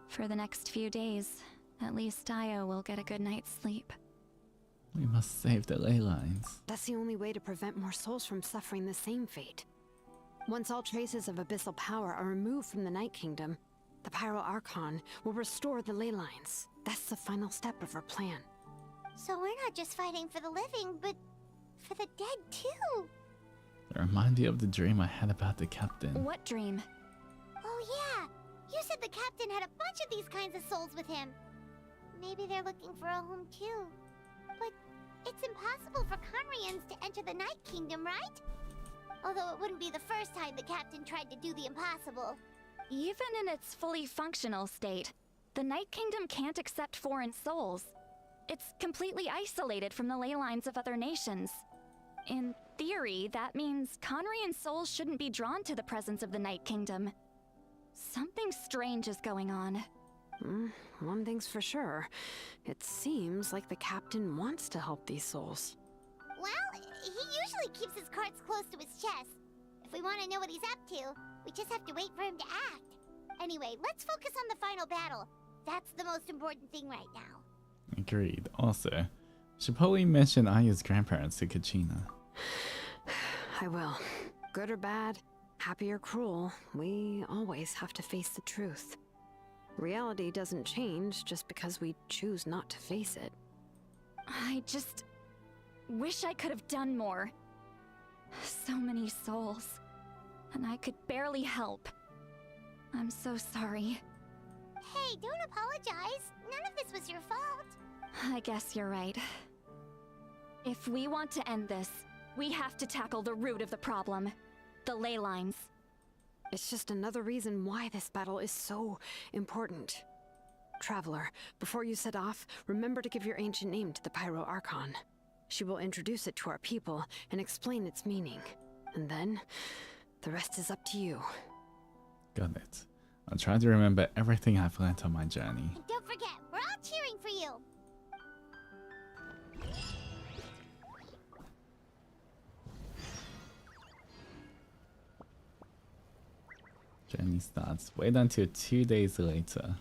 For the next few days, at least Io will get a good night's sleep.
We must save the ley lines.
That's the only way to prevent more souls from suffering the same fate. Once all traces of abyssal power are removed from the Night Kingdom, the Pyro Archon will restore the ley lines. That's the final step of our plan.
So we're not just fighting for the living, but for the dead too.
It reminds me of the dream I had about the captain.
What dream?
Oh yeah, you said the captain had a bunch of these kinds of souls with him. Maybe they're looking for a home too. But it's impossible for Conrians to enter the Night Kingdom, right? Although it wouldn't be the first time the captain tried to do the impossible.
Even in its fully functional state, the Night Kingdom can't accept foreign souls. It's completely isolated from the ley lines of other nations. In theory, that means Conrian souls shouldn't be drawn to the presence of the Night Kingdom. Something strange is going on.
One thing's for sure. It seems like the captain wants to help these souls.
Well, he usually keeps his cards close to his chest. If we want to know what he's up to, we just have to wait for him to act. Anyway, let's focus on the final battle. That's the most important thing right now.
Agreed. Also, should probably mention Aya's grandparents to Kachina.
I will. Good or bad, happy or cruel, we always have to face the truth. Reality doesn't change just because we choose not to face it.
I just wish I could have done more. So many souls, and I could barely help. I'm so sorry.
Hey, don't apologize. None of this was your fault.
I guess you're right. If we want to end this, we have to tackle the root of the problem. The ley lines.
It's just another reason why this battle is so important. Traveler, before you set off, remember to give your ancient name to the Pyro Archon. She will introduce it to our people and explain its meaning. And then, the rest is up to you.
Got it. I'll try to remember everything I've learned on my journey.
And don't forget, we're all cheering for you.
Journey starts. Wait until 2 days later.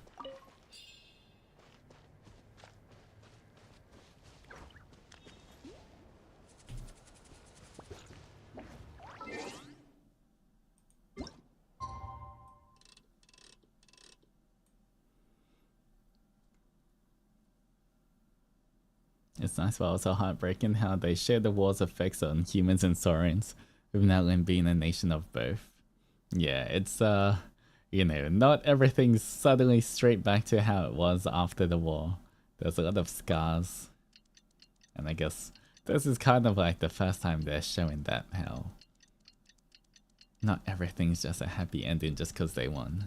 It's nice but also heartbreaking how they share the war's effects on humans and Saurians, with Natlan being a nation of both. Yeah, it's you know, not everything's suddenly straight back to how it was after the war. There's a lot of scars. And I guess this is kind of like the first time they're showing that how not everything's just a happy ending just because they won.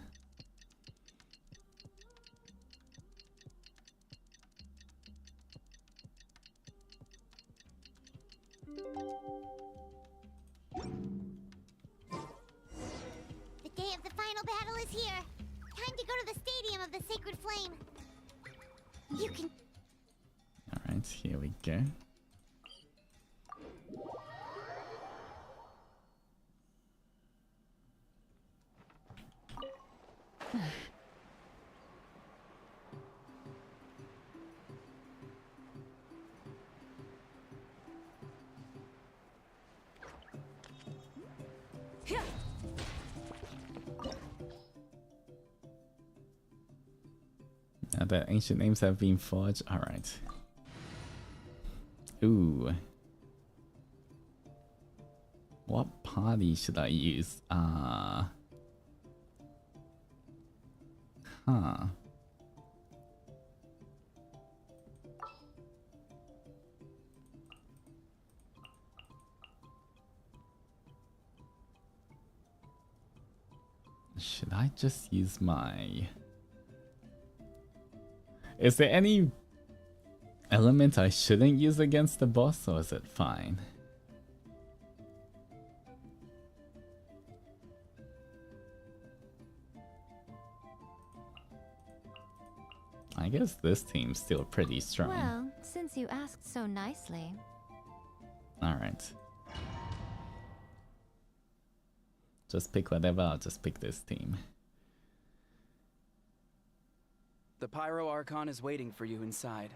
The day of the final battle is here. Time to go to the Stadium of the Sacred Flame. You can...
Alright, here we go. Now that ancient names have been forged, alright. Ooh. What party should I use? Huh. Should I just use my... Is there any element I shouldn't use against the boss, or is it fine? I guess this team's still pretty strong.
Well, since you asked so nicely.
Alright. Just pick whatever, I'll just pick this team.
The Pyro Archon is waiting for you inside.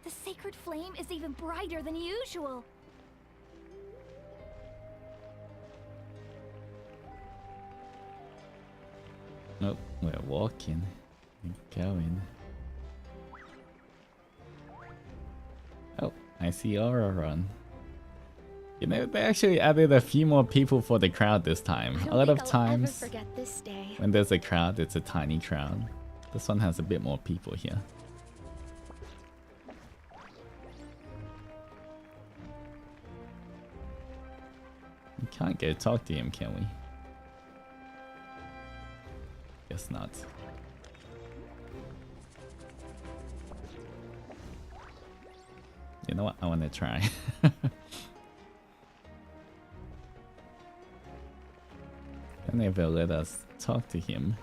The sacred flame is even brighter than usual.
Oh, we're walking. We're going. Oh, I see Aura run. You know, they actually added a few more people for the crowd this time. A lot of times, when there's a crowd, it's a tiny crowd. This one has a bit more people here. We can't go talk to him, can we? Guess not. You know what? I want to try. And they will let us talk to him.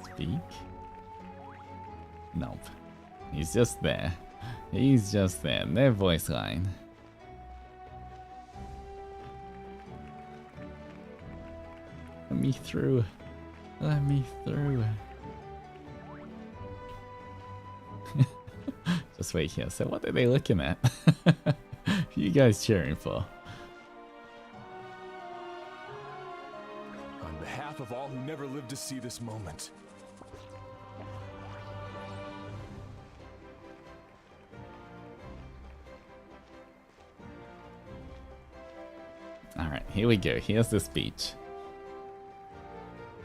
Speak? Nope. He's just there. He's just there. No voice line. Let me through. Let me through. Just wait here. So what are they looking at? Who you guys cheering for?
On behalf of all who never lived to see this moment.
Alright, here we go. Here's the speech.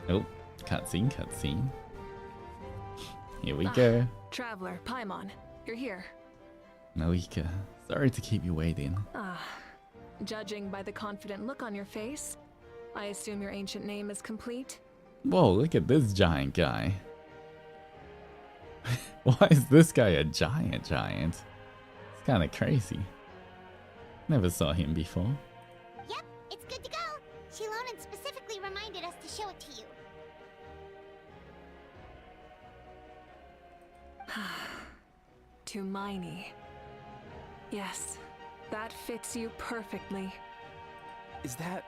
Oh, cutscene, cutscene. Here we go.
Traveler, Paimon, you're here.
Malika, sorry to keep you waiting.
Judging by the confident look on your face, I assume your ancient name is complete?
Whoa, look at this giant guy. Why is this guy a giant? It's kind of crazy. Never saw him before.
Yep, it's good to go. Shilonen specifically reminded us to show it to you.
To Miney. Yes, that fits you perfectly.
Is that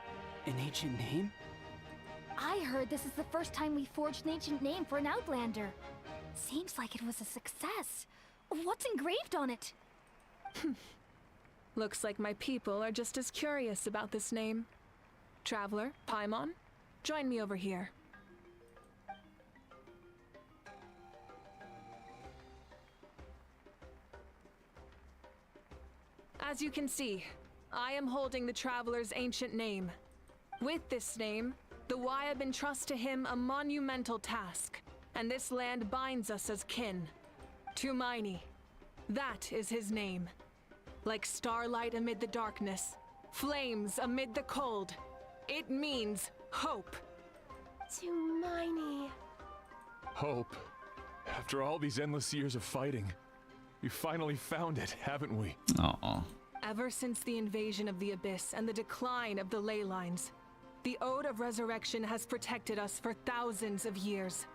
an ancient name?
I heard this is the first time we forged an ancient name for an Outlander. Seems like it was a success. What's engraved on it?
Looks like my people are just as curious about this name. Traveler, Paimon, join me over here. As you can see, I am holding the Traveler's ancient name. With this name, the Wyab entrust to him a monumental task, and this land binds us as kin. To Miney, that is his name. Like starlight amid the darkness, flames amid the cold, it means hope.
To Miney.
Hope. After all these endless years of fighting, we finally found it, haven't we?
Aww.
Ever since the invasion of the Abyss and the decline of the ley lines, the Ode of Resurrection has protected us for thousands of years.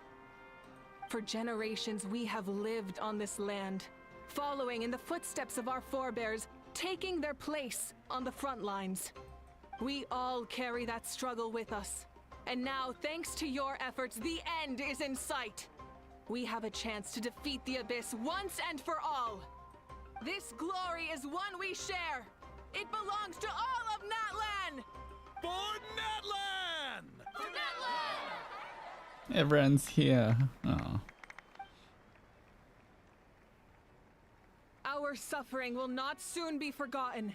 For generations we have lived on this land, following in the footsteps of our forebears, taking their place on the front lines. We all carry that struggle with us. And now, thanks to your efforts, the end is in sight. We have a chance to defeat the Abyss once and for all. This glory is one we share. It belongs to all of Natlan!
For Natlan!
For Natlan!
Everyone's here. Aww.
Our suffering will not soon be forgotten.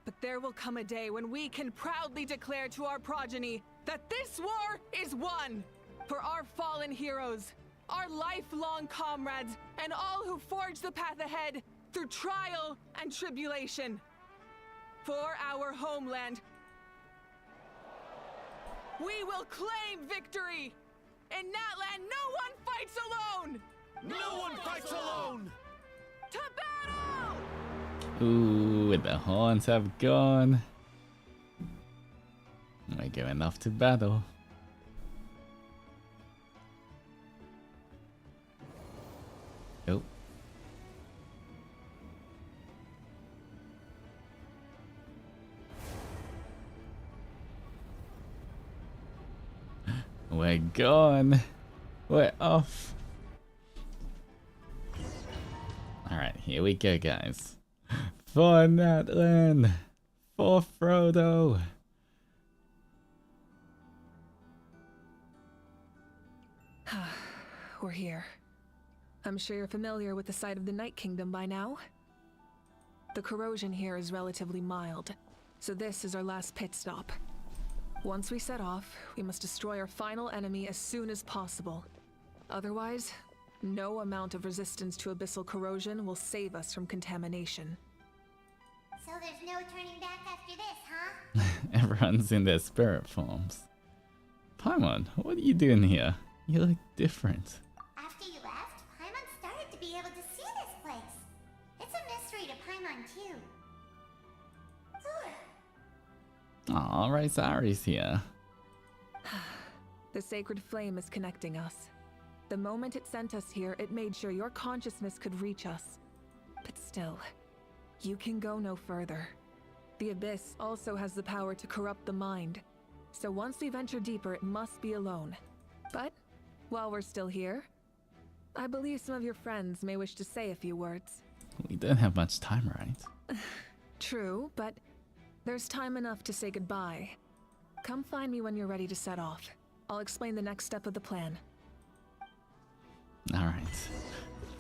But there will come a day when we can proudly declare to our progeny that this war is won! For our fallen heroes, our lifelong comrades, and all who forge the path ahead through trial and tribulation. For our homeland, we will claim victory! In Natlan, no one fights alone!
No one fights alone!
To battle!
Ooh, the horns have gone. We're going off to battle. Oh. We're gone. We're off. Alright, here we go, guys. For Natlan! For Frodo!
We're here. I'm sure you're familiar with the site of the Night Kingdom by now. The corrosion here is relatively mild, so this is our last pit stop. Once we set off, we must destroy our final enemy as soon as possible. Otherwise, no amount of resistance to abyssal corrosion will save us from contamination.
So there's no turning back after this, huh?
Everyone's in their spirit forms. Paimon, what are you doing here? You look different.
After you left, Paimon started to be able to see this place. It's a mystery to Paimon, too.
Aw, Raizari's here.
The sacred flame is connecting us. The moment it sent us here, it made sure your consciousness could reach us. But still, you can go no further. The Abyss also has the power to corrupt the mind. So once we venture deeper, it must be alone. But, while we're still here, I believe some of your friends may wish to say a few words.
We don't have much time, right?
True, but there's time enough to say goodbye. Come find me when you're ready to set off. I'll explain the next step of the plan.
Alright.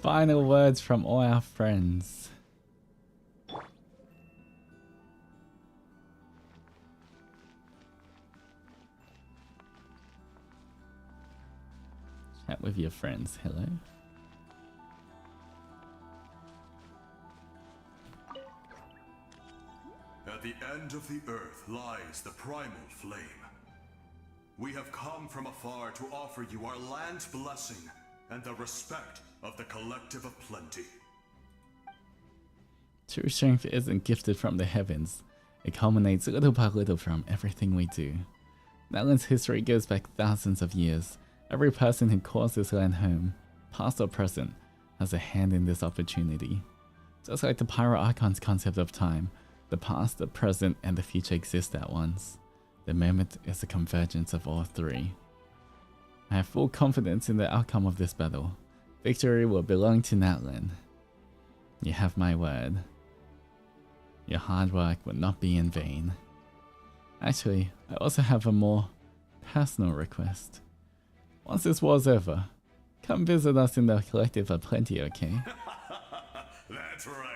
Final words from all our friends. Chat with your friends. Hello.
At the end of the earth lies the primal flame. We have come from afar to offer you our land's blessing and the respect of the collective of plenty.
True strength isn't gifted from the heavens. It culminates little by little from everything we do. Natlan's history goes back thousands of years. Every person who calls this land home, past or present, has a hand in this opportunity. Just like the Pyro Archon's concept of time, the past, the present, and the future exist at once. The moment is the convergence of all three. I have full confidence in the outcome of this battle. Victory will belong to Natlan. You have my word. Your hard work will not be in vain. Actually, I also have a more personal request. Once this war's over, come visit us in the Collective of Plenty, okay?
That's right.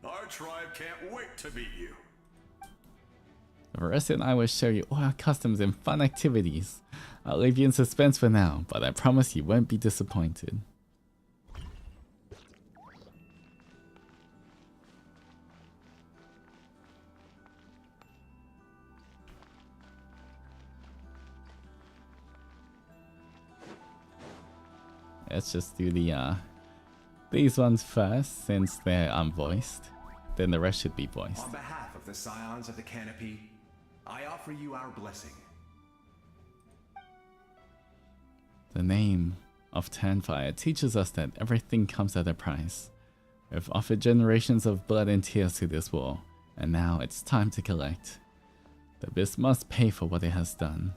Our tribe can't wait to meet you.
Varese and I will show you all our customs and fun activities. I'll leave you in suspense for now, but I promise you won't be disappointed. Let's just do the these ones first, since they're unvoiced. Then the rest should be voiced.
On behalf of the Scions of the Canopy, I offer you our blessing.
The name of Turnfire teaches us that everything comes at a price. We've offered generations of blood and tears to this war, and now it's time to collect. The Abyss must pay for what it has done.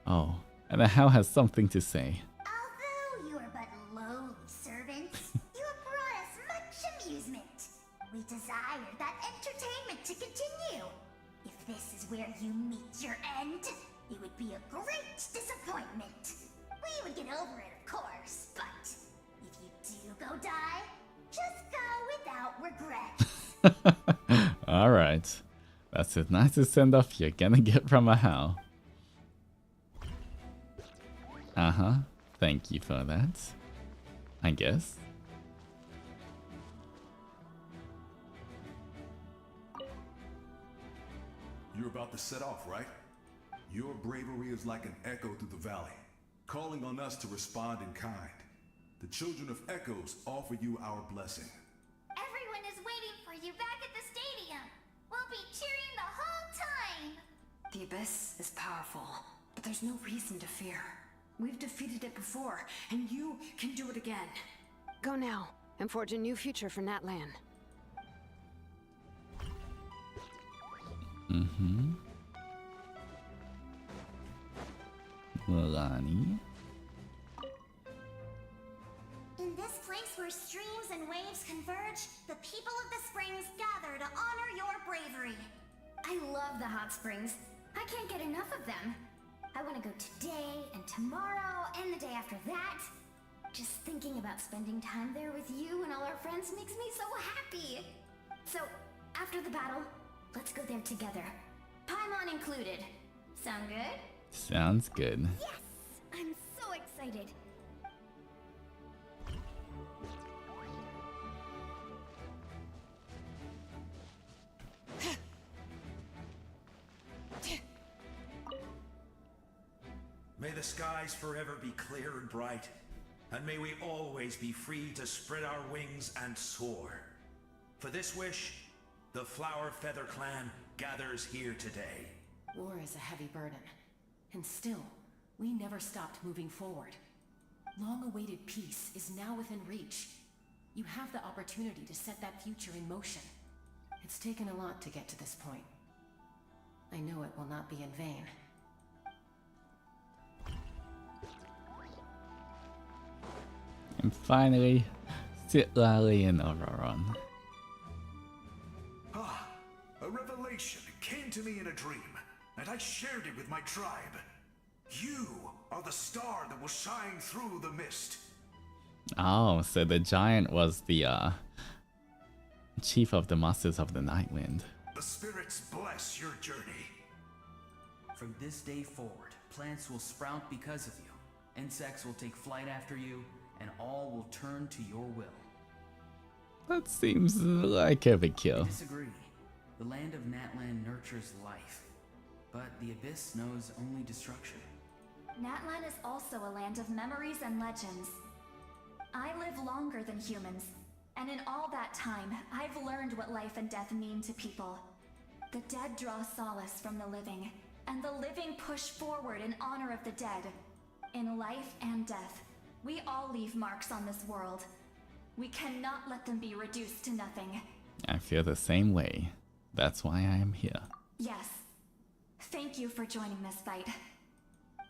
Oh, and the Hell has something to say.
Although you are but lowly servants, you have brought us much amusement. We desire that entertainment to continue. If this is where you meet your end, it would be a great disappointment. We would get over it, of course, but if you do go die, just go without regrets.
Alright, that's the nicest send off you're gonna get from a Hal. Thank you for that, I guess.
You're about to set off, right? Your bravery is like an echo through the valley, calling on us to respond in kind. The children of Echoes offer you our blessing.
Everyone is waiting for you back at the stadium. We'll be cheering the whole time.
The Abyss is powerful, but there's no reason to fear. We've defeated it before, and you can do it again. Go now, and forge a new future for Natlan.
Milani.
In this place
where streams and waves converge, the people of the springs gather to honor your bravery.
I love the hot springs. I can't get enough of them. I want to go today and tomorrow and the day after that. Just thinking about spending time there with you and all our friends makes me so happy. So, after the battle, let's go there together. Paimon included. Sound good?
Sounds good.
Yes! I'm so excited.
May the skies forever be clear and bright, and may we always be free to spread our wings and soar. For this wish, the Flower Feather Clan gathers here today.
War is a heavy burden, and still, we never stopped moving forward. Long-awaited peace is now within reach. You have the opportunity to set that future in motion. It's taken a lot to get to this point. I know it will not be in vain.
And finally, Citlali and Auroron.
Ah, a revelation came to me in a dream, and I shared it with my tribe. You are the star that will shine through the mist.
Oh, so the giant was the chief of the Masters of the Nightwind.
The spirits bless your journey.
From this day forward, plants will sprout because of you. Insects will take flight after you, and all will turn to your will.
That seems like overkill.
I disagree. The land of Natlan nurtures life, but the Abyss knows only destruction.
Natlan is also a land of memories and legends. I live longer than humans, and in all that time, I've learned what life and death mean to people. The dead draw solace from the living, and the living push forward in honor of the dead. In life and death, we all leave marks on this world. We cannot let them be reduced to nothing.
I feel the same way. That's why I am here.
Yes. Thank you for joining this fight.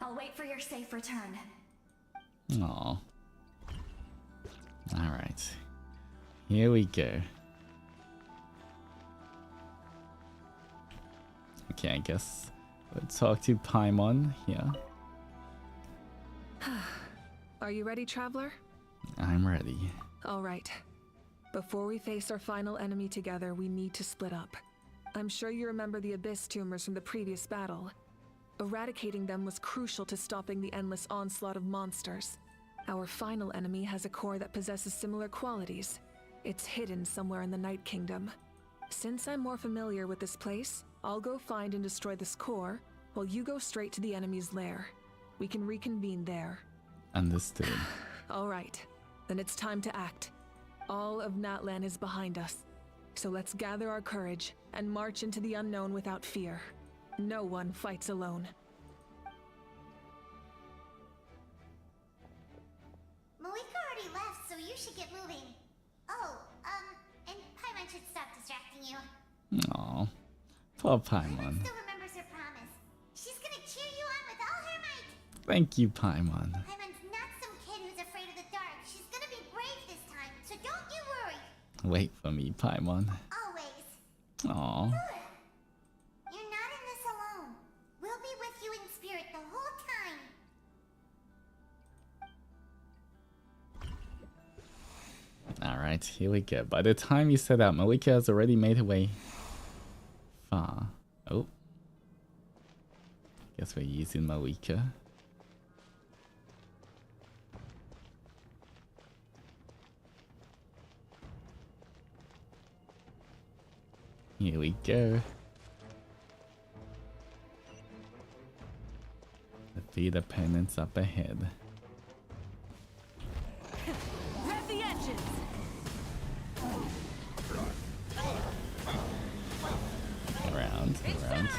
I'll wait for your safe return.
Aww. Alright. Here we go. Okay, I guess we'll talk to Paimon here.
Are you ready, Traveler?
I'm ready.
All right. Before we face our final enemy together, we need to split up. I'm sure you remember the Abyss tumors from the previous battle. Eradicating them was crucial to stopping the endless onslaught of monsters. Our final enemy has a core that possesses similar qualities. It's hidden somewhere in the Night Kingdom. Since I'm more familiar with this place, I'll go find and destroy this core, while you go straight to the enemy's lair. We can reconvene there.
Understood.
All right. Then it's time to act. All of Natlan is behind us. So let's gather our courage and march into the unknown without fear. No one fights alone.
Malika already left, so you should get moving. Oh, and Paimon should stop distracting you.
Aww. Poor Paimon.
Still remembers her promise. She's gonna cheer you on with all her might.
Thank you, Paimon.
Paimon's not some kid who's afraid of the dark. She's gonna be brave this time, so don't you worry.
Wait for me, Paimon.
Always.
Aww.
Good. You're not in this alone. We'll be with you in spirit the whole time.
Alright, here we go. By the time you set out, Malika has already made her way far. Oh. Guess we're using Malika. Here we go. The theater pennants up ahead.
Rev the engines!
Around, around.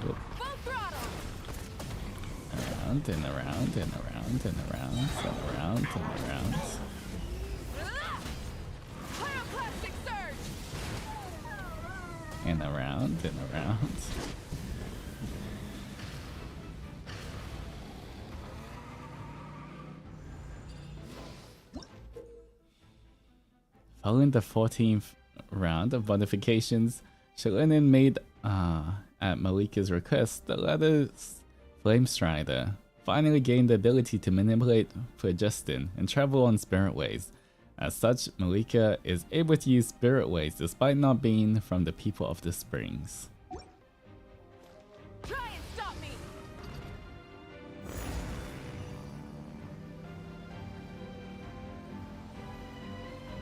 Whoop. Around and around and around and around and around and around. And and around and around. Following the 14th round of modifications, Shalinin made, at Malika's request, the latter's Flame Strider finally gained the ability to manipulate phlogiston and travel on spirit ways. As such, Malika is able to use spirit ways despite not being from the people of the springs.
Try and stop me!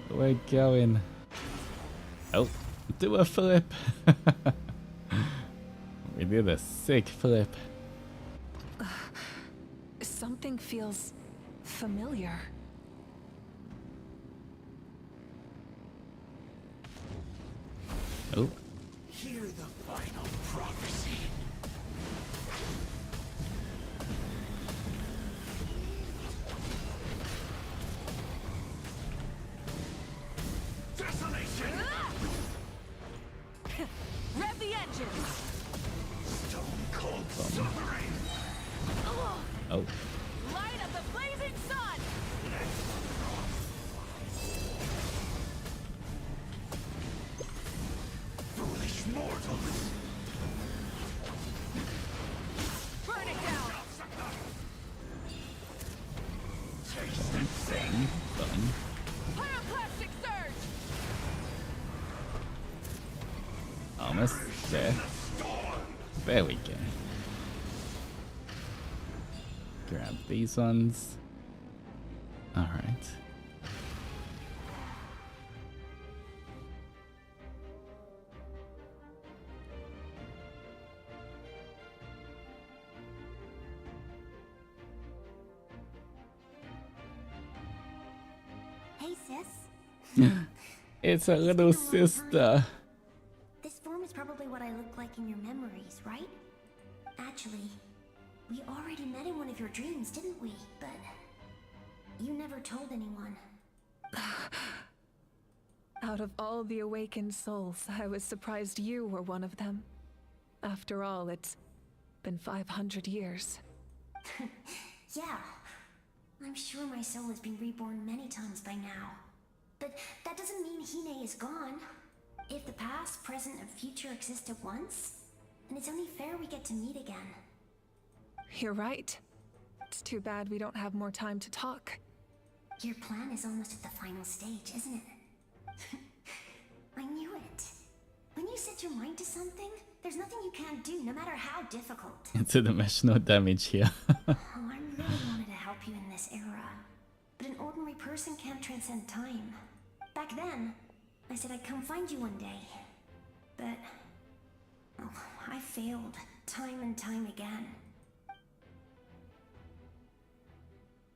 We're going. Oh, do a flip. We did a sick flip.
Something feels familiar.
Oh.
Hear the final prophecy. Desolation!
Rev the engines!
Stone cold suffering!
Oh.
Light of the blazing sun!
Foolish mortals!
Burn it down!
Taste and sing!
Fun.
Pyroclastic surge!
Almost there. There we go. Grab these ones. Alright.
Hey, sis.
It's a little sister.
This form is probably what I look like in your memories, right? Actually, we already met in one of your dreams, didn't we? But you never told anyone.
Out of all the awakened souls, I was surprised you were one of them. After all, it's been 500 years.
Yeah. I'm sure my soul has been reborn many times by now. But that doesn't mean Hine is gone. If the past, present, and future exist at once, then it's only fair we get to meet again.
You're right. It's too bad we don't have more time to talk.
Your plan is almost at the final stage, isn't it? I knew it. When you set your mind to something, there's nothing you can't do, no matter how difficult.
Interdimensional damage here.
Oh, I really wanted to help you in this era. But an ordinary person can't transcend time. Back then, I said I'd come find you one day. But... oh, I failed, time and time again.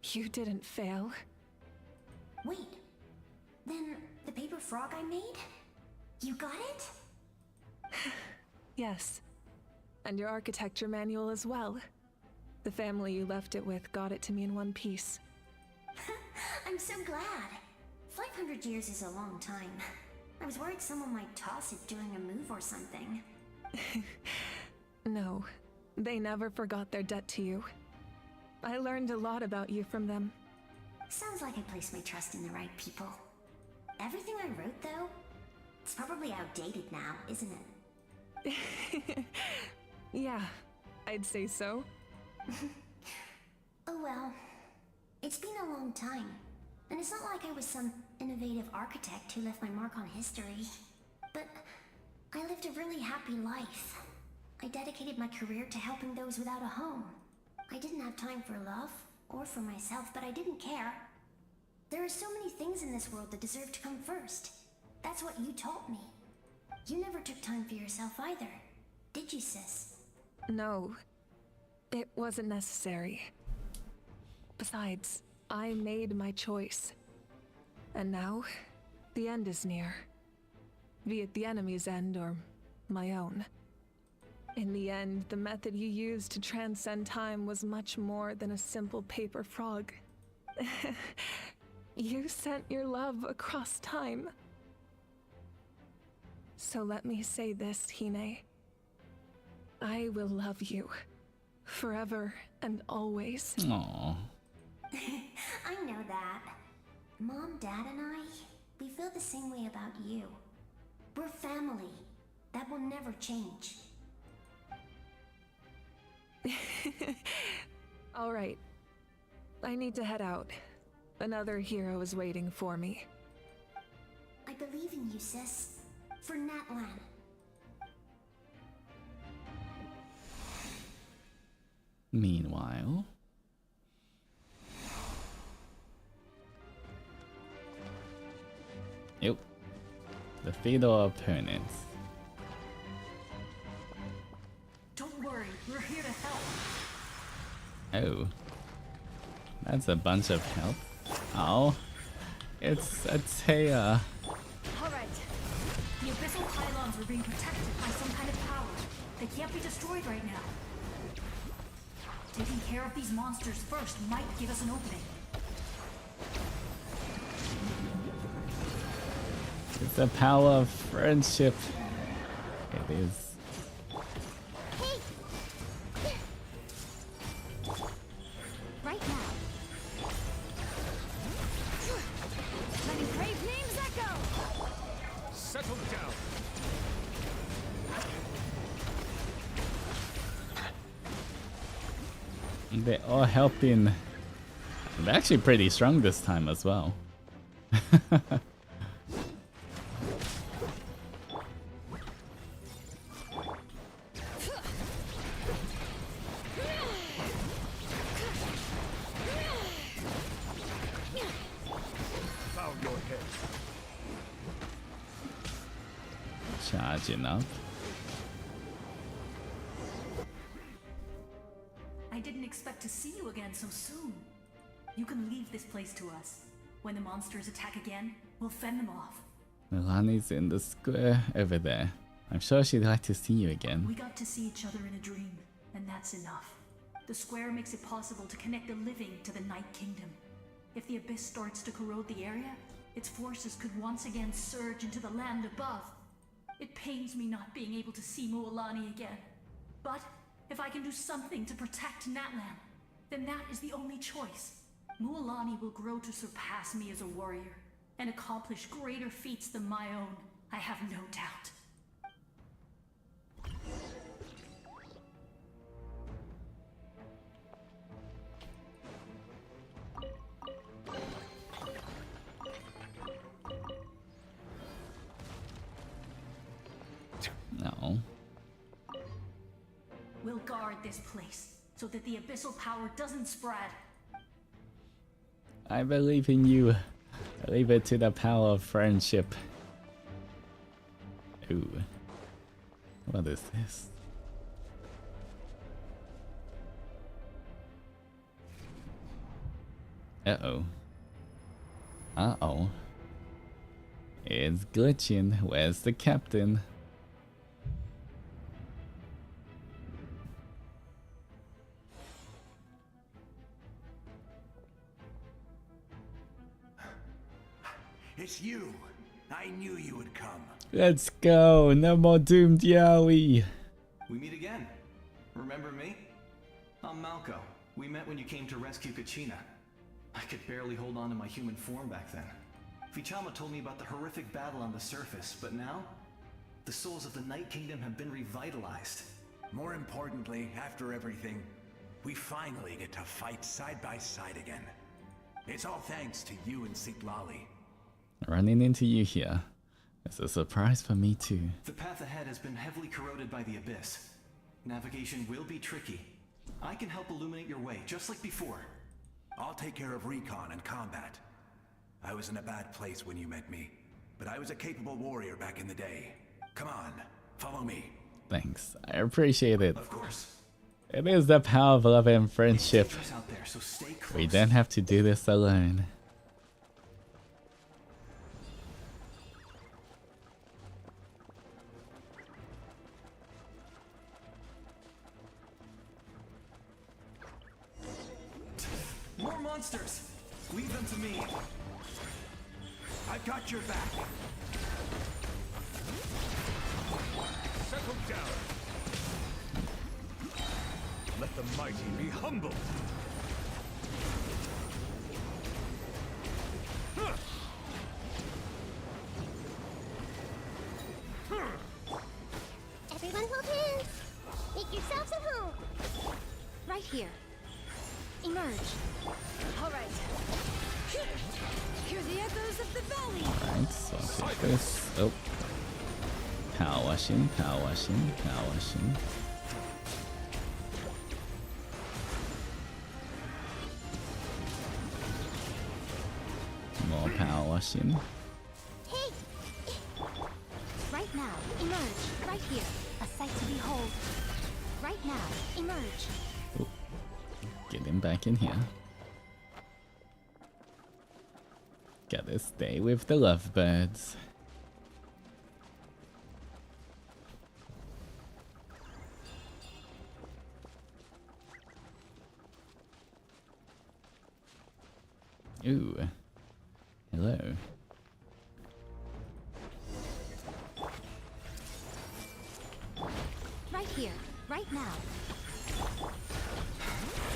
You didn't fail.
Wait, then the paper frog I made? You got it?
Yes. And your architecture manual as well. The family you left it with got it to me in one piece.
I'm so glad. 500 years is a long time. I was worried someone might toss it during a move or something.
No, they never forgot their debt to you. I learned a lot about you from them.
Sounds like I placed my trust in the right people. Everything I wrote, though, it's probably outdated now, isn't it?
Yeah, I'd say so.
Oh well. It's been a long time. And it's not like I was some innovative architect who left my mark on history. But I lived a really happy life. I dedicated my career to helping those without a home. I didn't have time for love, or for myself, but I didn't care. There are so many things in this world that deserve to come first. That's what you taught me. You never took time for yourself either, did you, sis?
No, it wasn't necessary. Besides, I made my choice. And now, the end is near. Be it the enemy's end or my own. In the end, the method you used to transcend time was much more than a simple paper frog. You sent your love across time. So let me say this, Hine. I will love you. Forever and always.
Aww.
I know that. Mom, Dad, and I, we feel the same way about you. We're family. That will never change.
All right. I need to head out. Another hero is waiting for me.
I believe in you, sis. For Natlan.
Meanwhile, yep, defeat our opponents.
Don't worry, we're here to help.
Oh, that's a bunch of help. Oh, it's a Taya.
Alright. The abyssal pylons are being protected by some kind of power. They can't be destroyed right now. Taking care of these monsters first might give us an opening.
It's the power of friendship. It is.
Right now. Letting brave names echo!
Settle down.
They're all helping. They're actually pretty strong this time as well.
Bow your head.
Charging up.
I didn't expect to see you again so soon. You can leave this place to us. When the monsters attack again, we'll fend them off.
Milani's in the square over there. I'm sure she'd like to see you again.
We got to see each other in a dream, and that's enough. The square makes it possible to connect the living to the Night Kingdom. If the abyss starts to corrode the area, its forces could once again surge into the land above. It pains me not being able to see Mualani again. But if I can do something to protect Natlan, then that is the only choice. Mualani will grow to surpass me as a warrior and accomplish greater feats than my own, I have no doubt.
No.
We'll guard this place so that the abyssal power doesn't spread.
I believe in you. Leave it to the power of friendship. Ooh. What is this? Uh-oh. Uh-oh. It's glitching. Where's the captain?
It's you. I knew you would come.
Let's go. No more doomed yaoi.
We meet again. Remember me? I'm Malco. We met when you came to rescue Kachina. I could barely hold on to my human form back then. Vichama told me about the horrific battle on the surface, but now, the souls of the Night Kingdom have been revitalized.
More importantly, after everything, we finally get to fight side by side again. It's all thanks to you and Sitlali.
Running into you here. It's a surprise for me too.
The path ahead has been heavily corroded by the abyss. Navigation will be tricky. I can help illuminate your way, just like before.
I'll take care of recon and combat. I was in a bad place when you met me, but I was a capable warrior back in the day. Come on, follow me.
Thanks. I appreciate it.
Of course.
It is the power of love and friendship.
Out there, so stay close.
We don't have to do this alone.
More monsters! Leave them to me.
I've got your back.
Settle down. Let the mighty be humbled.
Everyone hold hands. Make yourselves at home.
Right here. Emerge. All right. Hear the echoes of the valley.
Alright, so I'll take this. Oh. Power washing, power washing, power washing. More power washing.
Hey!
Right now, emerge. Right here. A sight to behold. Right now, emerge.
Oh. Get him back in here. Gotta stay with the lovebirds. Ooh. Hello.
Right here. Right now.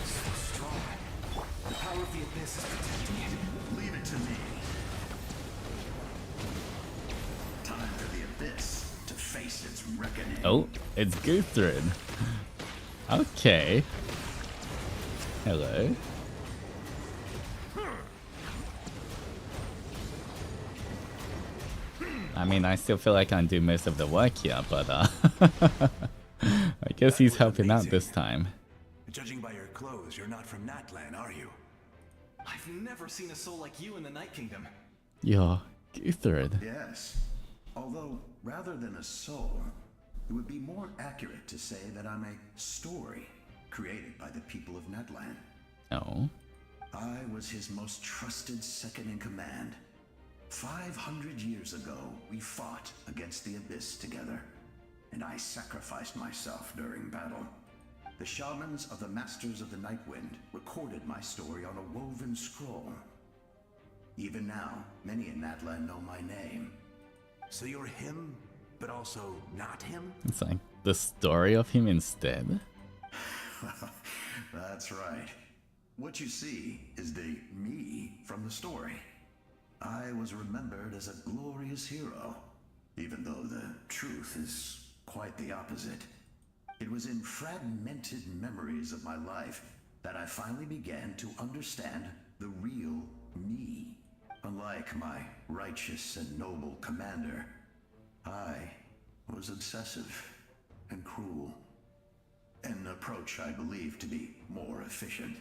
So strong. The power of the abyss is protecting it.
Leave it to me. Time for the abyss to face its reckoning.
Oh, it's Guthrid. Okay. Hello. I mean, I still feel like I do most of the work here, but I guess he's helping out this time.
Judging by your clothes, you're not from Natlan, are you?
I've never seen a soul like you in the Night Kingdom.
You're Guthrid.
Yes. Although, rather than a soul, it would be more accurate to say that I'm a story created by the people of Natlan.
Oh.
I was his most trusted second in command. 500 years ago, we fought against the Abyss together, and I sacrificed myself during battle. The shamans of the Masters of the Nightwind recorded my story on a woven scroll. Even now, many in Natlan know my name.
So you're him, but also not him?
It's like the story of him instead.
That's right. What you see is the me from the story. I was remembered as a glorious hero, even though the truth is quite the opposite. It was in fragmented memories of my life that I finally began to understand the real me. Unlike my righteous and noble commander, I was obsessive and cruel. An approach I believe to be more efficient.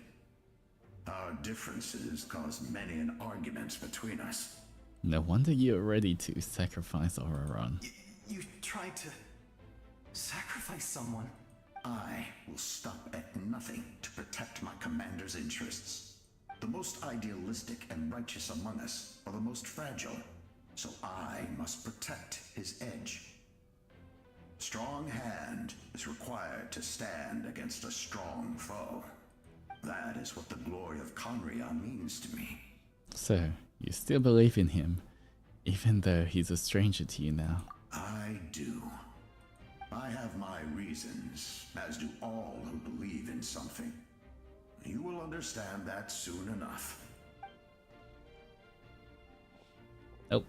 Our differences caused many an arguments between us.
No wonder you're ready to sacrifice Auroron.
You tried to sacrifice someone.
I will stop at nothing to protect my commander's interests. The most idealistic and righteous among us are the most fragile, so I must protect his edge. Strong hand is required to stand against a strong foe. That is what the glory of Conria means to me.
So, you still believe in him, even though he's a stranger to you now?
I do. I have my reasons, as do all who believe in something. You will understand that soon enough.
Oh.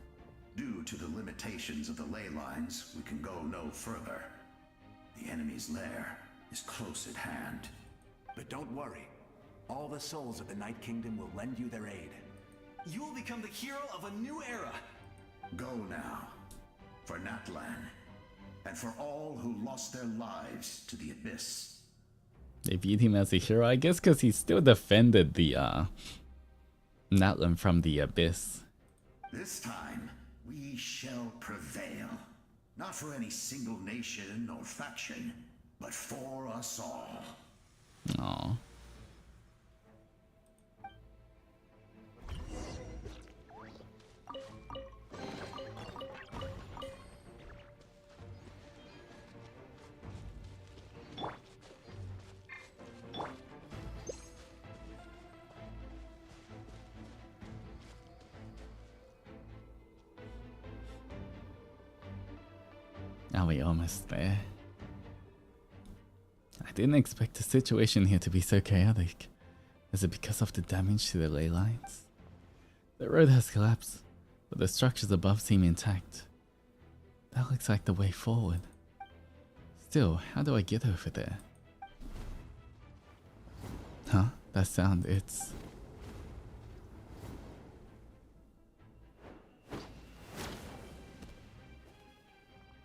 Due to the limitations of the ley lines, we can go no further. The enemy's lair is close at hand.
But don't worry. All the souls of the Night Kingdom will lend you their aid.
You will become the hero of a new era.
Go now. For Natlan. And for all who lost their lives to the Abyss.
They viewed him as a hero, I guess because he still defended the Natlan from the Abyss.
This time, we shall prevail. Not for any single nation or faction, but for us all.
Aww. Are we almost there? I didn't expect the situation here to be so chaotic. Is it because of the damage to the ley lines? The road has collapsed, but the structures above seem intact. That looks like the way forward. Still, how do I get over there? Huh? That sound, it's...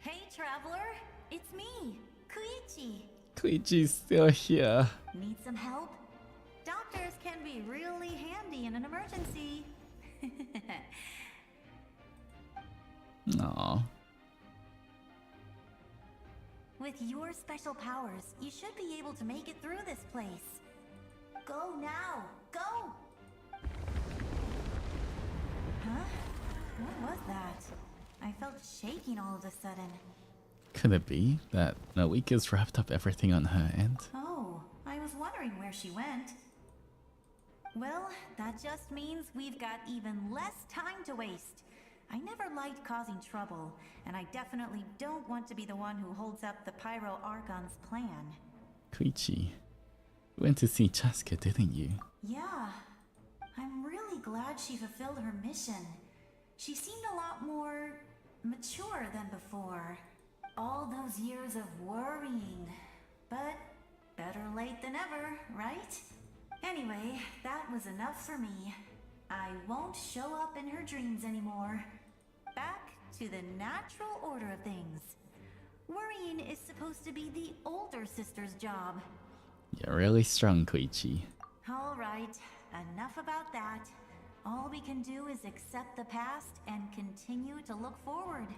Hey, traveler! It's me, Koichi!
Koichi's still here.
Need some help? Doctors can be really handy in an emergency.
Aww.
With your special powers, you should be able to make it through this place. Go now! Go! Huh? What was that? I felt shaking all of a sudden.
Could it be that Noika's wrapped up everything on her end?
Oh, I was wondering where she went. Well, that just means we've got even less time to waste. I never liked causing trouble, and I definitely don't want to be the one who holds up the Pyro Archon's plan.
Koichi, you went to see Chaska, didn't you?
Yeah, I'm really glad she fulfilled her mission. She seemed a lot more mature than before. All those years of worrying, but better late than ever, right? Anyway, that was enough for me. I won't show up in her dreams anymore. Back to the natural order of things. Worrying is supposed to be the older sister's job.
You're really strong, Koichi.
Alright, enough about that. All we can do is accept the past and continue to look forward.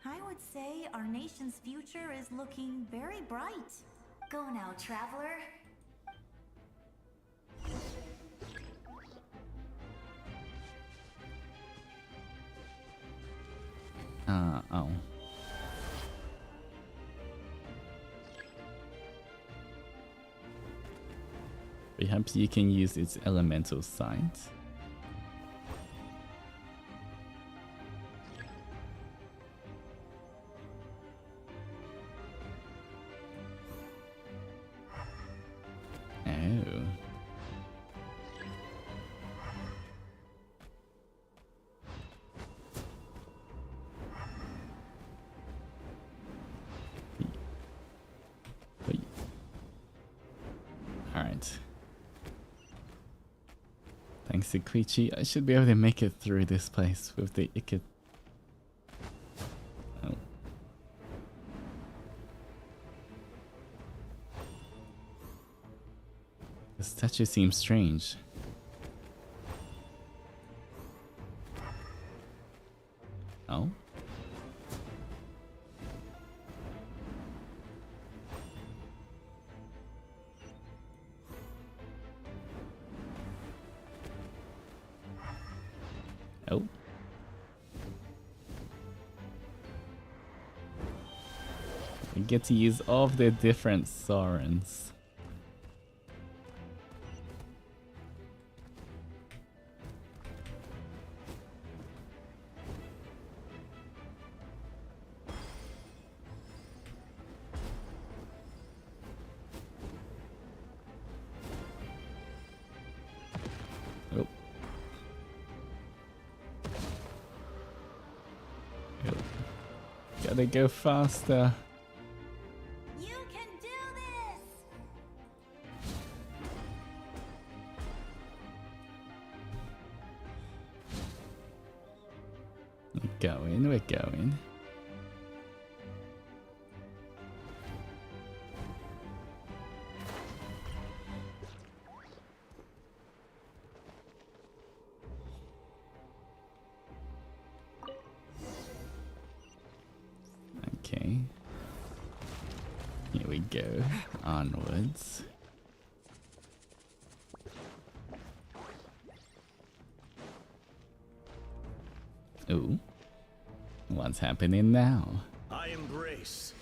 I would say our nation's future is looking very bright. Go now, traveler.
Oh. Perhaps you can use its elemental side. Oh. Alright. Thanks to Koichi, I should be able to make it through this place with the Ikit. Oh. The statue seems strange. Oh? Oh. We get to use all of the different Sorens. Oh. Gotta go faster.
You can do this!
We're going. Okay. Here we go. Onwards. Ooh. What's happening now?
I embrace.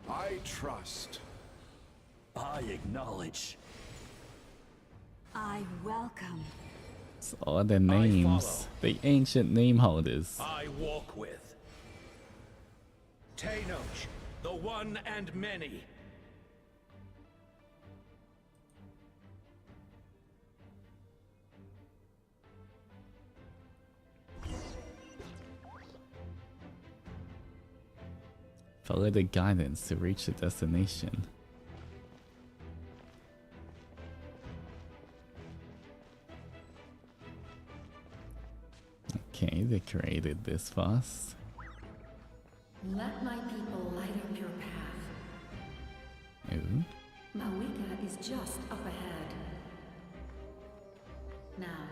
I trust.
I acknowledge.
I welcome.
It's all the names. The ancient name holders.
I walk with.
Tenoch, the one and many.
Follow the guidance to reach the destination. Okay, they created this for us.
Let my people light up your path.
Ooh.
Mawika is just up ahead. Now,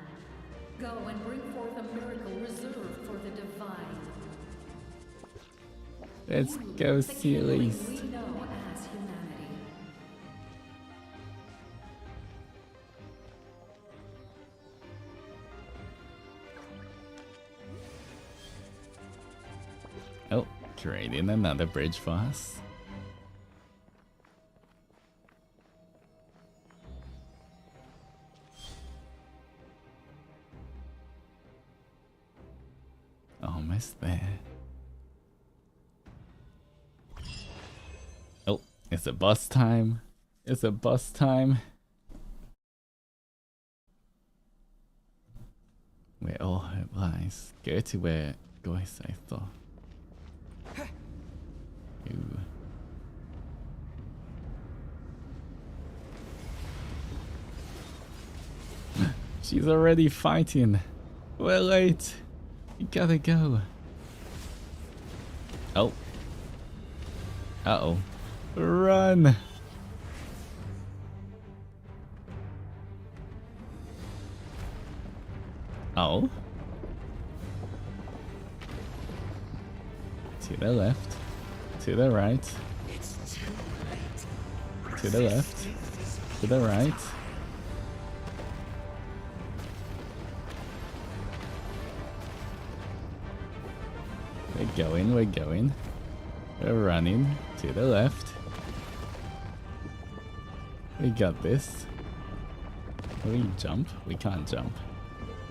go and bring forth a miracle reserved for the divine.
Let's go see at least.
We know as humanity.
Oh, creating another bridge for us. Almost there. Oh, it's a bus time. It's a bus time. Where all hope lies. Go to where Goise thought. Ooh. She's already fighting. We're late. We gotta go. Oh. Uh-oh. Run! Oh. To the left. To the right. To the left. To the right. We're going, we're going. We're running. To the left. We got this. Can we jump? We can't jump.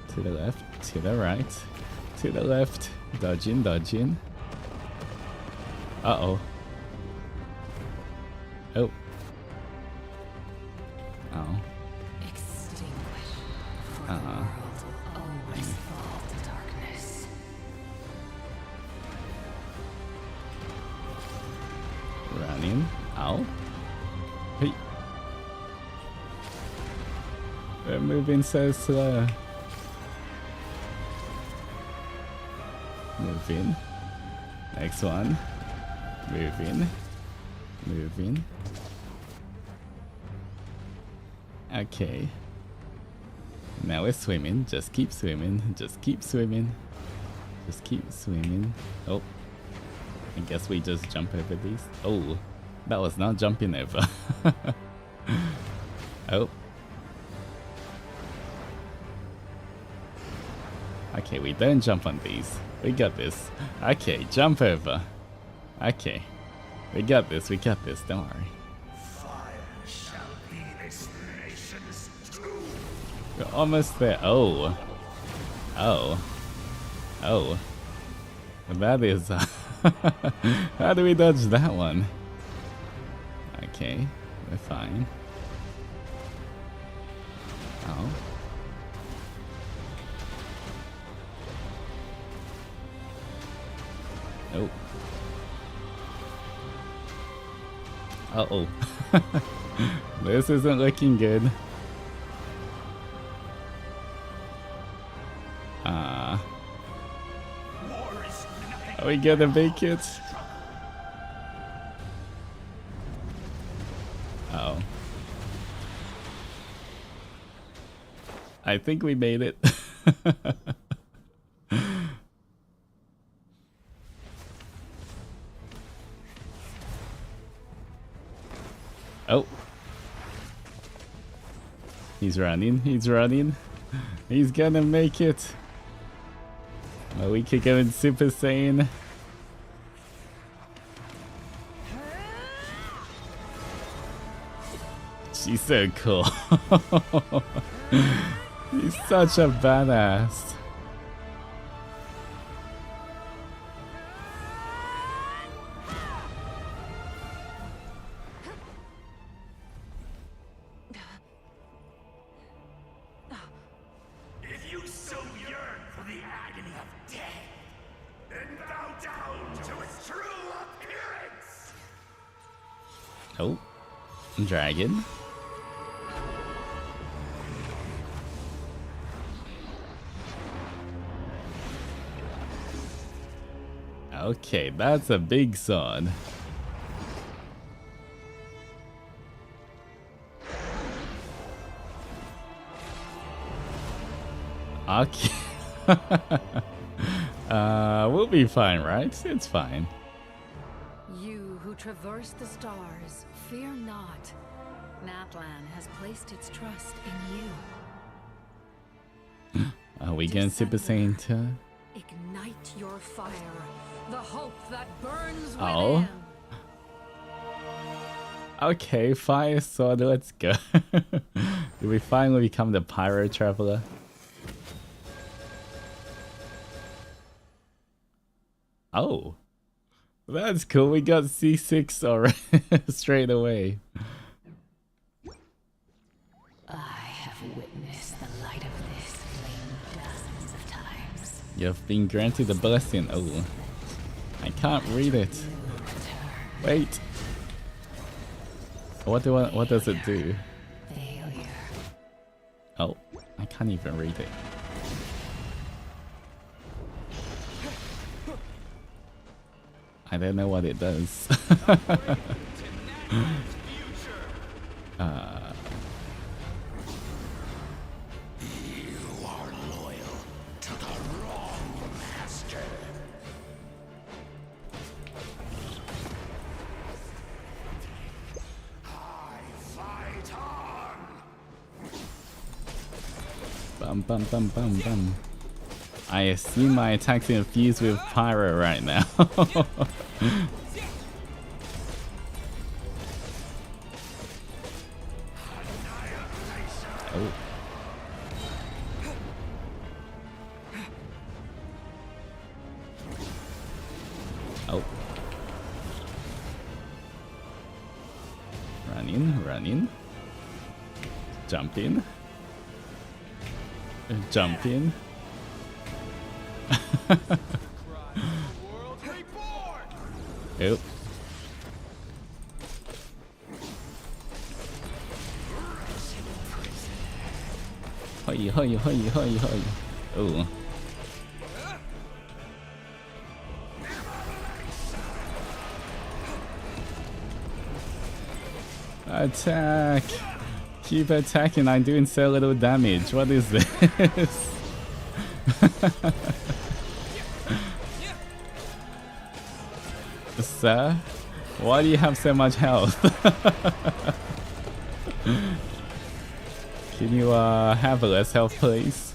To the left, to the right, to the left. Dodging, dodging. Uh-oh. Oh. Oh.
Extinguish, for the world will always fall to darkness.
Running. Ow. Hey. We're moving so slow. Moving. Next one. Moving. Moving. Okay. Now we're swimming. Just keep swimming. Just keep swimming. Just keep swimming. Oh. I guess we just jump over these. Oh. That was not jumping over. Oh. Okay, we don't jump on these. We got this. Okay, jump over. Okay. We got this, don't worry.
Fire shall be this nation's tomb.
We're almost there. Oh. Oh. Oh. That is... How do we dodge that one? Okay, we're fine. Oh. Oh. Uh-oh. This isn't looking good. Are we gonna make it? Oh. I think we made it. Oh. He's running, he's running. He's gonna make it. Oh, we could go in Super Saiyan. She's so cool. He's such a badass.
the agony of death, and bow down to its true appearance!
Oh, dragon. Okay, that's a big sword. Okay. We'll be fine, right? It's fine.
You who traverse the stars, fear not. Natlan has placed its trust in you.
Are we getting Super Saiyan 2?
Ignite your fire, the hope that burns
Oh.
within.
Okay, fire sword, let's go. Do we finally become the pirate traveler? Oh, that's cool. We got C6 already straight away.
I have witnessed the light of this flame dozens of times.
You've been granted the blessing. Oh, I can't read it. Wait. What does it do?
Failure.
Oh, I can't even read it. I don't know what it does.
You are loyal to the wrong master. I fight on.
Bum bum bum bum bum. I assume my attacks infused with pyro right now. Oh. Oh. Run in. Jump in. Jump in. Oh. Hoy. Oh. Attack! Keep attacking, I'm doing so little damage. What is this? Sir? Why do you have so much health? Can you have less health, please?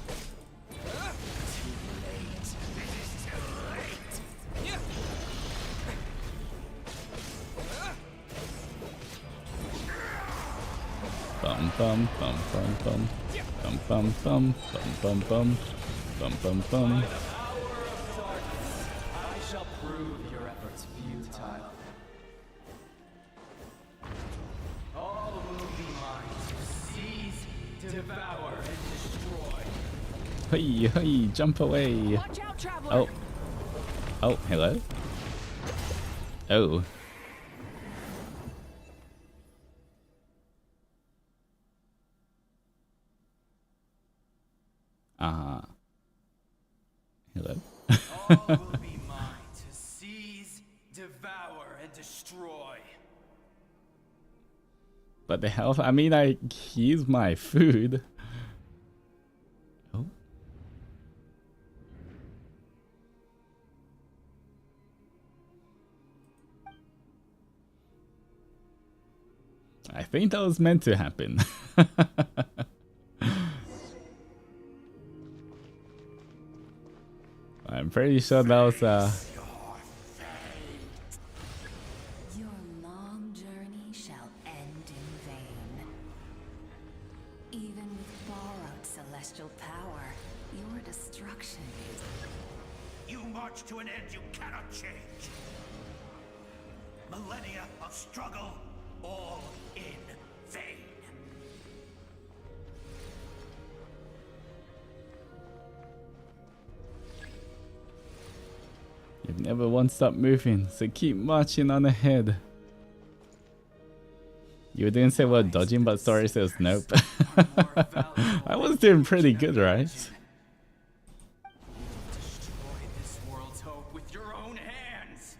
Bum bum bum bum bum bum bum bum bum bum bum bum bum.
I shall prove your efforts futile. All will be mine to seize, devour, and destroy.
Hey, jump away.
Watch out, traveler.
Oh, hello. Oh. Hello.
All will be mine to seize, devour, and destroy.
But the health, I mean, he's my food. Oh. I think that was meant to happen. I'm pretty sure that was
Your long journey shall end in vain. Even with borrowed celestial power, your destruction is...
You march to an end you cannot change. Millennia of struggle, all in vain.
You've never once stopped moving, so keep marching on ahead. You didn't say we're dodging, but story says nope. I was doing pretty good, right?
Destroy this world's hope with your own hands.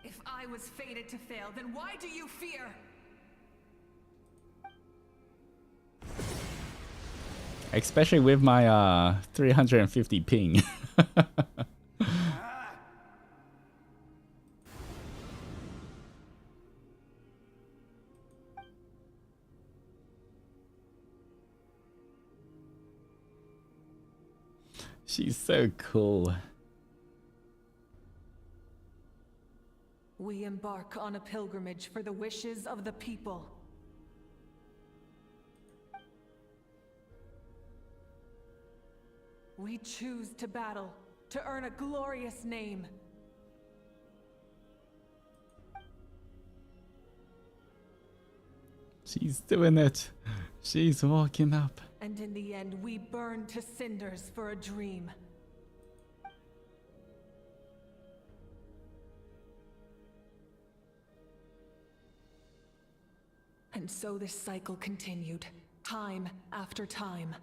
If I was fated to fail, then why do you fear?
Especially with my 350 ping. She's so cool.
We embark on a pilgrimage for the wishes of the people. We choose to battle, to earn a glorious name.
She's doing it. She's walking up.
And in the end, we burn to cinders for a dream. And so this cycle continued, time after time.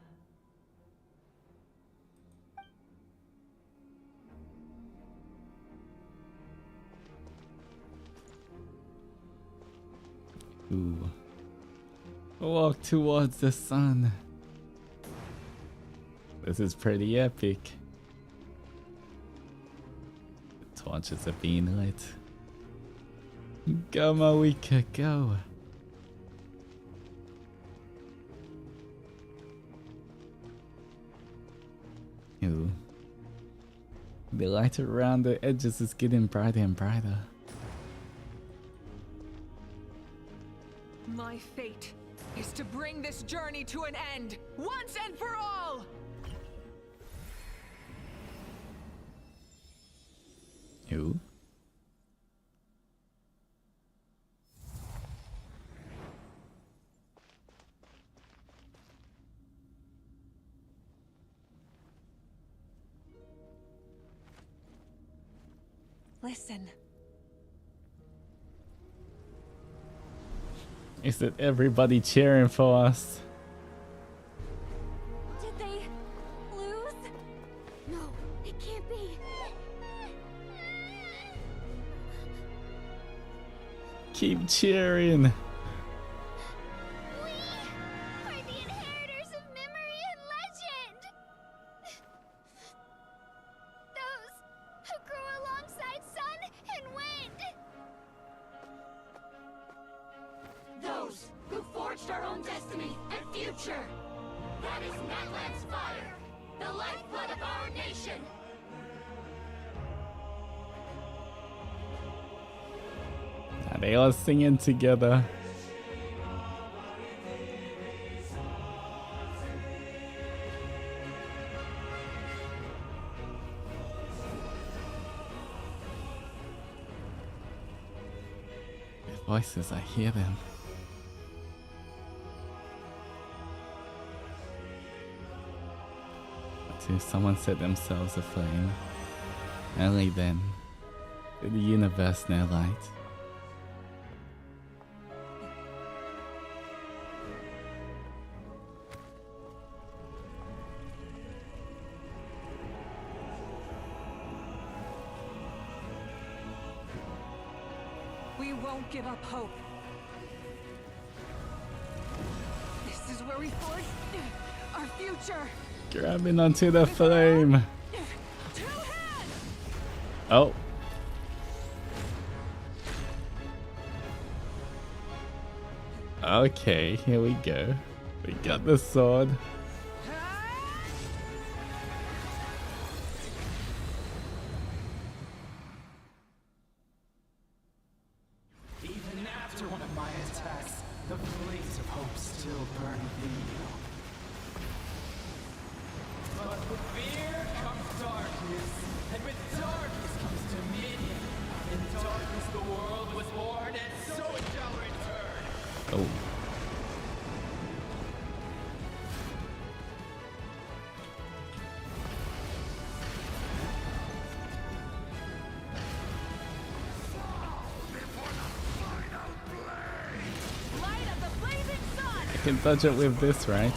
Ooh. Walk towards the sun. This is pretty epic. The torches are being lit. Go, Mawika, go. Ooh. The light around the edges is getting brighter and brighter.
My fate is to bring this journey to an end, once and for all!
Ooh.
Listen.
Is it everybody cheering for us?
Did they lose? No, it can't be.
Keep cheering.
We are the inheritors of memory and legend. Those who grew alongside sun and wind.
Those who forged our own destiny and future. That is Natlan's fire, the lifeblood of our nation.
Are they all singing together? Their voices, I hear them. Until someone set themselves aflame. Only then did the universe know light.
We won't give up hope. This is where we forge our future.
Grabbing onto the flame. Oh. Okay, here we go. We got the sword.
Even after one of my attacks, the blaze of hope still burned within you. But with fear comes darkness, and with darkness comes dominion. In darkness the world was born, and so it shall return.
Oh. can dodge it with this, right?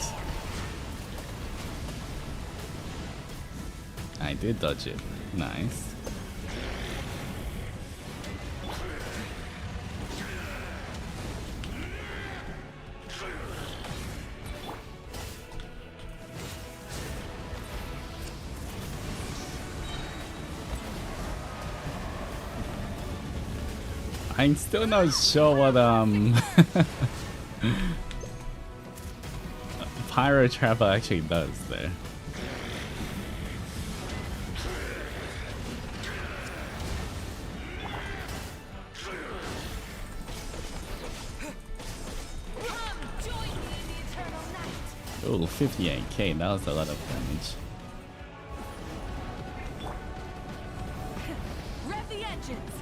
I did dodge it. Nice. I'm still not sure what Pyro Trapper actually does there. Oh, 58k, that was a lot of damage.
Rev the engines.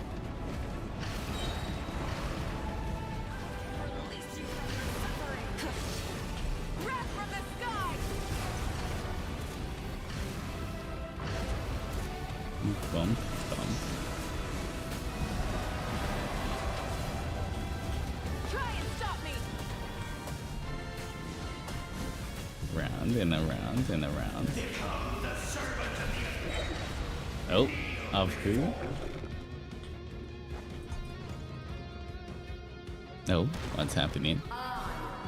Rev from the sky.
Bump, bump.
Try and stop me.
Round and around and around. Oh, of who? Oh, what's happening?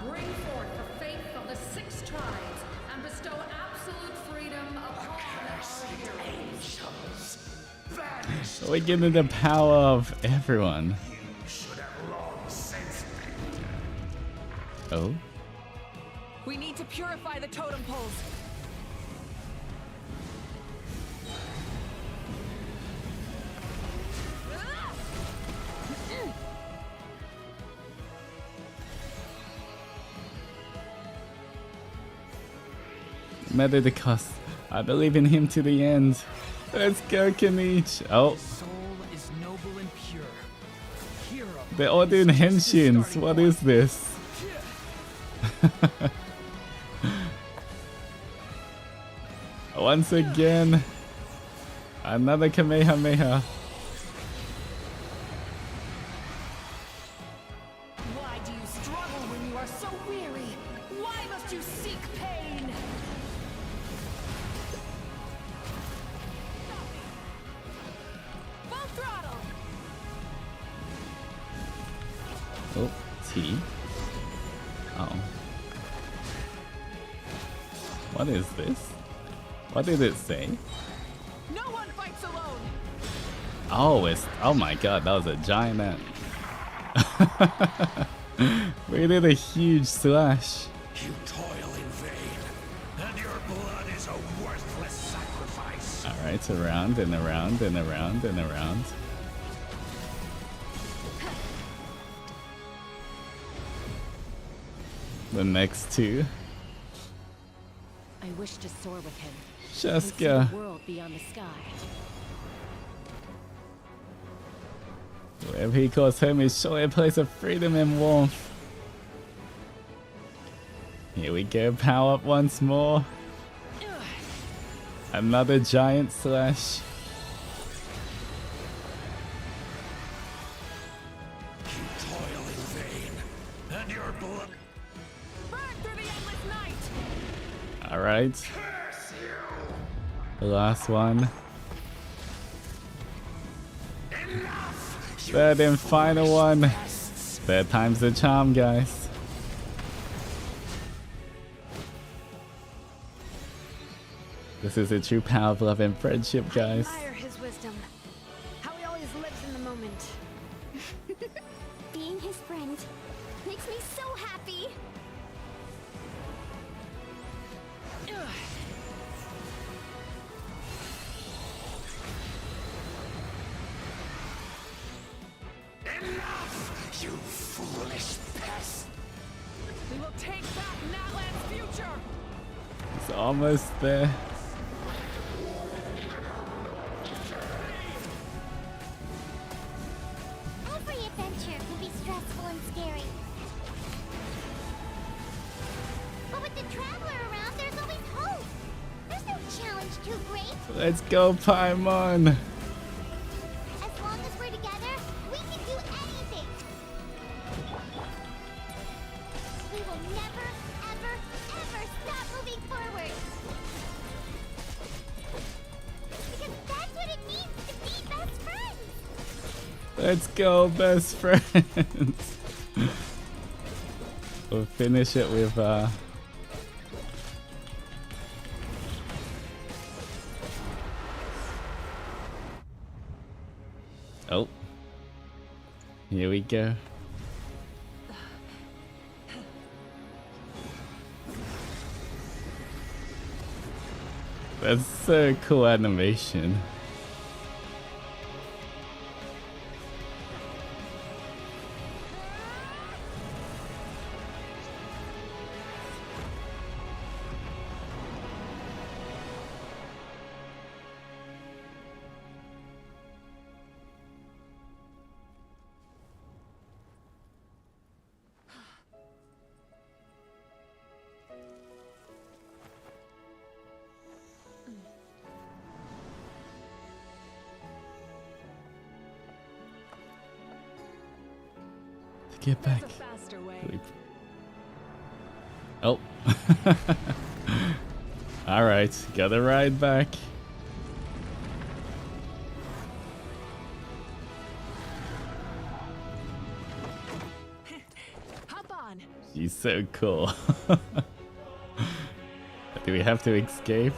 Bring forth the faith of the 6 tribes and bestow absolute freedom upon our heroes.
We're getting the power of everyone. Oh?
We need to purify the totem poles.
Matter the cost. I believe in him to the end. Let's go, Kanich. Oh.
Soul is noble and pure. Hero.
They're all doing henshins. What is this? Once again, another Kamehameha.
Why do you struggle when you are so weary? Why must you seek pain? Full throttle.
Oh, T. Oh. What is this? What did it say?
No one fights alone.
Oh, it's. Oh my god, that was a giant ant. We did a huge slash.
You toil in vain, and your blood is a worthless sacrifice.
Alright, around and around and around and around. The next two.
I wish to soar with him.
Shaska.
And see the world beyond the sky.
Wherever he calls home is surely a place of freedom and warmth. Here we go, power up once more. Another giant slash.
You toil in vain, and your blood.
Burn through the endless night.
Alright. The last one. Third and final one. Third time's the charm, guys. This is the true power of love and friendship, guys.
I admire his wisdom. How he always lives in the moment. Being his friend makes me so happy.
Enough, you foolish pest!
We will take back Natlan's future.
It's almost there.
Every adventure can be stressful and scary. But with the Traveler around, there's always hope. There's no challenge too great.
Let's go, Paimon.
As long as we're together, we can do anything. We will never
Let's go, best friends. We'll finish it with oh. Here we go. That's so cool animation. Get back. Oh. Alright, gotta ride back.
Hop on.
She's so cool. Do we have to escape?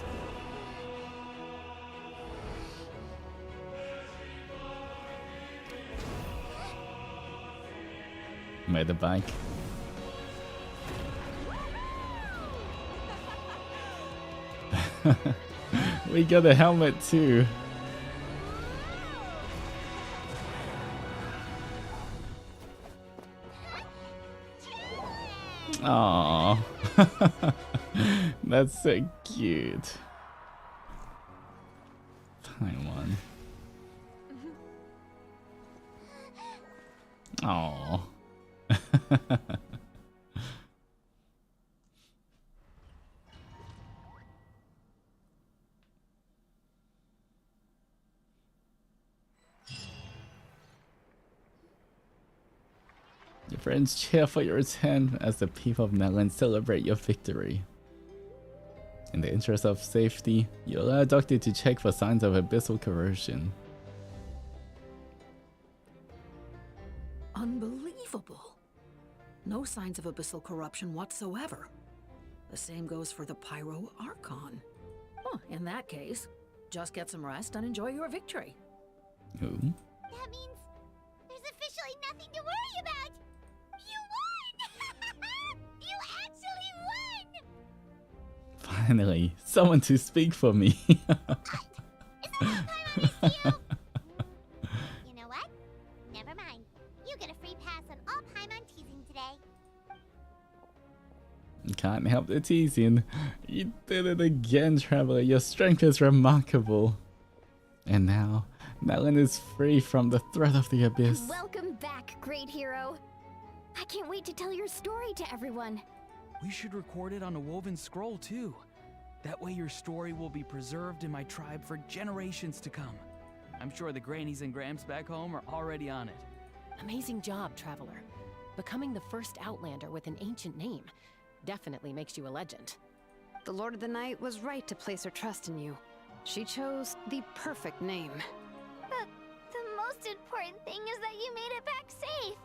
Made the bike. We got a helmet too. Aww. That's so cute. Taiwan. Aww. Your friends cheer for your return as the people of Netherlands celebrate your victory. In the interest of safety, you allow a doctor to check for signs of abyssal corrosion.
Unbelievable. No signs of abyssal corruption whatsoever. The same goes for the Pyro Archon. Oh, in that case, just get some rest and enjoy your victory.
Ooh.
That means there's officially nothing to worry about. You won! You actually won!
Finally, someone to speak for me.
You know what? Never mind. You get a free pass on all Paimon teasing today.
Can't help the teasing. You did it again, Traveler. Your strength is remarkable. And now, Melon is free from the threat of the abyss.
Welcome back, great hero. I can't wait to tell your story to everyone.
We should record it on a woven scroll too. That way your story will be preserved in my tribe for generations to come. I'm sure the grannies and gramps back home are already on it.
Amazing job, Traveler. Becoming the first Outlander with an ancient name definitely makes you a legend.
The Lord of the Night was right to place her trust in you. She chose the perfect name.
But the most important thing is that you made it back safe.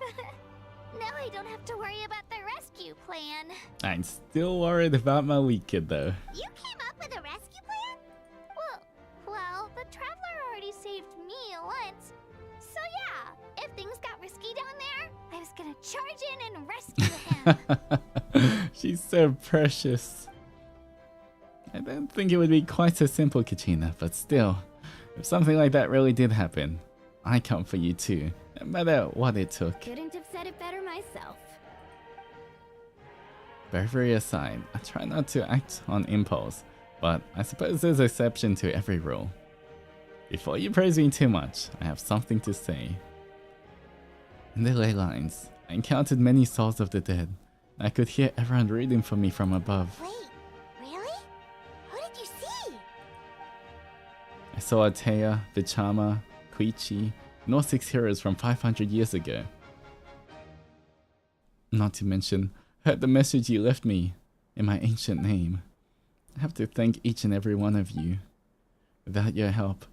Now I don't have to worry about the rescue plan.
I'm still worried about my weekend though.
You came up with a rescue plan?
Well, the Traveler already saved me once. So yeah, if things got risky down there, I was gonna charge in and rescue him.
She's so precious. I don't think it would be quite so simple, Kachina, but still, if something like that really did happen, I come for you too, no matter what it took.
Couldn't have said it better myself.
Bravery aside, I try not to act on impulse, but I suppose there's an exception to every rule. Before you praise me too much, I have something to say. In the ley lines, I encountered many souls of the dead. I could hear everyone reading for me from above.
Wait, really? Who did you see?
I saw Atea, Vichama, Koichi, and all 6 heroes from 500 years ago. Not to mention, heard the message you left me in my ancient name. I have to thank each and every one of you. Without your help,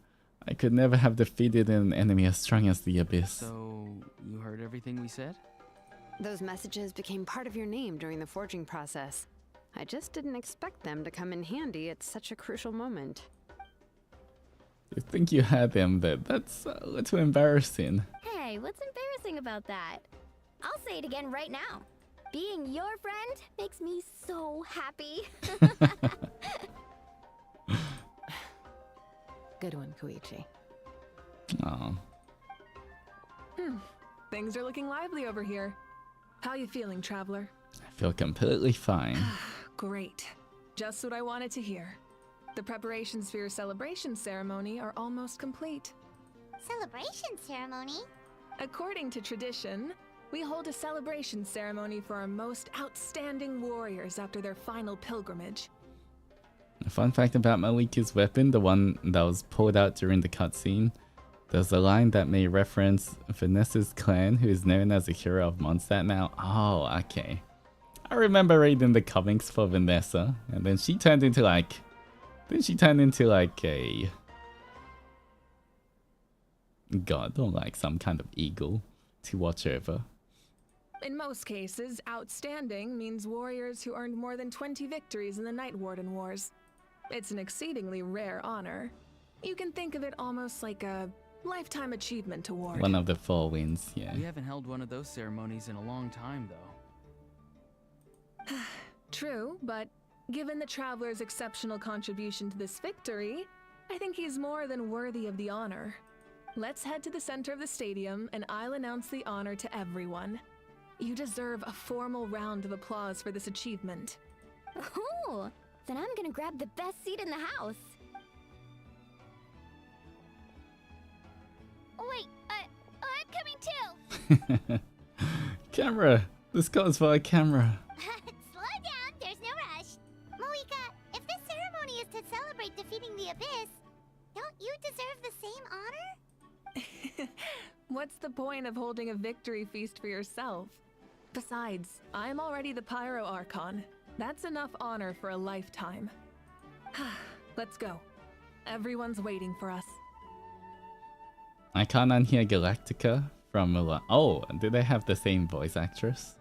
I could never have defeated an enemy as strong as the Abyss.
So, you heard everything we said?
Those messages became part of your name during the forging process. I just didn't expect them to come in handy at such a crucial moment.
You think you had them, but that's a little embarrassing.
Hey, what's embarrassing about that? I'll say it again right now. Being your friend makes me so happy.
Good one, Koichi.
Oh.
Things are looking lively over here. How you feeling, traveler?
I feel completely fine.
Great. Just what I wanted to hear. The preparations for your celebration ceremony are almost complete.
Celebration ceremony?
According to tradition, we hold a celebration ceremony for our most outstanding warriors after their final pilgrimage.
A fun fact about Malika's weapon, the one that was pulled out during the cutscene, there's a line that may reference Vanessa's clan, who is known as a hero of Mondstadt now. Oh, okay. I remember reading the comics for Vanessa, and then she turned into like... Then she turned into like a... god, or like some kind of eagle to watch over.
In most cases, outstanding means warriors who earned more than 20 victories in the Night Warden Wars. It's an exceedingly rare honor. You can think of it almost like a lifetime achievement award.
One of the 4 wins, yeah.
We haven't held one of those ceremonies in a long time, though.
True, but given the traveler's exceptional contribution to this victory, I think he's more than worthy of the honor. Let's head to the center of the stadium, and I'll announce the honor to everyone. You deserve a formal round of applause for this achievement.
Ooh, then I'm gonna grab the best seat in the house.
Wait, I'm coming too!
Camera! This calls for a camera.
Slow down, there's no rush. Moika, if this ceremony is to celebrate defeating the Abyss, don't you deserve the same honor?
What's the point of holding a victory feast for yourself? Besides, I'm already the Pyro Archon. That's enough honor for a lifetime. Let's go. Everyone's waiting for us.
I can't unhear Galactica from Mulan. Oh, do they have the same voice actress?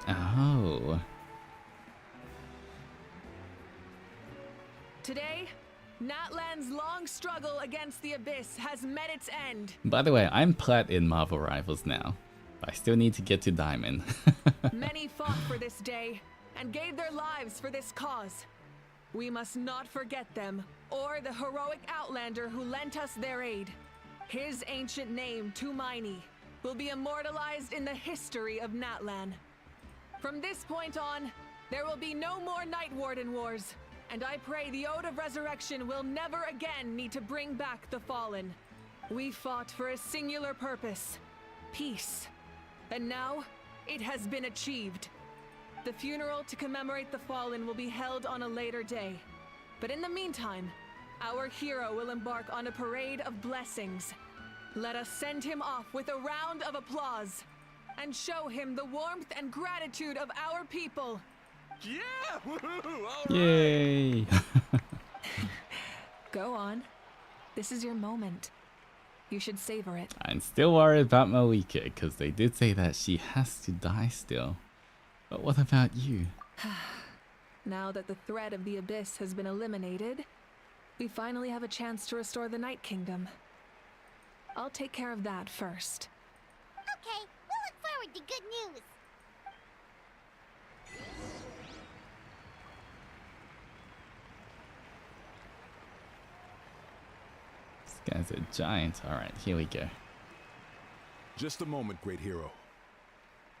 Oh.
Today, Natlan's long struggle against the Abyss has met its end.
By the way, I'm plat in Marvel Rivals now, but I still need to get to Diamond.
Many fought for this day and gave their lives for this cause. We must not forget them or the heroic Outlander who lent us their aid. His ancient name, Tumaini, will be immortalized in the history of Natlan. From this point on, there will be no more Night Warden Wars, and I pray the Ode of Resurrection will never again need to bring back the Fallen. We fought for a singular purpose, peace, and now it has been achieved. The funeral to commemorate the Fallen will be held on a later day, but in the meantime, our hero will embark on a parade of blessings. Let us send him off with a round of applause and show him the warmth and gratitude of our people.
Yeah! Woohoo! All right.
Yay!
Go on. This is your moment. You should savor it.
I'm still worried about Malika, because they did say that she has to die still. But what about you?
Now that the threat of the Abyss has been eliminated, we finally have a chance to restore the Night Kingdom. I'll take care of that first.
Okay, we'll look forward to good news.
This guy's a giant. Alright, here we go.
Just a moment, great hero.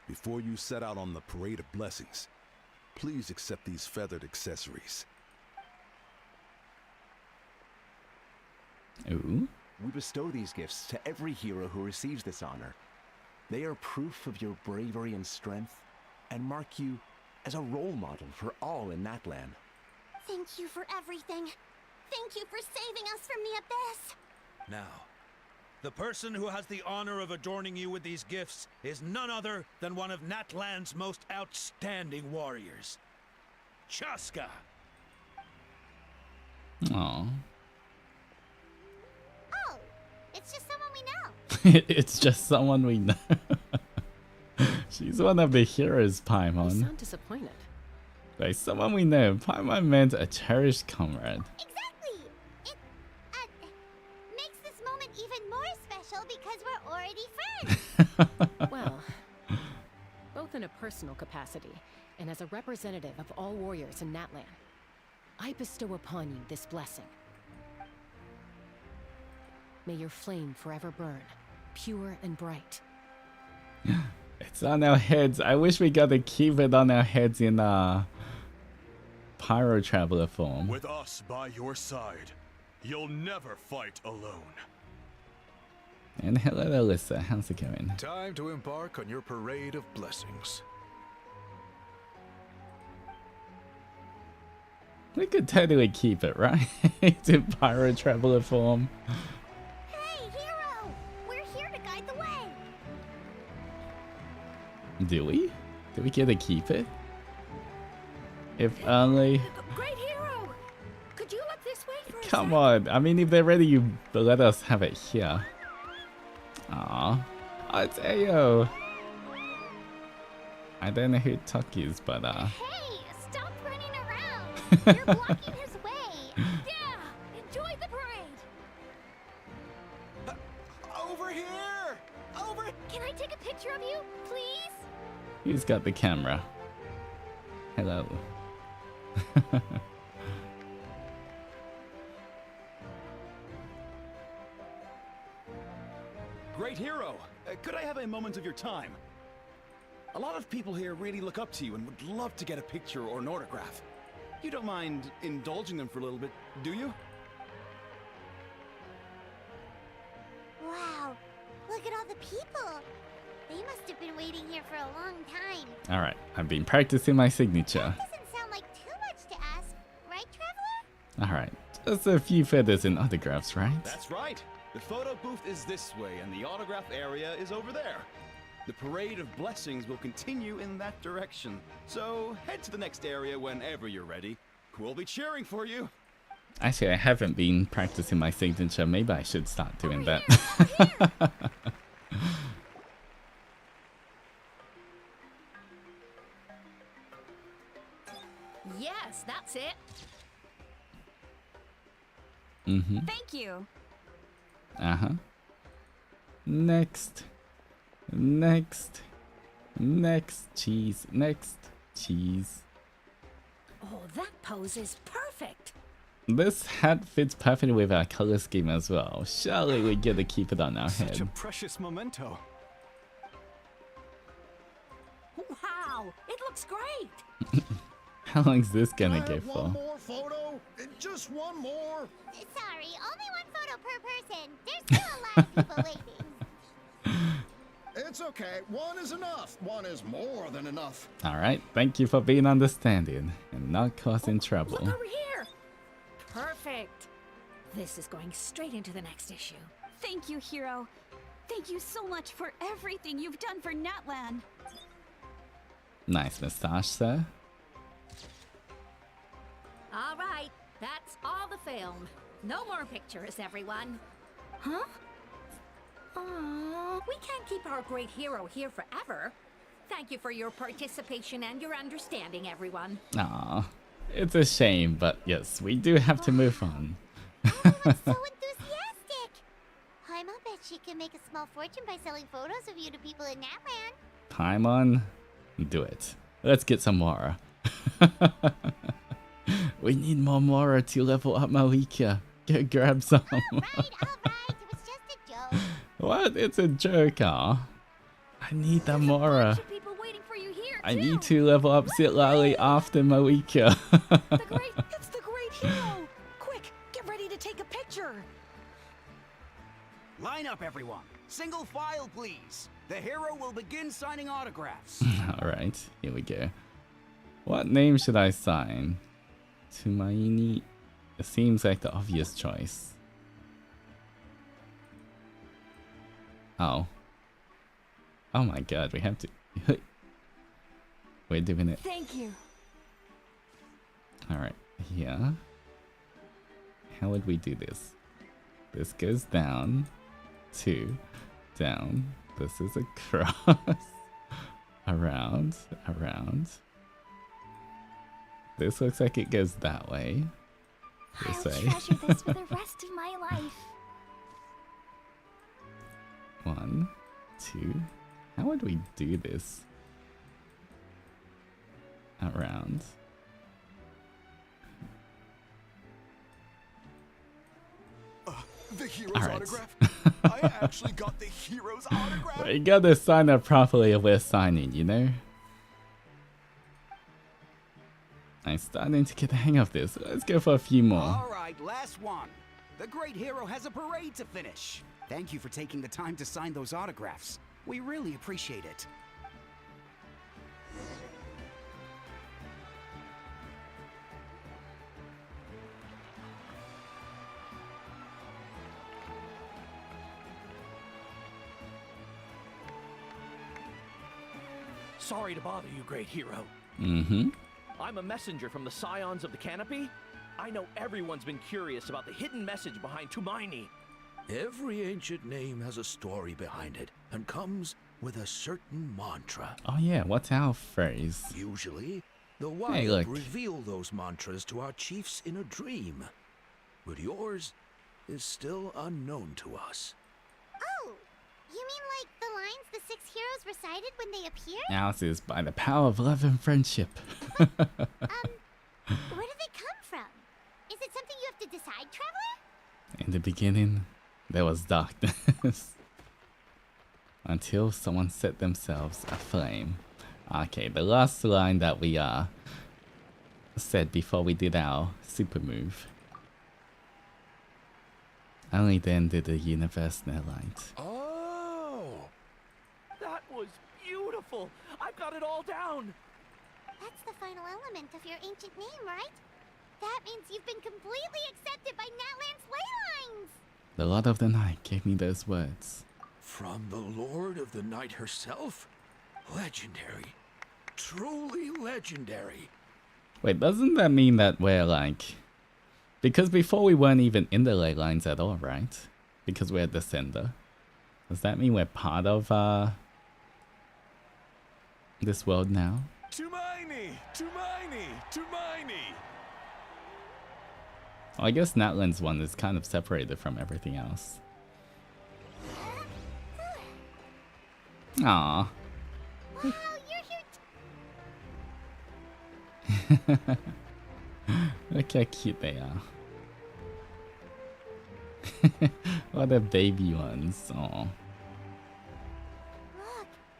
Before you set out on the parade of blessings, please accept these feathered accessories.
Ooh.
We bestow these gifts to every hero who receives this honor. They are proof of your bravery and strength, and mark you as a role model for all in Natlan.
Thank you for everything. Thank you for saving us from the Abyss.
Now,
The person who has the honor of adorning you with these gifts is none other than one of Natlan's most outstanding warriors, Chaska.
Aww.
Oh, it's just someone we know.
It's just someone we know. She's one of the heroes,
You
Paimon.
sound disappointed.
By someone we know, Paimon meant a cherished comrade.
Exactly. It makes this moment even more special because we're already friends.
Well, both in a personal capacity and as a representative of all warriors in Natlan, I bestow upon you this blessing. May your flame forever burn, pure and bright.
It's on our heads. I wish we got to keep it on our heads in Pyro Traveler form.
With us by your side, you'll never fight alone.
And hello, Alyssa. How's it going?
Time to embark on your parade of blessings.
We could totally keep it, right? In Pyro Traveler form.
Hey, hero! We're here to guide the way.
Do we? Do we get to keep it? If only.
Great hero! Could you look this way for a
Come on. I mean, if they're ready, you let us have it here. Aww. Oh, it's Ayo. I don't know who Tuck is, but
Hey, stop running around. You're blocking his way.
Yeah, enjoy the parade.
Over here! Over!
Can I take a picture of you, please?
who's got the camera? Hello.
Great hero! Could I have a moment of your time? A lot of people here really look up to you and would love to get a picture or an autograph. You don't mind indulging them for a little bit, do you?
Wow, look at all the people. They must have been waiting here for a long time.
Alright, I've been practicing my signature.
Doesn't sound like too much to ask, right, Traveler?
Alright, just a few feathers and autographs, right?
That's right. The photo booth is this way and the autograph area is over there. The parade of blessings will continue in that direction. So head to the next area whenever you're ready. We'll be cheering for you.
Actually, I haven't been practicing my signature. Maybe I should start doing that.
Yes, that's it.
Mm-hmm.
Thank you.
Uh-huh. Next. Next. Next. Cheese. Next. Cheese.
Oh, that pose is perfect.
This hat fits perfectly with our color scheme as well. Surely we get to keep it on our
Such a
head.
precious memento.
Wow, it looks great.
How long is this gonna go for?
One more photo? Just one more?
Sorry, only one photo per person. There's still a lot of people waiting.
It's okay. One is enough. One is more than enough.
Alright, thank you for being understanding and not causing trouble.
Look over here. Perfect. This is going straight into the next issue.
Thank you, hero. Thank you so much for everything you've done for Natlan.
Nice moustache, sir.
All right, that's all the film. No more pictures, everyone. Huh? Aww, we can't keep our great hero here forever. Thank you for your participation and your understanding, everyone.
Aw, it's a shame, but yes, we do have to move on.
So enthusiastic. Paimon bet she can make a small fortune by selling photos of you to people in Natlan.
Paimon, do it. Let's get some Mora. We need more Mora to level up Malika. Go grab some.
Alright, it was just a joke.
What? It's a joke, I need that Mora.
People waiting for you here,
I need to level up Zitlali after Malika.
It's the great hero. Quick, get ready to take a picture.
Line up, everyone. Single file, please. The hero will begin signing autographs.
Alright, here we go. What name should I sign? Tumaini? It seems like the obvious choice. Oh. Oh my god, we have to... We're doing it.
Thank you.
Alright, here. How would we do this? This goes down, 2, down. This is a cross. Around, around. This looks like it goes that way. This
I'll
way.
treasure this for the rest of my life.
1, 2. How would we do this? Around.
The hero's
All right.
autograph? I actually got the hero's autograph.
We gotta sign up properly if we're signing, you know? I'm starting to get the hang of this. Let's go for a few more.
All right, last one. The great hero has a parade to finish. Thank you for taking the time to sign those autographs. We really appreciate it.
Sorry to bother you, great hero.
Mm-hmm.
I'm a messenger from the Scions of the Canopy. I know everyone's been curious about the hidden message behind Tumaini.
Every ancient name has a story behind it and comes with a certain mantra.
Oh yeah, what's our phrase?
Usually, the
Hey,
wild
look.
reveal those mantras to our chiefs in a dream. But yours is still unknown to us.
Oh, you mean like the lines the 6 heroes recited when they appeared?
Ours is by the power of love and friendship.
Where do they come from? Is it something you have to decide, Traveler?
In the beginning, there was darkness. Until someone set themselves aflame. Okay, the last line that we said before we did our super move. Only then did the universe know light.
Oh! That was beautiful! I've got it all down!
That's the final element of your ancient name, right? That means you've been completely accepted by Natlan's ley lines!
The Lord of the Night gave me those words.
From the Lord of the Night herself? Legendary. Truly legendary.
Wait, doesn't that mean that we're like... Because before we weren't even in the ley lines at all, right? Because we're the sender. Does that mean we're part of this world now?
Tumaini! Tumaini! Tumaini!
Well, I guess Natlan's one is kind of separated from everything else. Aww.
Wow, you're here.
Look how cute they are. What the baby ones. Aw.
Look,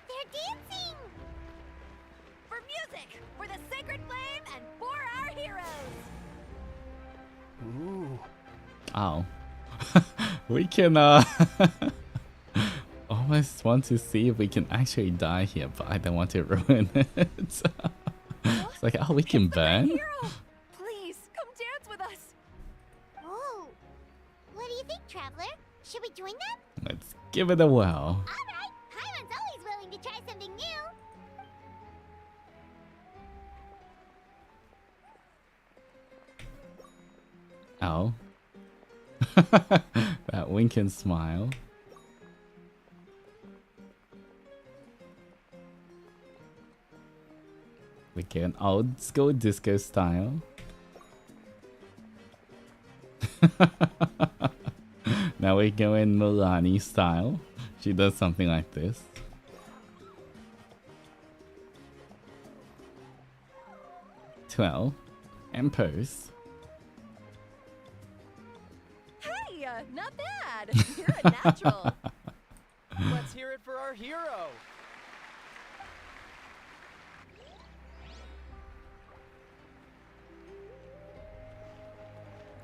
they're dancing!
For music, for the sacred flame, and for our heroes!
Ooh. Oh. We can almost want to see if we can actually die here, but I don't want to ruin it. It's like, oh, we can burn?
Please, come dance with us!
Whoa! What do you think, Traveler? Should we join them?
Let's give it a whirl.
Alright, Paimon's always willing to try something new!
Oh. That wink and smile. We get an old school disco style. Now we go in Milani style. She does something like this. Twelve. And pose.
Hey, not bad! You're a natural!
Let's hear it for our hero!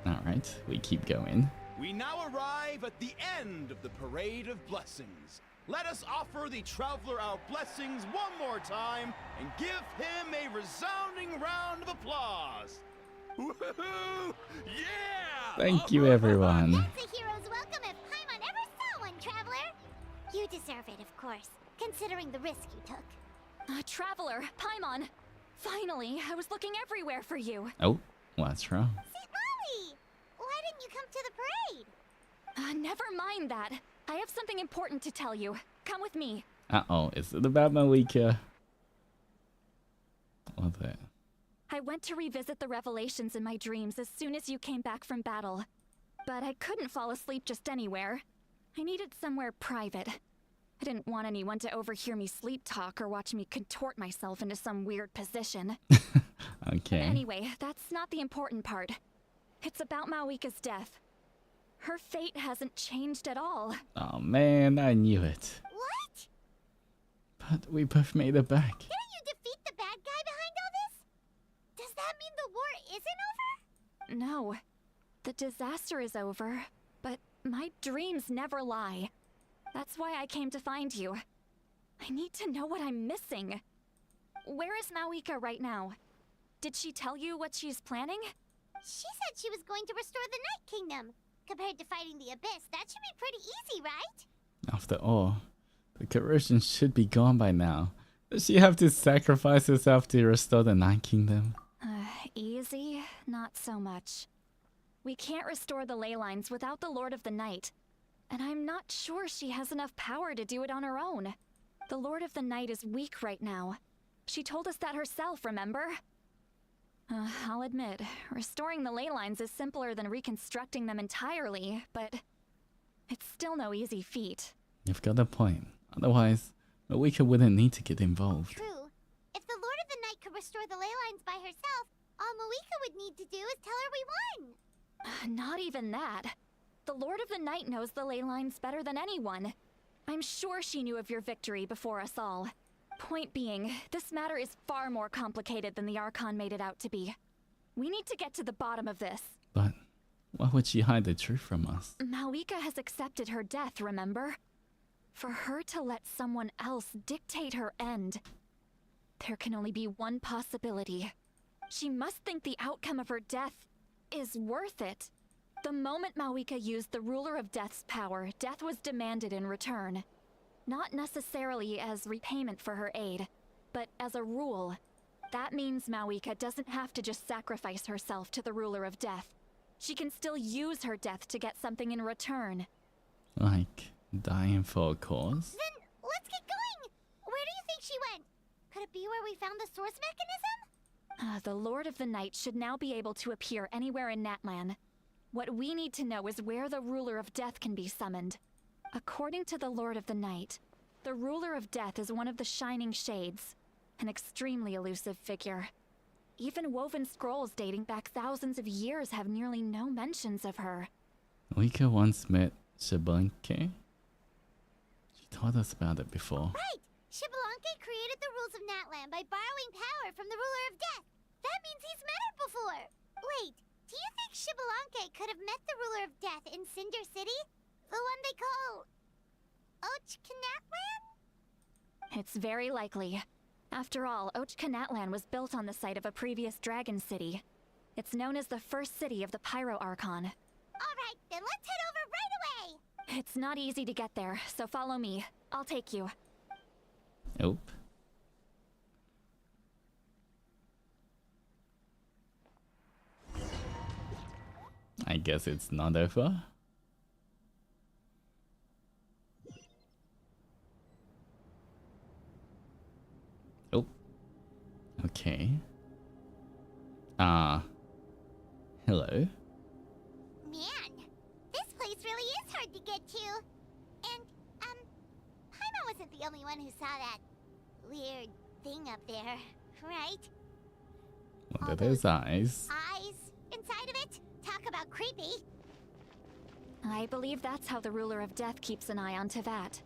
Alright, we keep going.
We now arrive at the end of the Parade of Blessings. Let us offer the Traveler our blessings one more time and give him a resounding round of applause. Woohoo! Yeah!
Thank you, everyone.
That's a hero's welcome if Paimon ever saw one, Traveler! You deserve it, of course, considering the risk you took.
Traveler, Paimon! Finally, I was looking everywhere for you.
Oh, what's wrong?
St. Molly! Why didn't you come to the parade?
Never mind that. I have something important to tell you. Come with me.
Uh-oh, is it about Malika? What's it?
I went to revisit the revelations in my dreams as soon as you came back from battle. But I couldn't fall asleep just anywhere. I needed somewhere private. I didn't want anyone to overhear me sleep talk or watch me contort myself into some weird position.
Okay.
Anyway, that's not the important part. It's about Malika's death. Her fate hasn't changed at all.
Oh man, I knew it.
What?
But we both made it back.
Didn't you defeat the bad guy behind all this? Does that mean the war isn't over?
No. The disaster is over, but my dreams never lie. That's why I came to find you. I need to know what I'm missing. Where is Malika right now? Did she tell you what she's planning?
She said she was going to restore the Night Kingdom. Compared to fighting the Abyss, that should be pretty easy, right?
After all, the corrosion should be gone by now. Does she have to sacrifice herself to restore the Night Kingdom?
Easy? Not so much. We can't restore the ley lines without the Lord of the Night. And I'm not sure she has enough power to do it on her own. The Lord of the Night is weak right now. She told us that herself, remember? I'll admit, restoring the ley lines is simpler than reconstructing them entirely, but it's still no easy feat.
You've got a point. Otherwise, Malika wouldn't need to get involved.
True. If the Lord of the Night could restore the ley lines by herself, all Malika would need to do is tell her we won.
Not even that. The Lord of the Night knows the ley lines better than anyone. I'm sure she knew of your victory before us all. Point being, this matter is far more complicated than the Archon made it out to be. We need to get to the bottom of this.
But why would she hide the truth from us?
Malika has accepted her death, remember? For her to let someone else dictate her end, there can only be one possibility. She must think the outcome of her death is worth it. The moment Malika used the Ruler of Death's power, death was demanded in return. Not necessarily as repayment for her aid, but as a rule. That means Malika doesn't have to just sacrifice herself to the Ruler of Death. She can still use her death to get something in return.
Like dying for a cause?
Then let's get going! Where do you think she went? Could it be where we found the source mechanism?
The Lord of the Night should now be able to appear anywhere in Natlan. What we need to know is where the Ruler of Death can be summoned. According to the Lord of the Night, the Ruler of Death is one of the Shining Shades, an extremely elusive figure. Even woven scrolls dating back thousands of years have nearly no mentions of her.
Malika once met Xbalanque. She told us about it before.
Right! Xbalanque created the rules of Natlan by borrowing power from the Ruler of Death. That means he's met her before. Wait, do you think Xbalanque could have met the Ruler of Death in Cinder City? The one they call... Ochkanatlan?
It's very likely. After all, Ochkanatlan was built on the site of a previous dragon city. It's known as the first city of the Pyro Archon.
Alright, then let's head over right away!
It's not easy to get there, so follow me. I'll take you.
Nope. I guess it's not over. Oh. Okay. Hello.
Man, this place really is hard to get to. And, Paimon wasn't the only one who saw that weird thing up there, right?
What are those eyes?
Eyes inside of it? Talk about creepy.
I believe that's how the Ruler of Death keeps an eye on Tevat.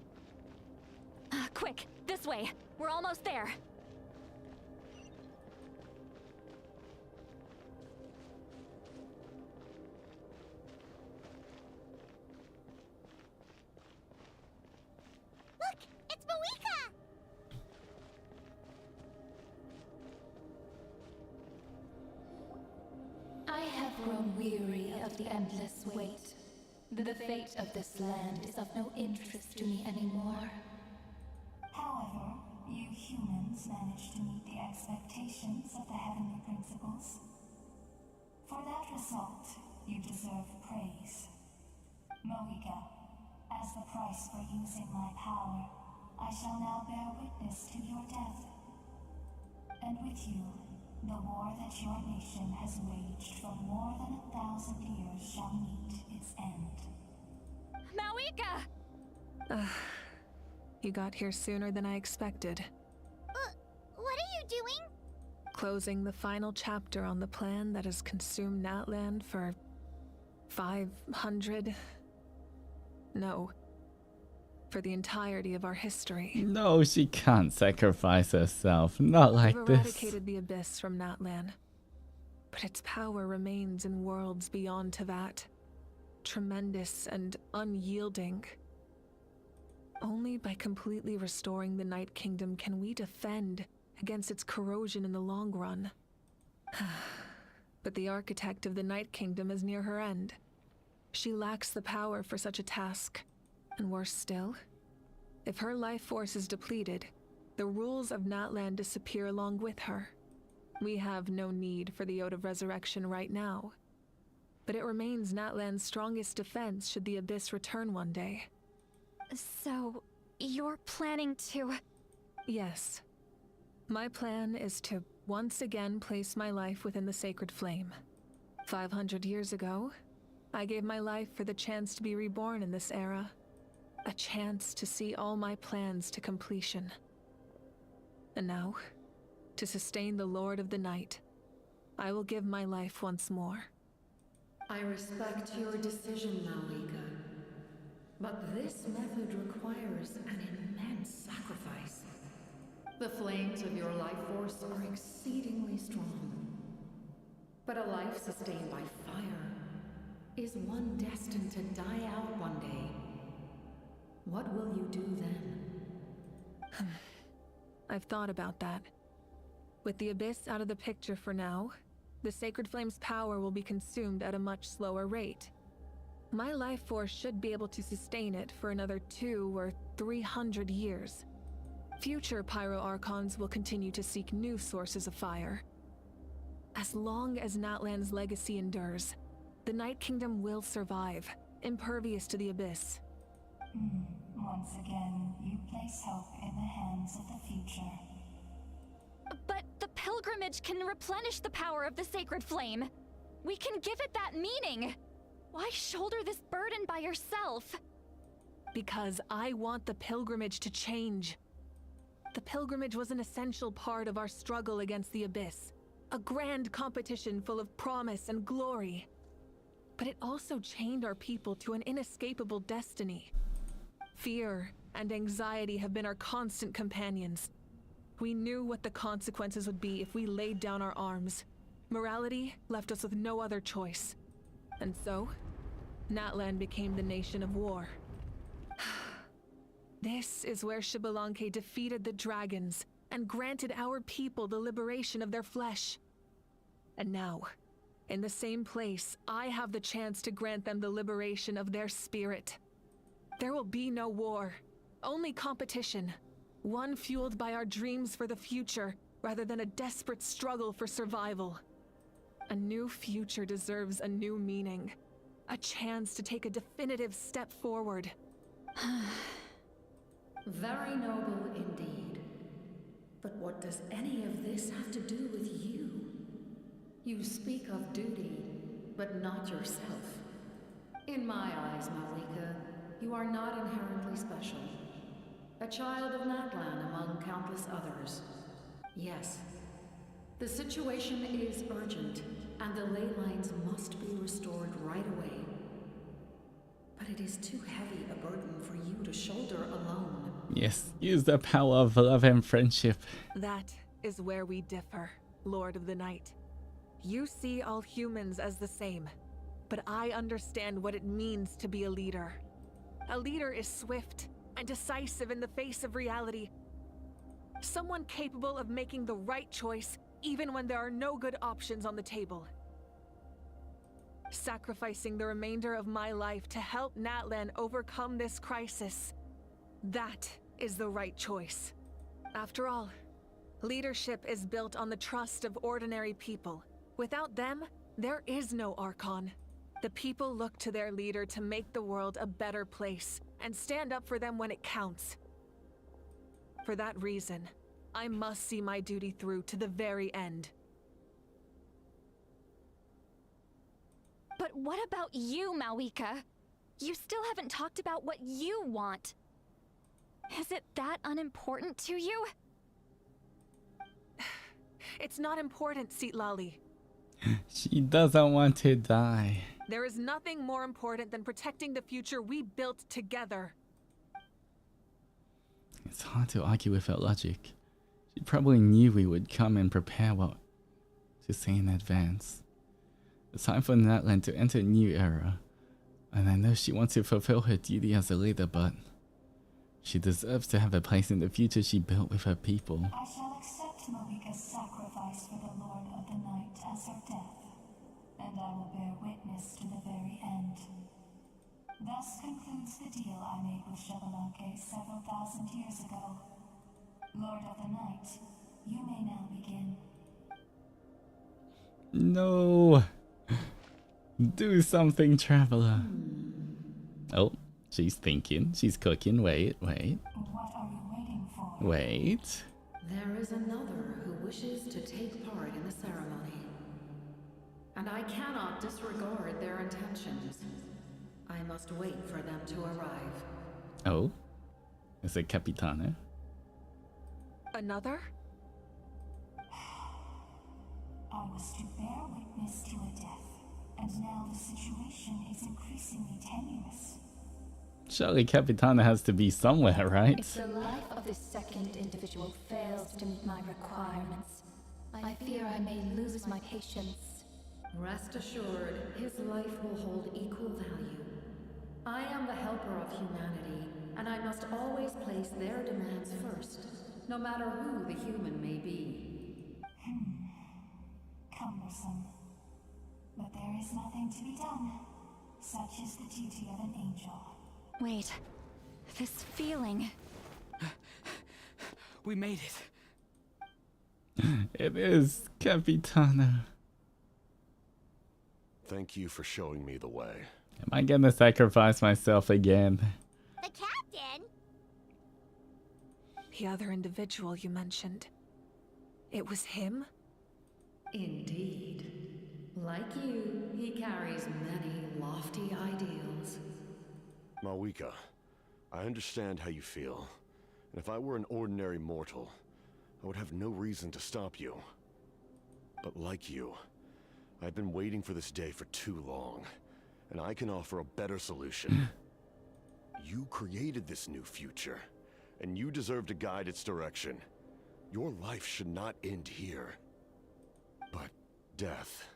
Quick, this way. We're almost there.
Look, it's Malika!
I have grown weary of the endless wait.
The fate of this land is of no interest to me anymore.
However, you humans managed to meet the expectations of the heavenly principles. For that result, you deserve praise. Moika, as the price for using my power, I shall now bear witness to your death. And with you, the war that your nation has waged for more than 1,000 years shall meet its end.
Maoika!
You got here sooner than I expected.
What are you doing?
Closing the final chapter on the plan that has consumed Natland for 500... No. For the entirety of our history.
No, she can't sacrifice herself. Not like
We've
this.
eradicated the Abyss from Natlan. But its power remains in worlds beyond Tevat. Tremendous and unyielding. Only by completely restoring the Night Kingdom can we defend against its corrosion in the long run. But the architect of the Night Kingdom is near her end. She lacks the power for such a task. And worse still, if her life force is depleted, the rules of Natlan disappear along with her. We have no need for the Ode of Resurrection right now. But it remains Natlan's strongest defense should the Abyss return one day.
So, you're planning to...
Yes. My plan is to once again place my life within the sacred flame. 500 years ago, I gave my life for the chance to be reborn in this era. A chance to see all my plans to completion. And now, to sustain the Lord of the Night, I will give my life once more.
I respect your decision, Malika. But this method requires an immense sacrifice. The flames of your life force are exceedingly strong. But a life sustained by fire is one destined to die out one day. What will you do then?
I've thought about that. With the Abyss out of the picture for now, the Sacred Flame's power will be consumed at a much slower rate. My life force should be able to sustain it for another 200 or 300 years. Future Pyro Archons will continue to seek new sources of fire. As long as Natlan's legacy endures, the Night Kingdom will survive, impervious to the Abyss.
Once again, you place hope in the hands of the future.
But the pilgrimage can replenish the power of the sacred flame. We can give it that meaning. Why shoulder this burden by yourself?
Because I want the pilgrimage to change. The pilgrimage was an essential part of our struggle against the Abyss. A grand competition full of promise and glory. But it also chained our people to an inescapable destiny. Fear and anxiety have been our constant companions. We knew what the consequences would be if we laid down our arms. Morality left us with no other choice. And so, Natlan became the nation of war. This is where Xbalanque defeated the dragons and granted our people the liberation of their flesh. And now, in the same place, I have the chance to grant them the liberation of their spirit. There will be no war, only competition. One fueled by our dreams for the future, rather than a desperate struggle for survival. A new future deserves a new meaning. A chance to take a definitive step forward.
Very noble indeed. But what does any of this have to do with you? You speak of duty, but not yourself. In my eyes, Malika, you are not inherently special. A child of Natlan among countless others. Yes, the situation is urgent, and the ley lines must be restored right away. But it is too heavy a burden for you to shoulder alone.
Yes, use the power of love and friendship.
That is where we differ, Lord of the Night. You see all humans as the same, but I understand what it means to be a leader. A leader is swift and decisive in the face of reality. Someone capable of making the right choice even when there are no good options on the table. sacrificing the remainder of my life to help Natlan overcome this crisis. That is the right choice. After all, leadership is built on the trust of ordinary people. Without them, there is no Archon. The people look to their leader to make the world a better place and stand up for them when it counts. For that reason, I must see my duty through to the very end.
But what about you, Mawika? You still haven't talked about what you want. Is it that unimportant to you?
It's not important, Citlali.
She doesn't want to die.
There is nothing more important than protecting the future we built together.
It's hard to argue with her logic. She probably knew we would come and prepare what to say in advance. It's time for Natlan to enter a new era. And I know she wants to fulfill her duty as a leader, but she deserves to have a place in the future she built with her people.
I shall accept Mawika's sacrifice for the Lord of the Night as her death, and I will bear witness to the very end. Thus concludes the deal I made with Xbalanque several thousand years ago. Lord of the Night, you may now begin.
No! Do something, Traveler. Oh, she's thinking. She's cooking. Wait.
What are you waiting for?
Wait.
There is another who wishes to take part in the ceremony. And I cannot disregard their intentions. I must wait for them to arrive.
Oh? Is it Capitana?
Another?
I was to bear witness to a death, and now the situation is increasingly tenuous.
Surely Capitana has to be somewhere, right?
If the life of this second individual fails to meet my requirements, I fear I may lose my patience.
Rest assured, his life will hold equal value. I am the helper of humanity, and I must always place their demands first, no matter who the human may be.
Cumbersome. But there is nothing to be done. Such is the duty of an angel.
Wait, this feeling.
We made it.
It is Capitana.
Thank you for showing me the way.
Am I gonna sacrifice myself again?
The captain?
The other individual you mentioned. It was him?
Indeed. Like you, he carries many lofty ideals.
Mawika, I understand how you feel. And if I were an ordinary mortal, I would have no reason to stop you. But like you, I've been waiting for this day for too long, and I can offer a better solution. You created this new future, and you deserve to guide its direction. Your life should not end here. But death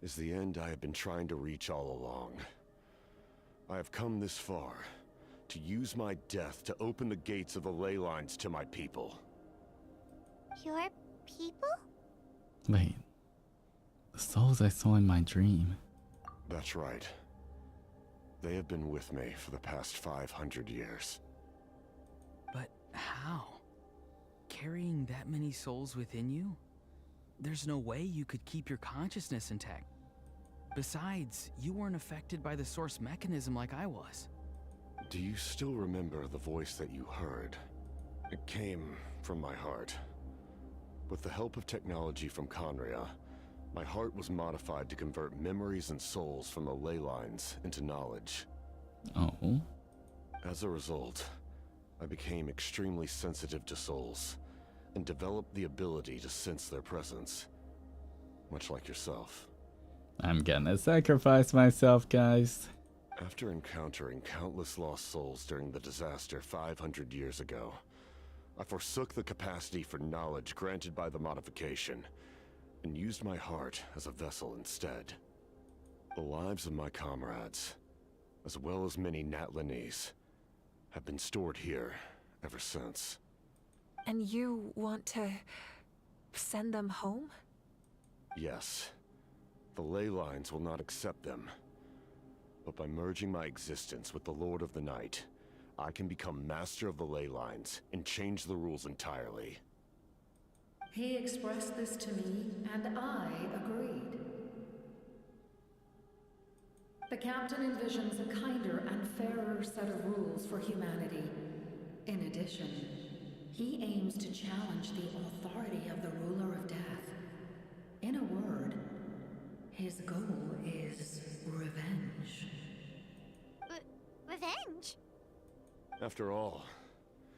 is the end I have been trying to reach all along. I have come this far to use my death to open the gates of the ley lines to my people.
Your people?
Wait. The souls I saw in my dream.
That's right. They have been with me for the past 500 years.
But how? Carrying that many souls within you? There's no way you could keep your consciousness intact. Besides, you weren't affected by the source mechanism like I was.
Do you still remember the voice that you heard? It came from my heart. With the help of technology from Conria, my heart was modified to convert memories and souls from the ley lines into knowledge.
Oh.
As a result, I became extremely sensitive to souls, and developed the ability to sense their presence. Much like yourself.
I'm gonna sacrifice myself, guys.
After encountering countless lost souls during the disaster 500 years ago, I forsook the capacity for knowledge granted by the modification, and used my heart as a vessel instead. The lives of my comrades, as well as many Natlanese, have been stored here ever since.
And you want to send them home?
Yes. The ley lines will not accept them. But by merging my existence with the Lord of the Night, I can become master of the ley lines and change the rules entirely.
He expressed this to me, and I agreed. The captain envisions a kinder and fairer set of rules for humanity. In addition, he aims to challenge the authority of the ruler of death. In a word, his goal is revenge.
Revenge?
After all,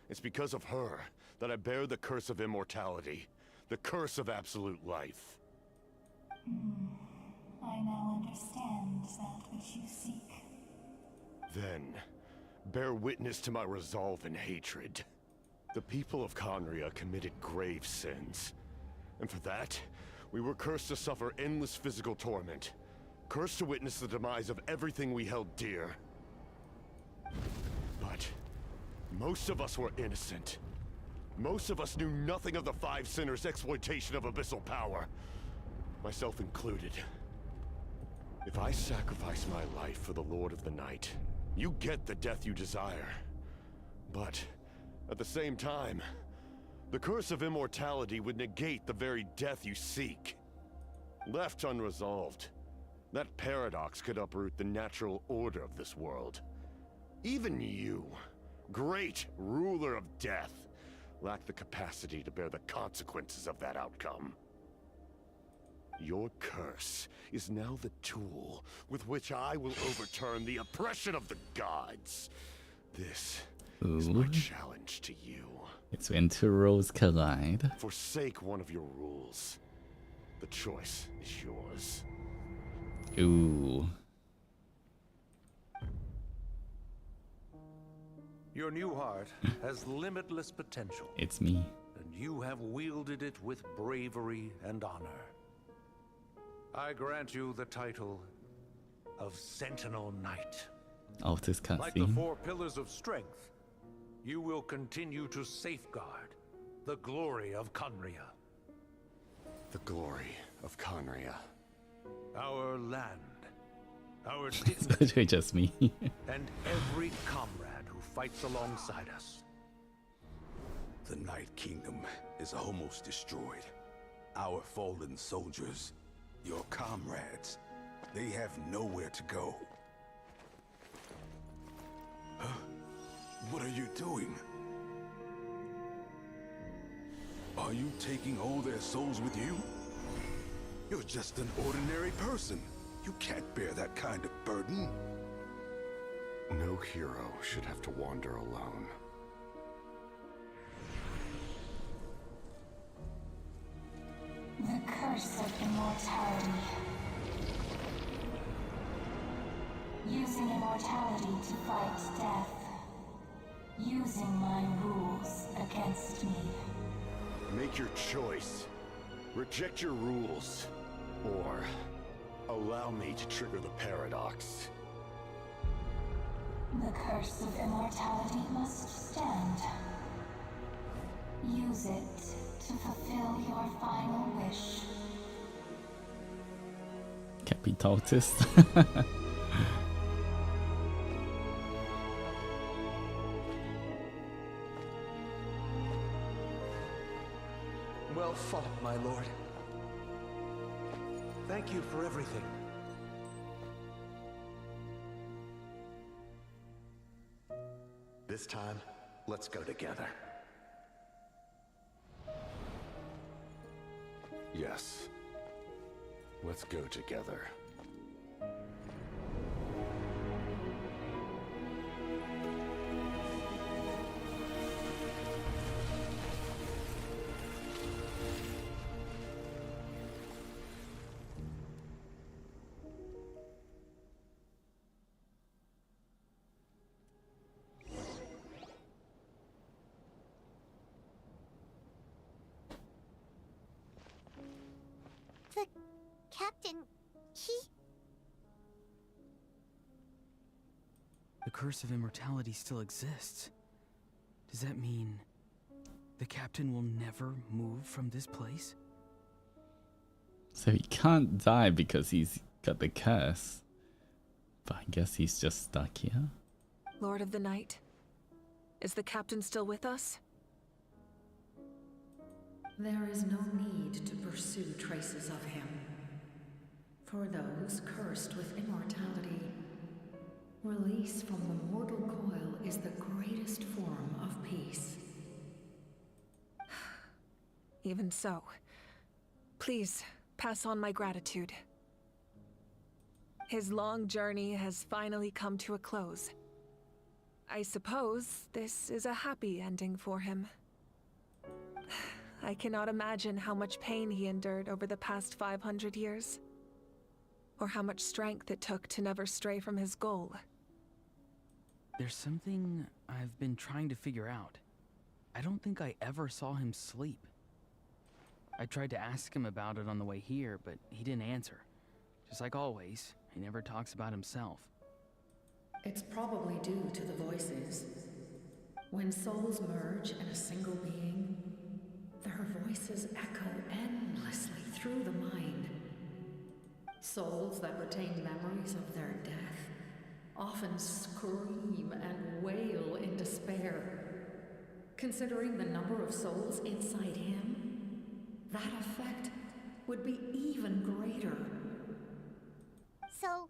it's because of her that I bear the curse of immortality, the curse of absolute life.
I now understand that which you seek.
Then, bear witness to my resolve and hatred. The people of Conria committed grave sins. And for that, we were cursed to suffer endless physical torment. Cursed to witness the demise of everything we held dear. But most of us were innocent. Most of us knew nothing of the Five Sinners' exploitation of abyssal power. Myself included. If I sacrifice my life for the Lord of the Night, you get the death you desire. But at the same time, the curse of immortality would negate the very death you seek. Left unresolved, that paradox could uproot the natural order of this world. Even you, great ruler of death, lack the capacity to bear the consequences of that outcome. Your curse is now the tool with which I will overturn the oppression of the gods. This is my challenge to you.
It's when two roads collide.
Forsake one of your rules. The choice is yours.
Ooh.
Your new heart has limitless potential.
It's me.
And you have wielded it with bravery and honor. I grant you the title of Sentinel Knight.
Altus cutscene.
Like the four pillars of strength, you will continue to safeguard the glory of Conria.
The glory of Conria.
Our land, our
It's
dignity,
literally just me.
and every comrade who fights alongside us.
The Night Kingdom is almost destroyed. Our fallen soldiers, your comrades, they have nowhere to go. Huh? What are you doing? Are you taking all their souls with you? You're just an ordinary person. You can't bear that kind of burden.
No hero should have to wander alone.
The curse of immortality. Using immortality to fight death. Using my rules against me.
Make your choice. Reject your rules. Or allow me to trigger the paradox.
The curse of immortality must stand. Use it to fulfill your final wish.
Capitalist.
Well fought, my lord. Thank you for everything.
This time, let's go together.
Yes. Let's go together.
The captain, he...
The curse of immortality still exists. Does that mean the captain will never move from this place?
So he can't die because he's got the curse. But I guess he's just stuck here.
Lord of the Night, is the captain still with us?
There is no need to pursue traces of him. For those cursed with immortality, release from the mortal coil is the greatest form of peace.
Even so, please pass on my gratitude. His long journey has finally come to a close. I suppose this is a happy ending for him. I cannot imagine how much pain he endured over the past 500 years, or how much strength it took to never stray from his goal.
There's something I've been trying to figure out. I don't think I ever saw him sleep. I tried to ask him about it on the way here, but he didn't answer. Just like always, he never talks about himself.
It's probably due to the voices. When souls merge in a single being, their voices echo endlessly through the mind. Souls that retain memories of their death often scream and wail in despair. Considering the number of souls inside him, that effect would be even greater.
So,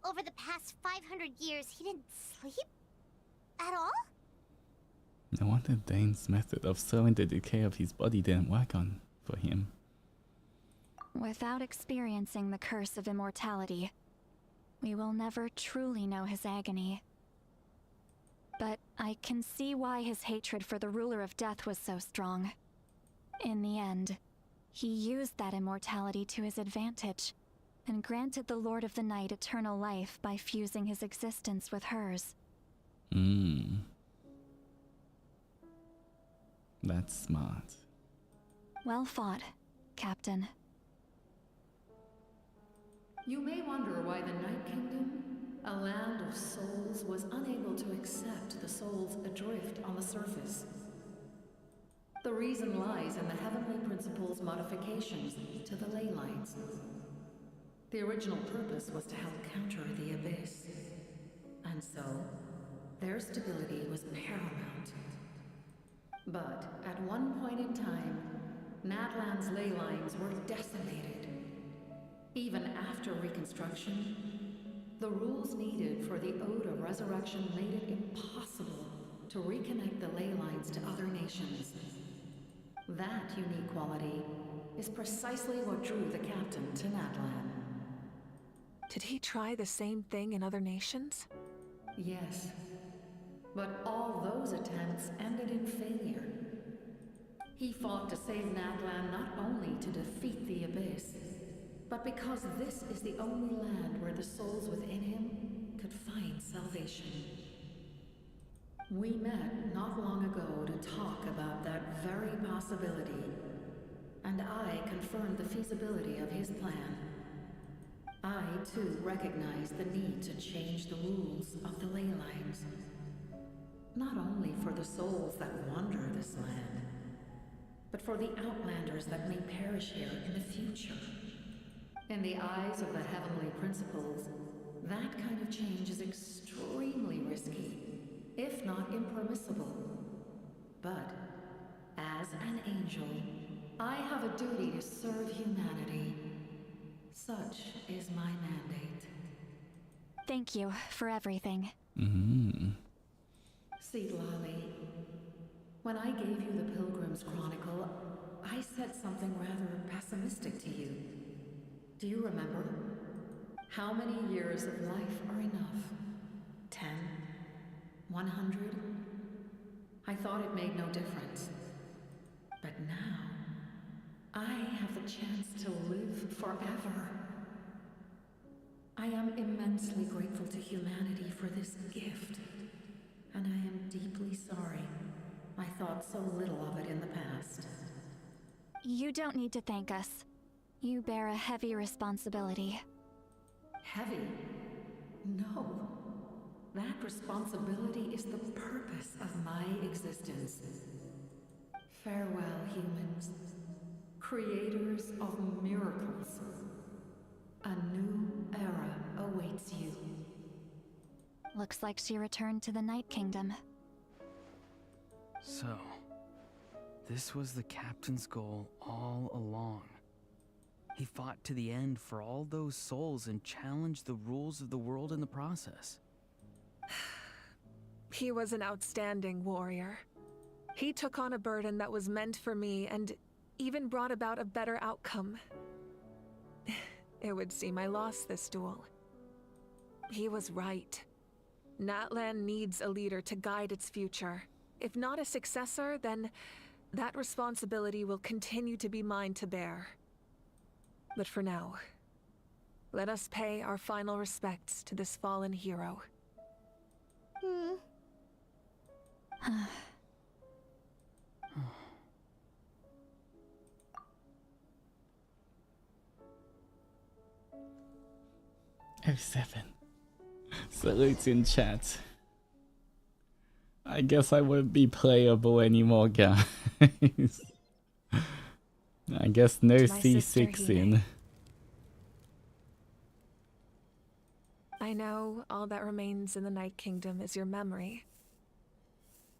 over the past 500 years, he didn't sleep? At all?
No wonder Dane's method of slowing the decay of his body didn't work on for him.
Without experiencing the curse of immortality, we will never truly know his agony. But I can see why his hatred for the ruler of death was so strong. In the end, he used that immortality to his advantage, and granted the Lord of the Night eternal life by fusing his existence with hers.
That's smart.
Well fought, Captain.
You may wonder why the Night Kingdom, a land of souls, was unable to accept the souls adrift on the surface. The reason lies in the Heavenly Principle's modifications to the ley lines. The original purpose was to help counter the Abyss, and so their stability was paramount. But at one point in time, Natlan's ley lines were decimated. Even after reconstruction, the rules needed for the Ode of Resurrection made it impossible to reconnect the ley lines to other nations. That unique quality is precisely what drew the captain to Natlan.
Did he try the same thing in other nations?
Yes, but all those attempts ended in failure. He fought to save Natlan not only to defeat the Abyss, but because this is the only land where the souls within him could find salvation. We met not long ago to talk about that very possibility, and I confirmed the feasibility of his plan. I, too, recognize the need to change the rules of the ley lines. Not only for the souls that wander this land, but for the outlanders that may perish here in the future. In the eyes of the Heavenly Principles, that kind of change is extremely risky, if not impermissible. But, as an angel, I have a duty to serve humanity. Such is my mandate.
Thank you for everything.
See, Lolly, when I gave you the Pilgrim's Chronicle, I said something rather pessimistic to you. Do you remember? How many years of life are enough? 10? 100? I thought it made no difference. But now, I have the chance to live forever. I am immensely grateful to humanity for this gift, and I am deeply sorry I thought so little of it in the past.
You don't need to thank us. You bear a heavy responsibility.
Heavy? No. That responsibility is the purpose of my existence. Farewell, humans. Creators of miracles, a new era awaits you.
Looks like she returned to the Night Kingdom.
So, this was the captain's goal all along. He fought to the end for all those souls and challenged the rules of the world in the process.
He was an outstanding warrior. He took on a burden that was meant for me and even brought about a better outcome. It would seem I lost this duel. He was right. Natlan needs a leader to guide its future. If not a successor, then that responsibility will continue to be mine to bear. But for now, let us pay our final respects to this fallen hero.
Oh, 7. Salutes in chat. I guess I wouldn't be playable anymore, guys. I guess no C6 in.
I know all that remains in the Night Kingdom is your memory.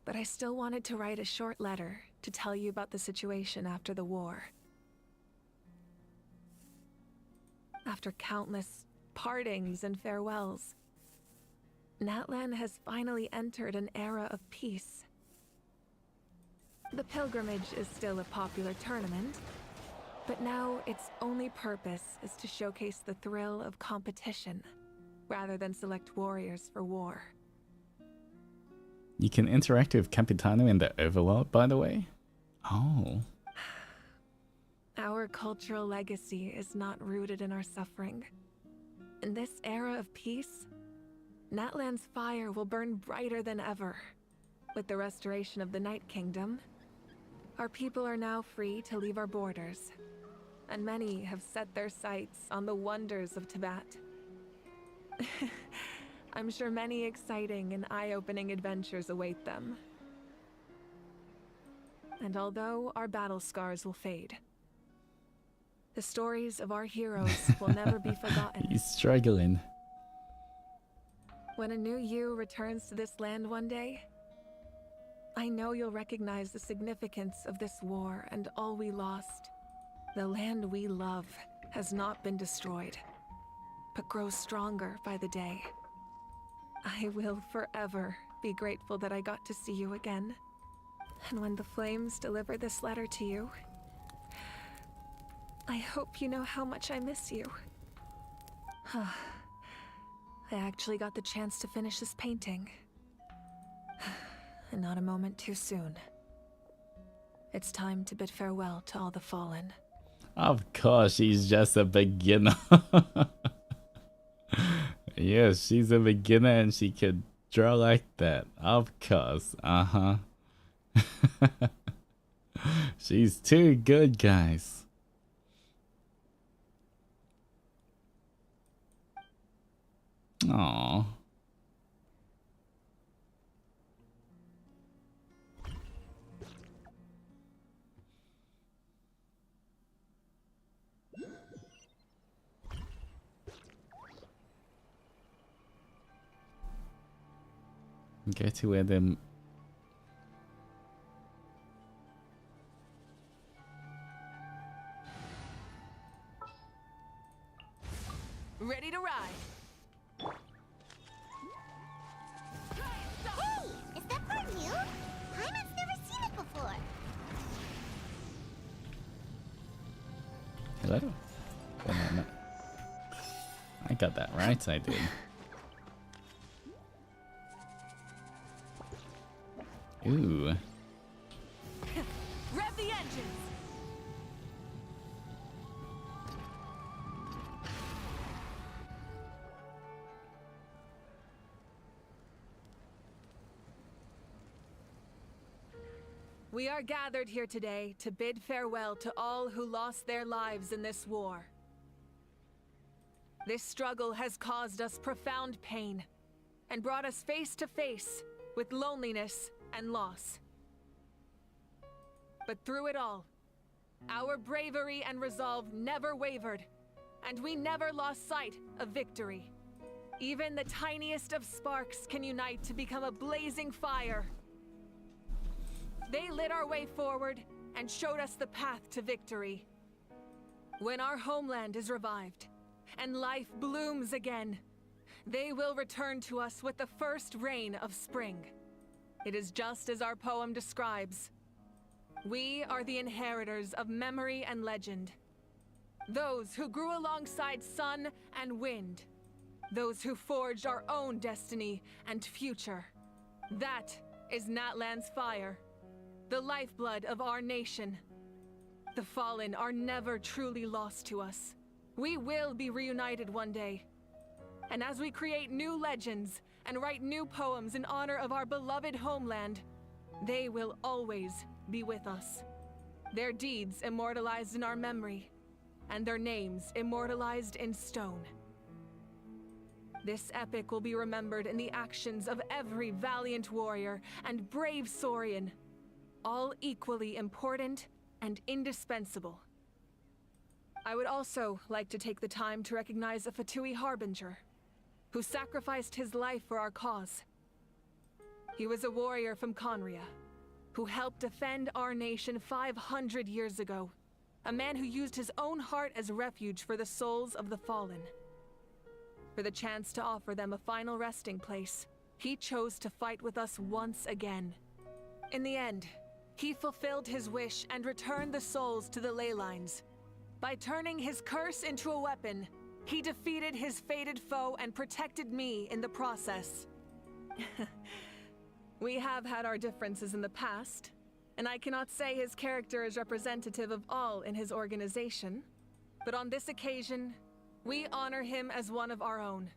But I still wanted to write a short letter to tell you about the situation after the war. After countless partings and farewells, Natlan has finally entered an era of peace. The pilgrimage is still a popular tournament, but now its only purpose is to showcase the thrill of competition, rather than select warriors for war.
You can interact with Capitano in the overworld, by the way? Oh.
Our cultural legacy is not rooted in our suffering. In this era of peace, Natlan's fire will burn brighter than ever. With the restoration of the Night Kingdom, our people are now free to leave our borders, and many have set their sights on the wonders of Tibet. I'm sure many exciting and eye-opening adventures await them. And although our battle scars will fade, the stories of our heroes will never be forgotten.
He's struggling.
When a new you returns to this land one day, I know you'll recognize the significance of this war and all we lost. The land we love has not been destroyed, but grows stronger by the day. I will forever be grateful that I got to see you again. And when the flames deliver this letter to you, I hope you know how much I miss you. I actually got the chance to finish this painting. And not a moment too soon. It's time to bid farewell to all the fallen.
Of course, she's just a beginner. Yes, she's a beginner and she could draw like that. Of course. Uh-huh. She's too good, guys. Aww. Go to where them.
Ready to ride.
Hey! Is that part new? Paimon's never seen it before.
Hello? Oh, no. I got that right, I did. Ooh.
Rev the engines! We are gathered here today to bid farewell to all who lost their lives in this war. This struggle has caused us profound pain and brought us face to face with loneliness and loss. But through it all, Our bravery and resolve never wavered, and we never lost sight of victory. Even the tiniest of sparks can unite to become a blazing fire. They lit our way forward and showed us the path to victory. When our homeland is revived and life blooms again, they will return to us with the first rain of spring. It is just as our poem describes. We are the inheritors of memory and legend. Those who grew alongside sun and wind. Those who forged our own destiny and future. That is Natlan's fire, the lifeblood of our nation. The fallen are never truly lost to us. We will be reunited one day. And as we create new legends and write new poems in honor of our beloved homeland, they will always be with us. Their deeds immortalized in our memory, and their names immortalized in stone. This epic will be remembered in the actions of every valiant warrior and brave Saurian, all equally important and indispensable. I would also like to take the time to recognize a Fatui Harbinger, who sacrificed his life for our cause. He was a warrior from Conria, who helped defend our nation 500 years ago. A man who used his own heart as refuge for the souls of the fallen. For the chance to offer them a final resting place, he chose to fight with us once again. In the end, he fulfilled his wish and returned the souls to the ley lines. By turning his curse into a weapon, he defeated his fated foe and protected me in the process. We have had our differences in the past, and I cannot say his character is representative of all in his organization. But on this occasion, we honor him as one of our own.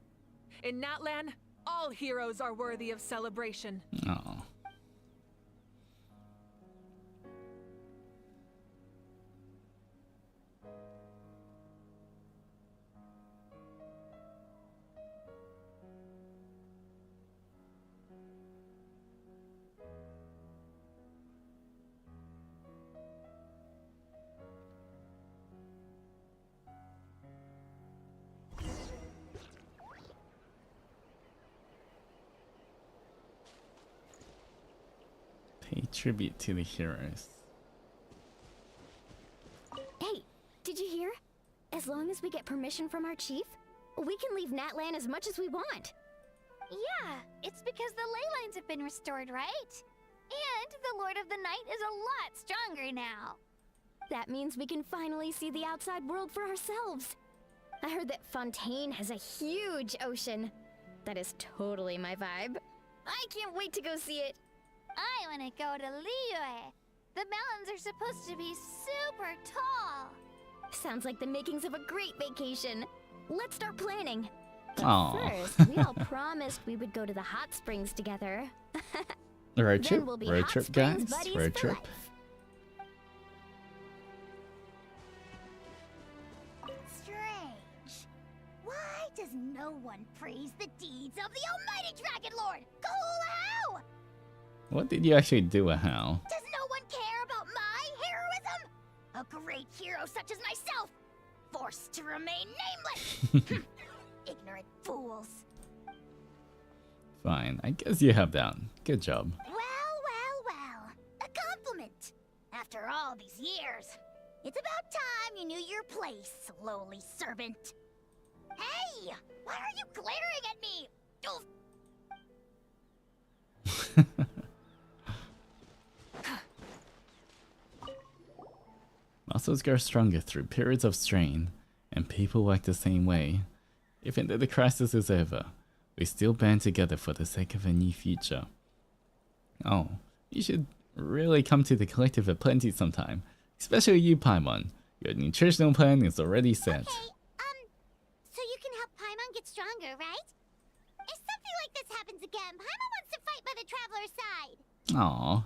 In Natlan, all heroes are worthy of celebration.
Oh. Pay tribute to the heroes.
Hey, did you hear? As long as we get permission from our chief, we can leave Natlan as much as we want.
Yeah, it's because the ley lines have been restored, right? And the Lord of the Night is a lot stronger now.
That means we can finally see the outside world for ourselves. I heard that Fontaine has a huge ocean. That is totally my vibe. I can't wait to go see it.
I want to go to Liyue. The mountains are supposed to be super tall.
Sounds like the makings of a great vacation. Let's start planning. But
Aw.
first, we all promised we would go to the hot springs together.
Road
Then
trip,
we'll be
road
hot
trip,
springs
guys.
buddies
Road
for
trip.
life.
Strange. Why does no one praise the deeds of the almighty Dragon Lord, Koolahau?
What did you actually do, How?
Does no one care about my heroism? A great hero such as myself, forced to remain nameless. Ignorant fools.
Fine, I guess you have that. Good job.
Well. A compliment. After all these years, it's about time you knew your place, lowly servant. Hey! Why are you glaring at me? Oof.
Muscles grow stronger through periods of strain, and people work the same way. Even though the crisis is over, we still band together for the sake of a new future. Oh, you should really come to the collective at plenty sometime, especially you, Paimon. Your nutritional plan is already set.
So you can help Paimon get stronger, right? If something like this happens again, Paimon wants to fight by the Traveler's side.
Aww.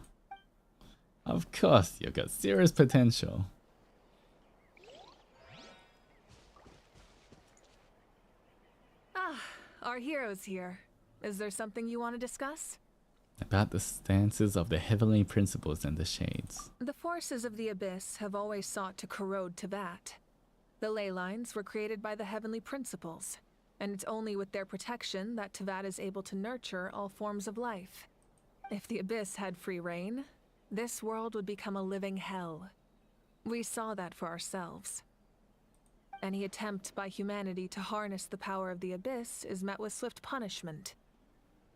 Of course, you've got serious potential.
Ah, our hero's here. Is there something you want to discuss?
About the stances of the heavenly principles and the shades.
The forces of the Abyss have always sought to corrode Teyvat. The ley lines were created by the heavenly principles, and it's only with their protection that Teyvat is able to nurture all forms of life. If the Abyss had free reign, this world would become a living hell. We saw that for ourselves. Any attempt by humanity to harness the power of the Abyss is met with swift punishment.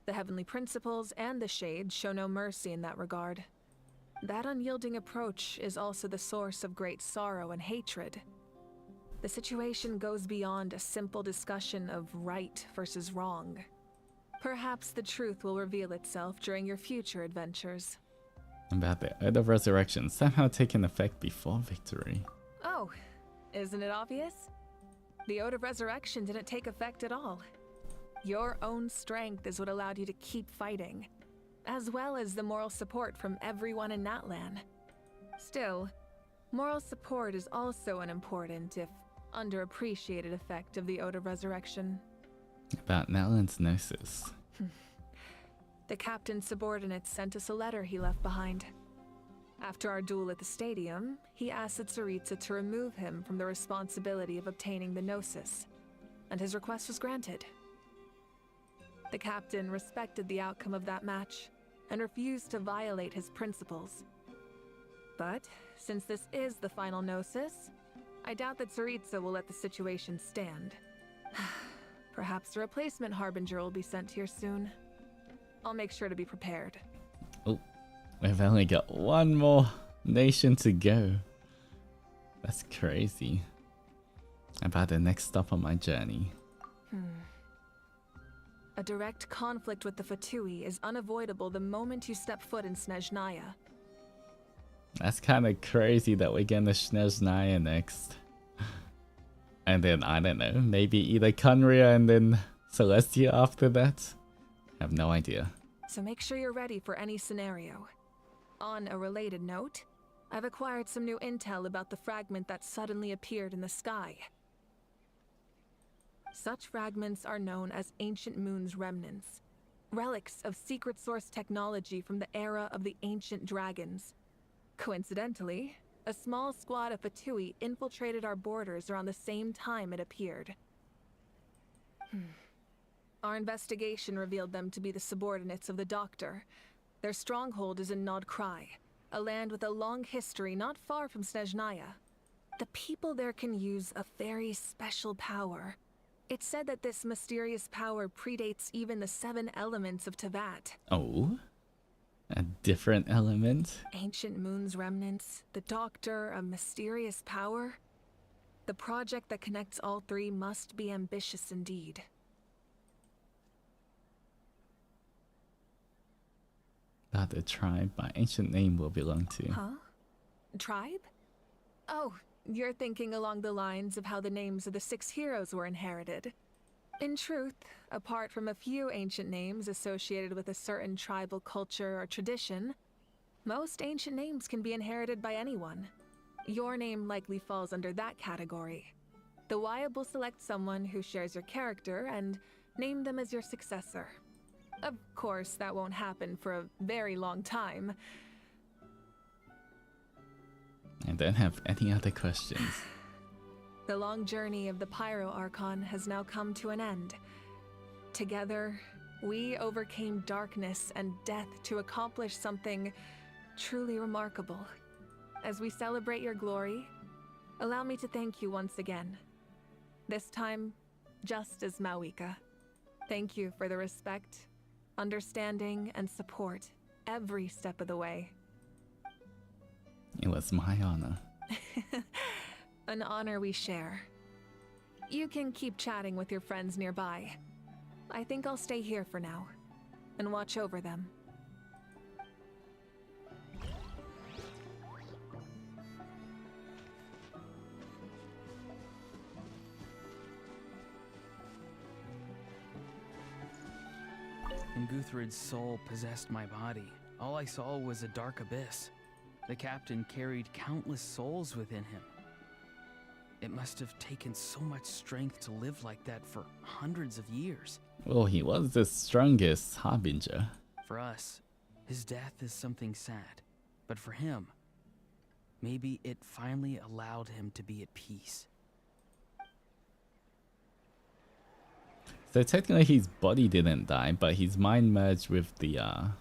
The heavenly principles and the shades show no mercy in that regard. That unyielding approach is also the source of great sorrow and hatred. The situation goes beyond a simple discussion of right versus wrong. Perhaps the truth will reveal itself during your future adventures.
About the Earth of Resurrection somehow taking effect before victory.
Oh, isn't it obvious? The Ode of Resurrection didn't take effect at all. Your own strength is what allowed you to keep fighting, as well as the moral support from everyone in Natlan. Still, moral support is also an important, if underappreciated, effect of the Ode of Resurrection.
About Natlan's Gnosis.
The captain's subordinates sent us a letter he left behind. After our duel at the stadium, he asked Tsaritsa to remove him from the responsibility of obtaining the Gnosis, and his request was granted. The captain respected the outcome of that match and refused to violate his principles. But since this is the final Gnosis, I doubt that Tsaritsa will let the situation stand. Perhaps a replacement Harbinger will be sent here soon. I'll make sure to be prepared.
Oh, we've only got one more nation to go. That's crazy. About the next stop on my journey.
A direct conflict with the Fatui is unavoidable the moment you step foot in Snezhnaya.
That's kind of crazy that we're getting the Snezhnaya next. And then, I don't know, maybe either Conria and then Celestia after that? I have no idea.
So make sure you're ready for any scenario. On a related note, I've acquired some new intel about the fragment that suddenly appeared in the sky. Such fragments are known as Ancient Moon's remnants, relics of secret source technology from the era of the ancient dragons. Coincidentally, a small squad of Fatui infiltrated our borders around the same time it appeared. Our investigation revealed them to be the subordinates of the Doctor. Their stronghold is in Nod Krai, a land with a long history not far from Snezhnaya. The people there can use a very special power. It's said that this mysterious power predates even the 7 elements of Teyvat.
Oh? A different element?
Ancient Moon's remnants, the Doctor, a mysterious power. The project that connects all 3 must be ambitious indeed.
About the tribe my ancient name will belong to.
Huh? Tribe? Oh, you're thinking along the lines of how the names of the 6 heroes were inherited. In truth, apart from a few ancient names associated with a certain tribal culture or tradition, most ancient names can be inherited by anyone. Your name likely falls under that category. The Wyab will select someone who shares your character and name them as your successor. Of course, that won't happen for a very long time.
I don't have any other questions.
The long journey of the Pyro Archon has now come to an end. Together, we overcame darkness and death to accomplish something truly remarkable. As we celebrate your glory, allow me to thank you once again. This time, just as Mawika. Thank you for the respect, understanding, and support every step of the way.
It was my honor.
An honor we share. You can keep chatting with your friends nearby. I think I'll stay here for now and watch over them.
When Guthred's soul possessed my body, all I saw was a dark abyss. The captain carried countless souls within him. It must have taken so much strength to live like that for hundreds of years.
Well, he was the strongest Harbinger.
For us, His death is something sad, but for him, maybe it finally allowed him to be at peace.
So technically his body didn't die, but his mind merged with the a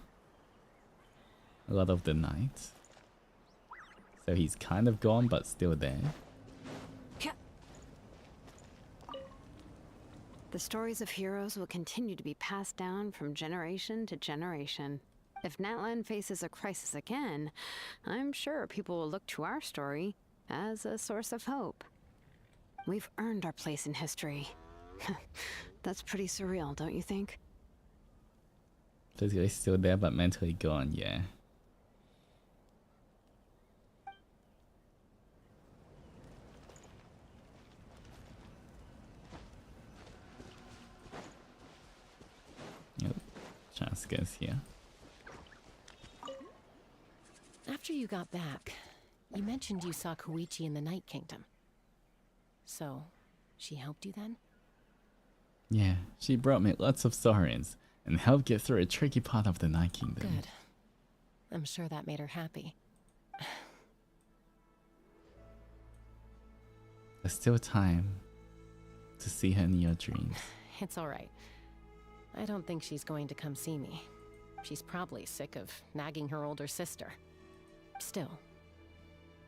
lot of the night. So he's kind of gone, but still there.
The stories of heroes will continue to be passed down from generation to generation. If Natlan faces a crisis again, I'm sure people will look to our story as a source of hope. We've earned our place in history. That's pretty surreal, don't you think?
Physically still there, but mentally gone, yeah. Yep, chance goes here.
After you got back, you mentioned you saw Koichi in the Night Kingdom. So, she helped you then?
Yeah, she brought me lots of stories and helped get through a tricky part of the Night Kingdom.
Good. I'm sure that made her happy.
There's still time to see her in your dreams.
It's alright. I don't think she's going to come see me. She's probably sick of nagging her older sister. Still,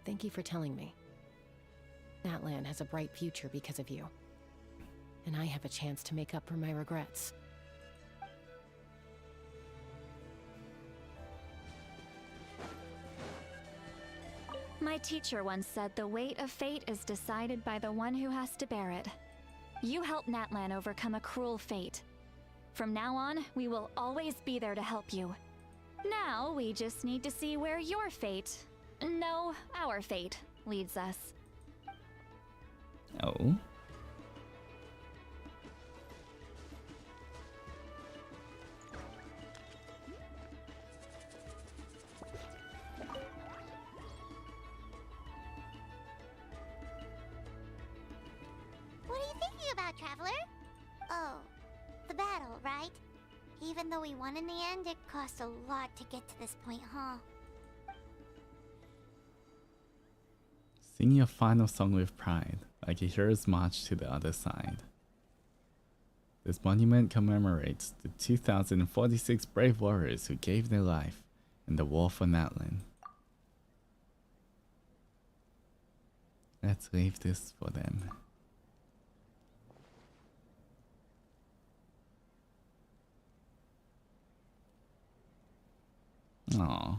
thank you for telling me. Natlan has a bright future because of you. And I have a chance to make up for my regrets.
My teacher once said the weight of fate is decided by the one who has to bear it. You helped Natlan overcome a cruel fate. From now on, we will always be there to help you. Now, we just need to see where your fate, no, our fate, leads us.
Oh?
What are you thinking about, Traveler? Oh, the battle, right? Even though we won in the end, it cost a lot to get to this point, huh?
Sing your final song with pride, like a hero's march to the other side. This monument commemorates the 2,046 brave warriors who gave their life in the war for Natlan. Let's leave this for them. Aww.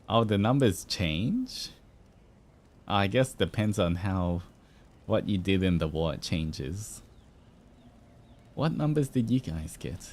Oh, the numbers change? I guess depends on what you did in the war changes. What numbers did you guys get?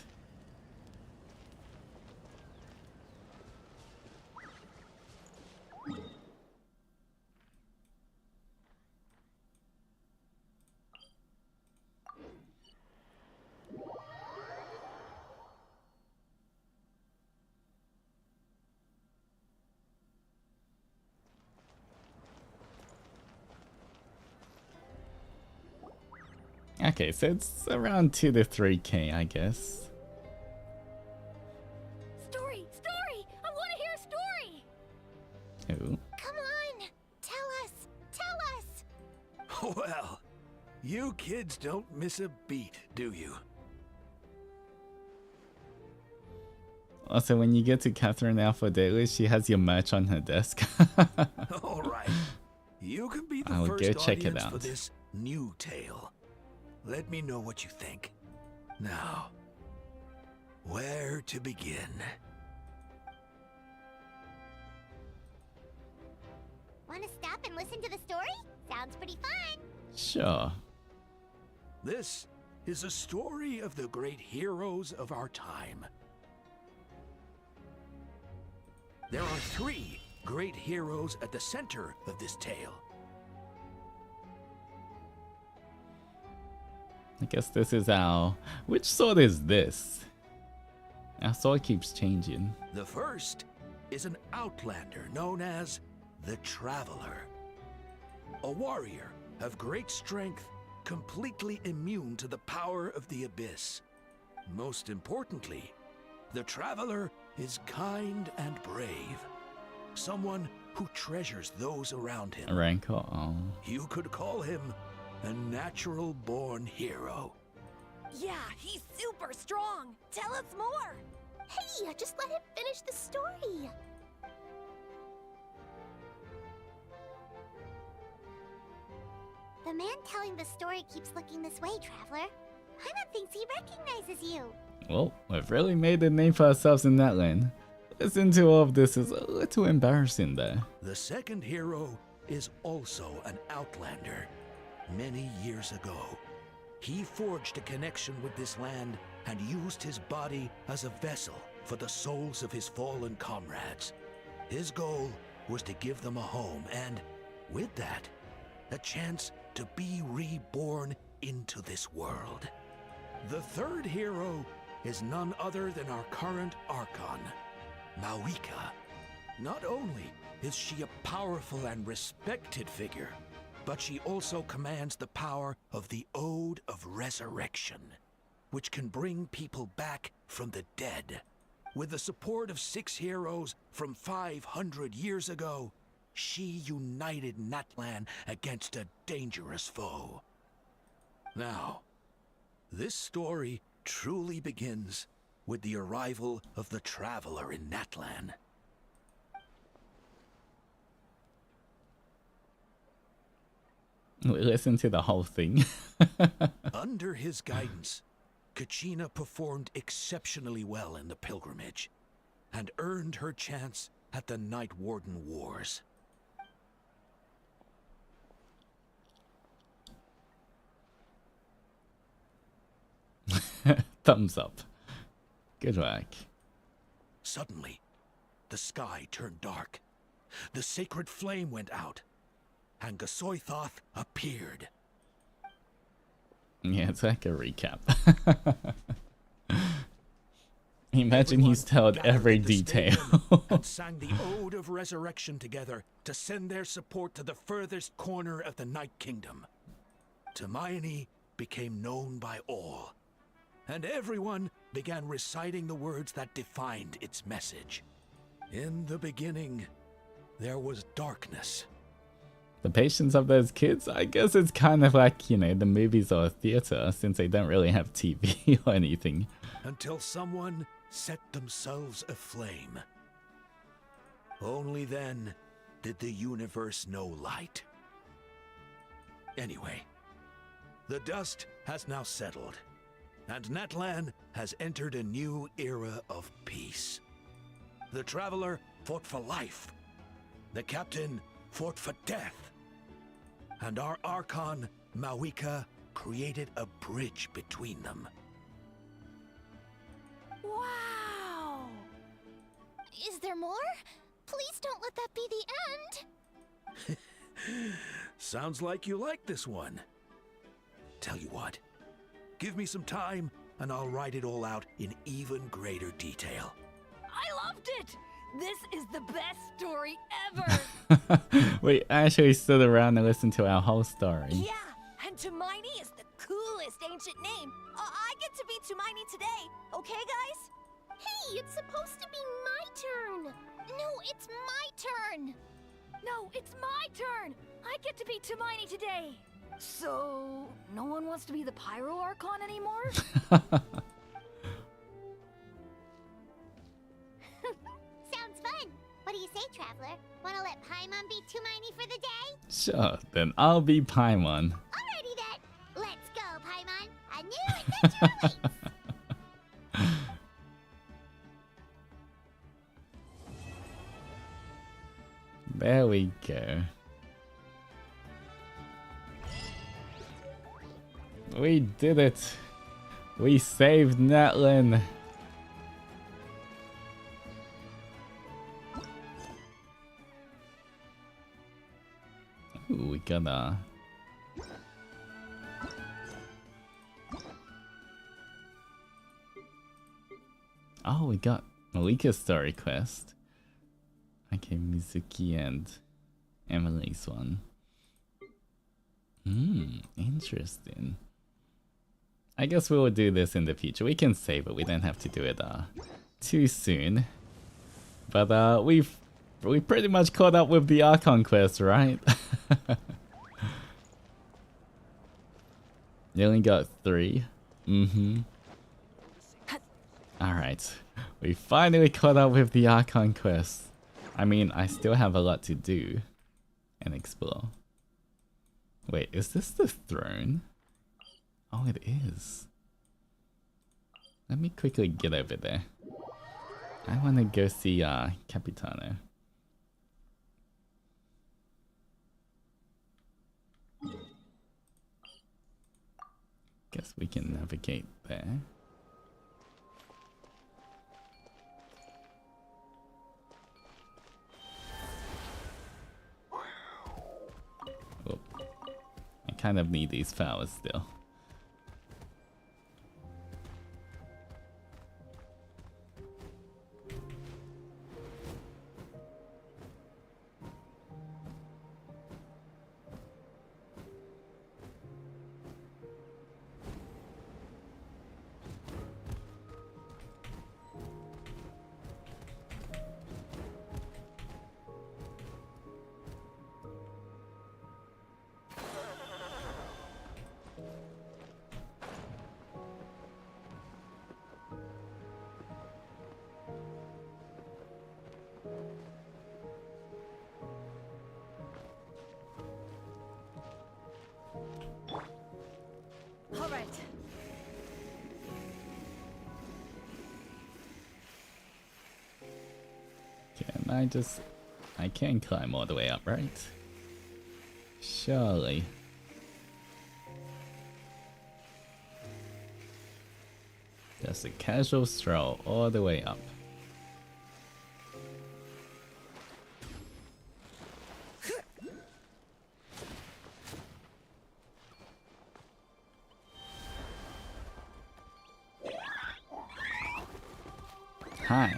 Okay, so it's around 2 to 3k, I guess.
Story! Story! I want to hear a story!
Ooh.
Come on! Tell us! Tell us!
Well, you kids don't miss a beat, do you?
Also, when you get to Catherine Alpha Daily, she has your merch on her desk.
All right. You can be the
I'll
first
go check it
audience
out.
for this new tale. Let me know what you think. Now, where to begin?
Want to stop and listen to the story? Sounds pretty fun.
Sure.
This is a story of the great heroes of our time. There are 3 great heroes at the center of this tale.
I guess this is which sword is this? Our sword keeps changing.
The first is an outlander known as the Traveler. A warrior of great strength, completely immune to the power of the Abyss.
Most importantly, the traveler is kind and brave. Someone who treasures those around him.
Rancor. Oh.
You could call him a natural-born hero.
Yeah, he's super strong. Tell us more.
Hey, just let him finish the story. The man telling the story keeps looking this way, Traveler. Paimon thinks he recognizes you.
Well, we've really made a name for ourselves in that land. Listening to all of this is a little embarrassing there.
The second hero is also an outlander. Many years ago, he forged a connection with this land and used his body as a vessel for the souls of his fallen comrades. His goal was to give them a home and, with that, a chance to be reborn into this world. The third hero is none other than our current Archon, Mawika. Not only is she a powerful and respected figure, but she also commands the power of the Ode of Resurrection, which can bring people back from the dead. With the support of 6 heroes from 500 years ago, she united Natlan against a dangerous foe. Now, this story truly begins with the arrival of the Traveler in Natlan.
We listened to the whole thing.
Under his guidance, Kachina performed exceptionally well in the pilgrimage and earned her chance at the Night Warden Wars.
Thumbs up. Good work.
Suddenly, the sky turned dark. The sacred flame went out, and Gasoithoth appeared.
Yeah, it's like a recap. Imagine he's told every detail.
And sang the Ode of Resurrection together to send their support to the furthest corner of the Night Kingdom. Hermione became known by all, and everyone began reciting the words that defined its message. In the beginning, there was darkness.
The patience of those kids, I guess it's kind of like, you know, the movies or theater, since they don't really have TV or anything.
Until someone set themselves aflame. Only then did the universe know light. Anyway, the dust has now settled, and Natlan has entered a new era of peace. The Traveler fought for life. The Captain fought for death. And our Archon, Mawika, created a bridge between them.
Wow!
Is there more? Please don't let that be the end.
Sounds like you like this one. Tell you what, give me some time and I'll write it all out in even greater detail.
I loved it! This is the best story ever!
We actually stood around and listened to our whole story.
Yeah, and Hermione is the coolest ancient name. I get to be Hermione today, okay guys?
Hey, it's supposed to be my turn. No, it's my turn.
No, it's my turn. I get to be Hermione today. So, no one wants to be the Pyro Archon anymore?
Sounds fun. What do you say, Traveler? Wanna let Paimon be Hermione for the day?
Sure, then I'll be Paimon.
Alrighty then. Let's go, Paimon. A new adventure awaits.
There we go. We did it. We saved Natlan. Ooh, we got oh, we got Malika's story quest. Okay, Mizuki and Emily's one. Interesting. I guess we will do this in the future. We can save it. We don't have to do it too soon. But we pretty much caught up with the Archon quest, right? You only got 3. Alright. We finally caught up with the Archon quest. I mean, I still have a lot to do and explore. Wait, is this the throne? Oh, it is. Let me quickly get over there. I want to go see Capitano. Guess we can navigate there. Oh, I kind of need these flowers still.
All right.
I can climb all the way up, right? Surely. Just a casual stroll all the way up. Hi.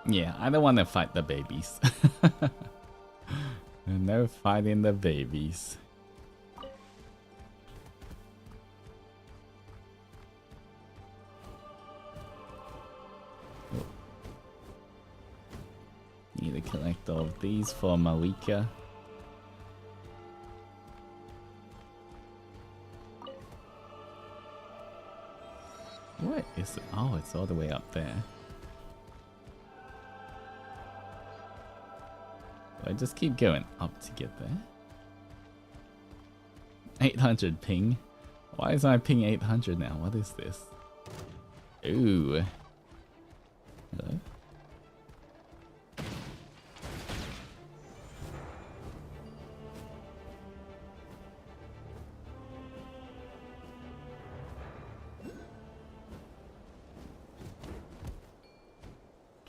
Yeah, I don't want to fight the babies. No fighting the babies. Need to collect all of these for Malika. What is it? Oh, it's all the way up there. I just keep going up to get there. 800 ping. Why is my ping 800 now? What is this? Ooh. Hello?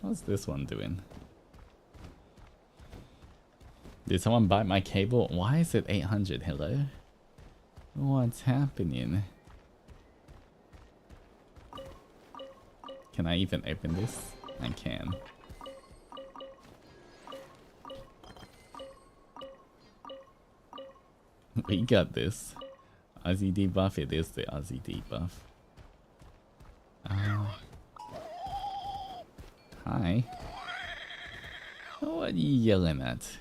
What's this one doing? Did someone bite my cable? Why is it 800? Hello? What's happening? Can I even open this? I can. We got this. Aussie debuff, it is the Aussie debuff. Hi. What are you yelling at?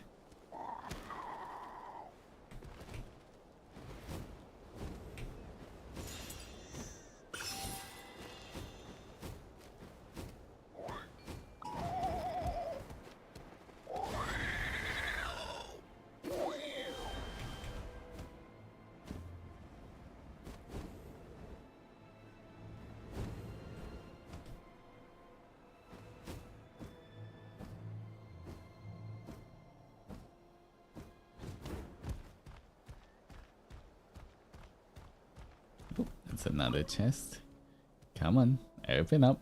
That's another chest. Come on, open up.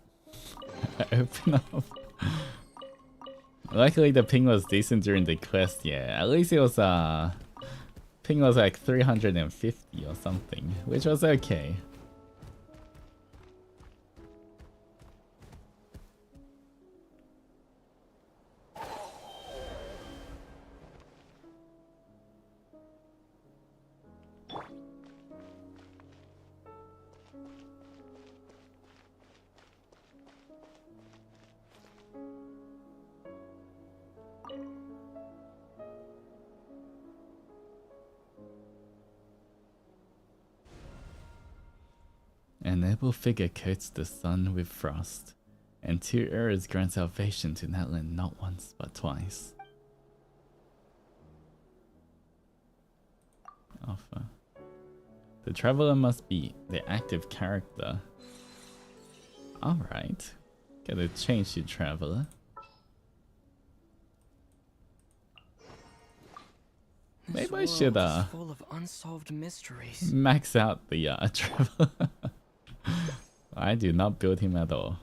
Open up. Luckily the ping was decent during the quest, yeah. At least it was Ping was like 350 or something, which was okay. Enable figure coats the sun with frost, and 2 eras grant salvation to Natlan not once but twice. Offer. The traveler must be the active character. Alright. Gotta change to traveler. Maybe I should
full of unsolved mysteries.
max out the traveler. I do not build him at all.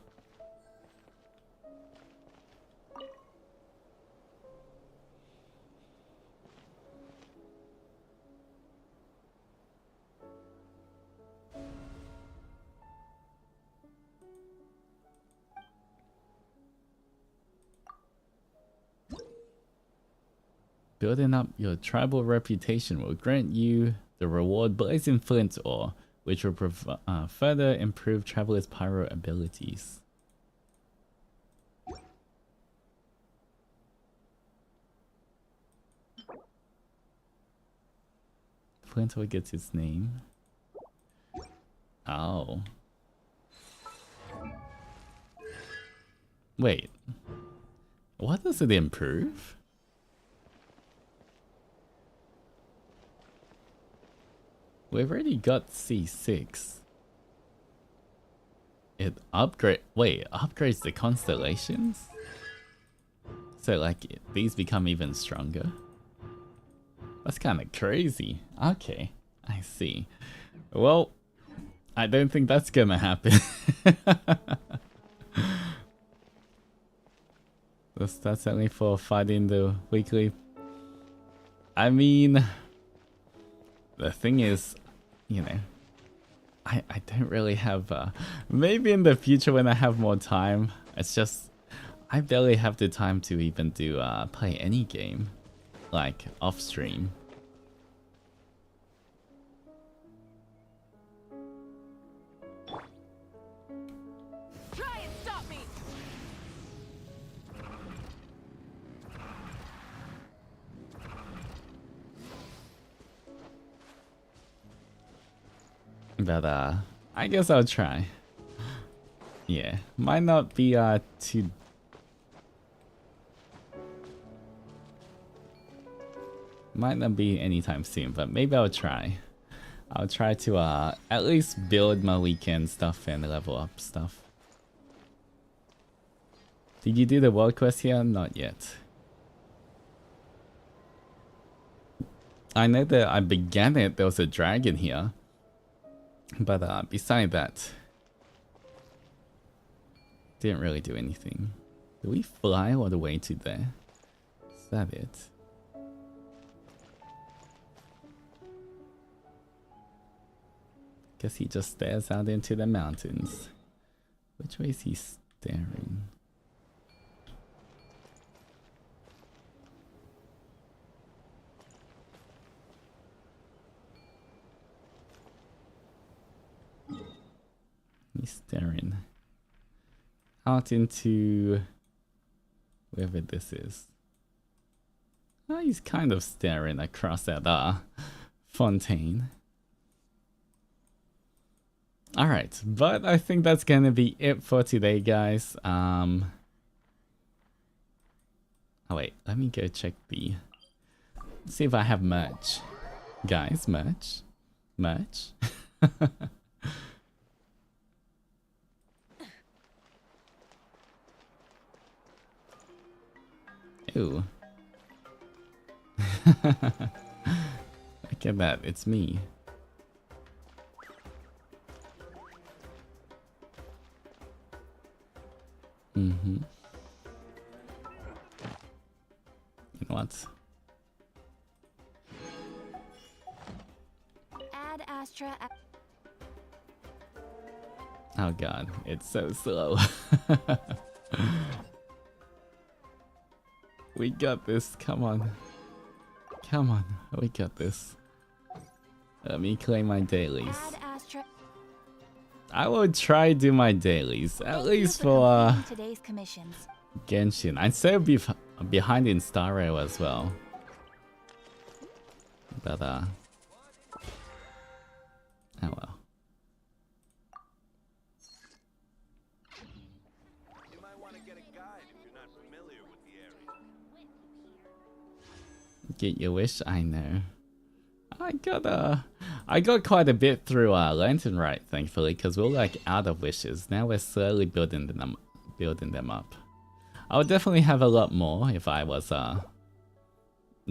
Building up your tribal reputation will grant you the reward Blazing Flint Ore, which will further improve Traveler's pyro abilities. Flint Ore gets its name. Oh. Wait. What does it improve? We've already got C6. It upgrades the constellations? So like these become even stronger? That's kind of crazy. Okay, I see. Well, I don't think that's gonna happen. That's only for fighting the weekly. I mean, the thing is, you know, I don't really have, maybe in the future when I have more time. It's just, I barely have the time to even do, play any game, like, off stream.
Try and stop me!
But, I guess I'll try. Yeah, might not be, too... Might not be anytime soon, but maybe I'll try. I'll try to, at least build my weekend stuff and level up stuff. Did you do the world quest here? Not yet. I know that I began it, there was a dragon here. But beside that, didn't really do anything. Did we fly all the way to there? Is that it? Guess he just stares out into the mountains. Which way is he staring? He's staring out into wherever this is. Oh, he's kind of staring across at Fontaine. Alright, but I think that's gonna be it for today, guys. Oh wait, let me go check the... see if I have merch. Guys, merch? Merch? Ew. Look at that, it's me. Mm-hmm. You know what?
Astra.
Oh god, it's so slow. We got this, come on. Come on, we got this. Let me claim my dailies. I will try do my dailies, at least for
today's commissions.
Genshin. I'd say behind in Star Rail as well. But oh well. Get your wish, I know. I got quite a bit through Lantern Rite, thankfully, because we're like out of wishes. Now we're slowly building them up. I would definitely have a lot more if I was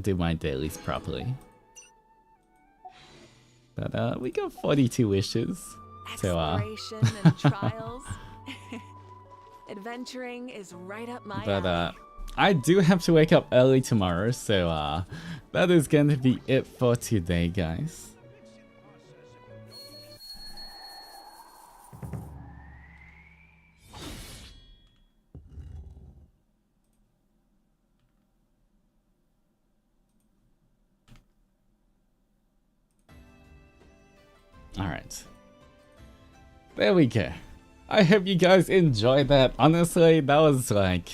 do my dailies properly. But we got 42 wishes.
Exploration and trials. Adventuring is right up my alley.
I do have to wake up early tomorrow, so that is going to be it for today, guys. Alright. There we go. I hope you guys enjoyed that. Honestly, that was like...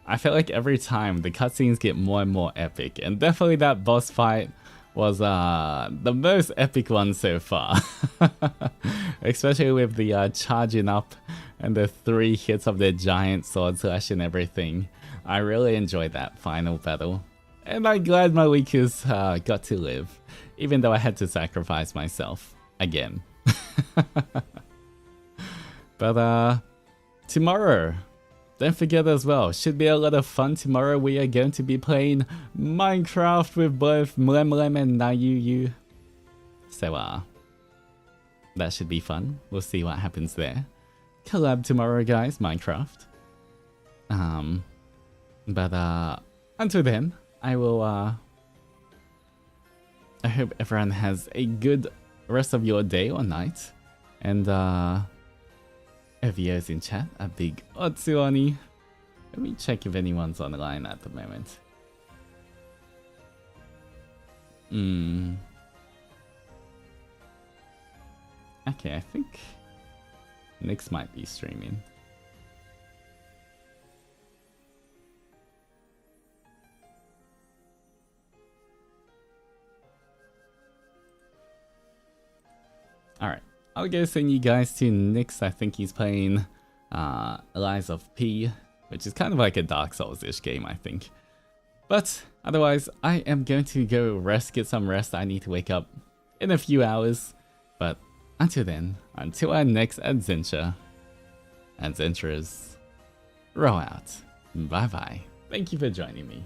I feel like every time the cutscenes get more and more epic, and definitely that boss fight was the most epic one so far. Especially with the charging up and the 3 hits of the giant sword slash and everything. I really enjoyed that final battle. And I'm glad my weakers got to live, even though I had to sacrifice myself again. But tomorrow, don't forget as well, should be a lot of fun. Tomorrow we are going to be playing Minecraft with both Mlemlem and Nayuyu. So that should be fun. We'll see what happens there. Collab tomorrow, guys, Minecraft. But until then, I will I hope everyone has a good rest of your day or night. And Evio's in chat, a big Otsuoni. Let me check if anyone's online at the moment. Okay, I think Nyx might be streaming. Alright. I'll go send you guys to Nyx. I think he's playing Lies of P, which is kind of like a Dark Souls-ish game, I think. But otherwise, I am going to go rest, get some rest. I need to wake up in a few hours. But until then, until our next adventure, adventurers, roll out. Bye bye. Thank you for joining me.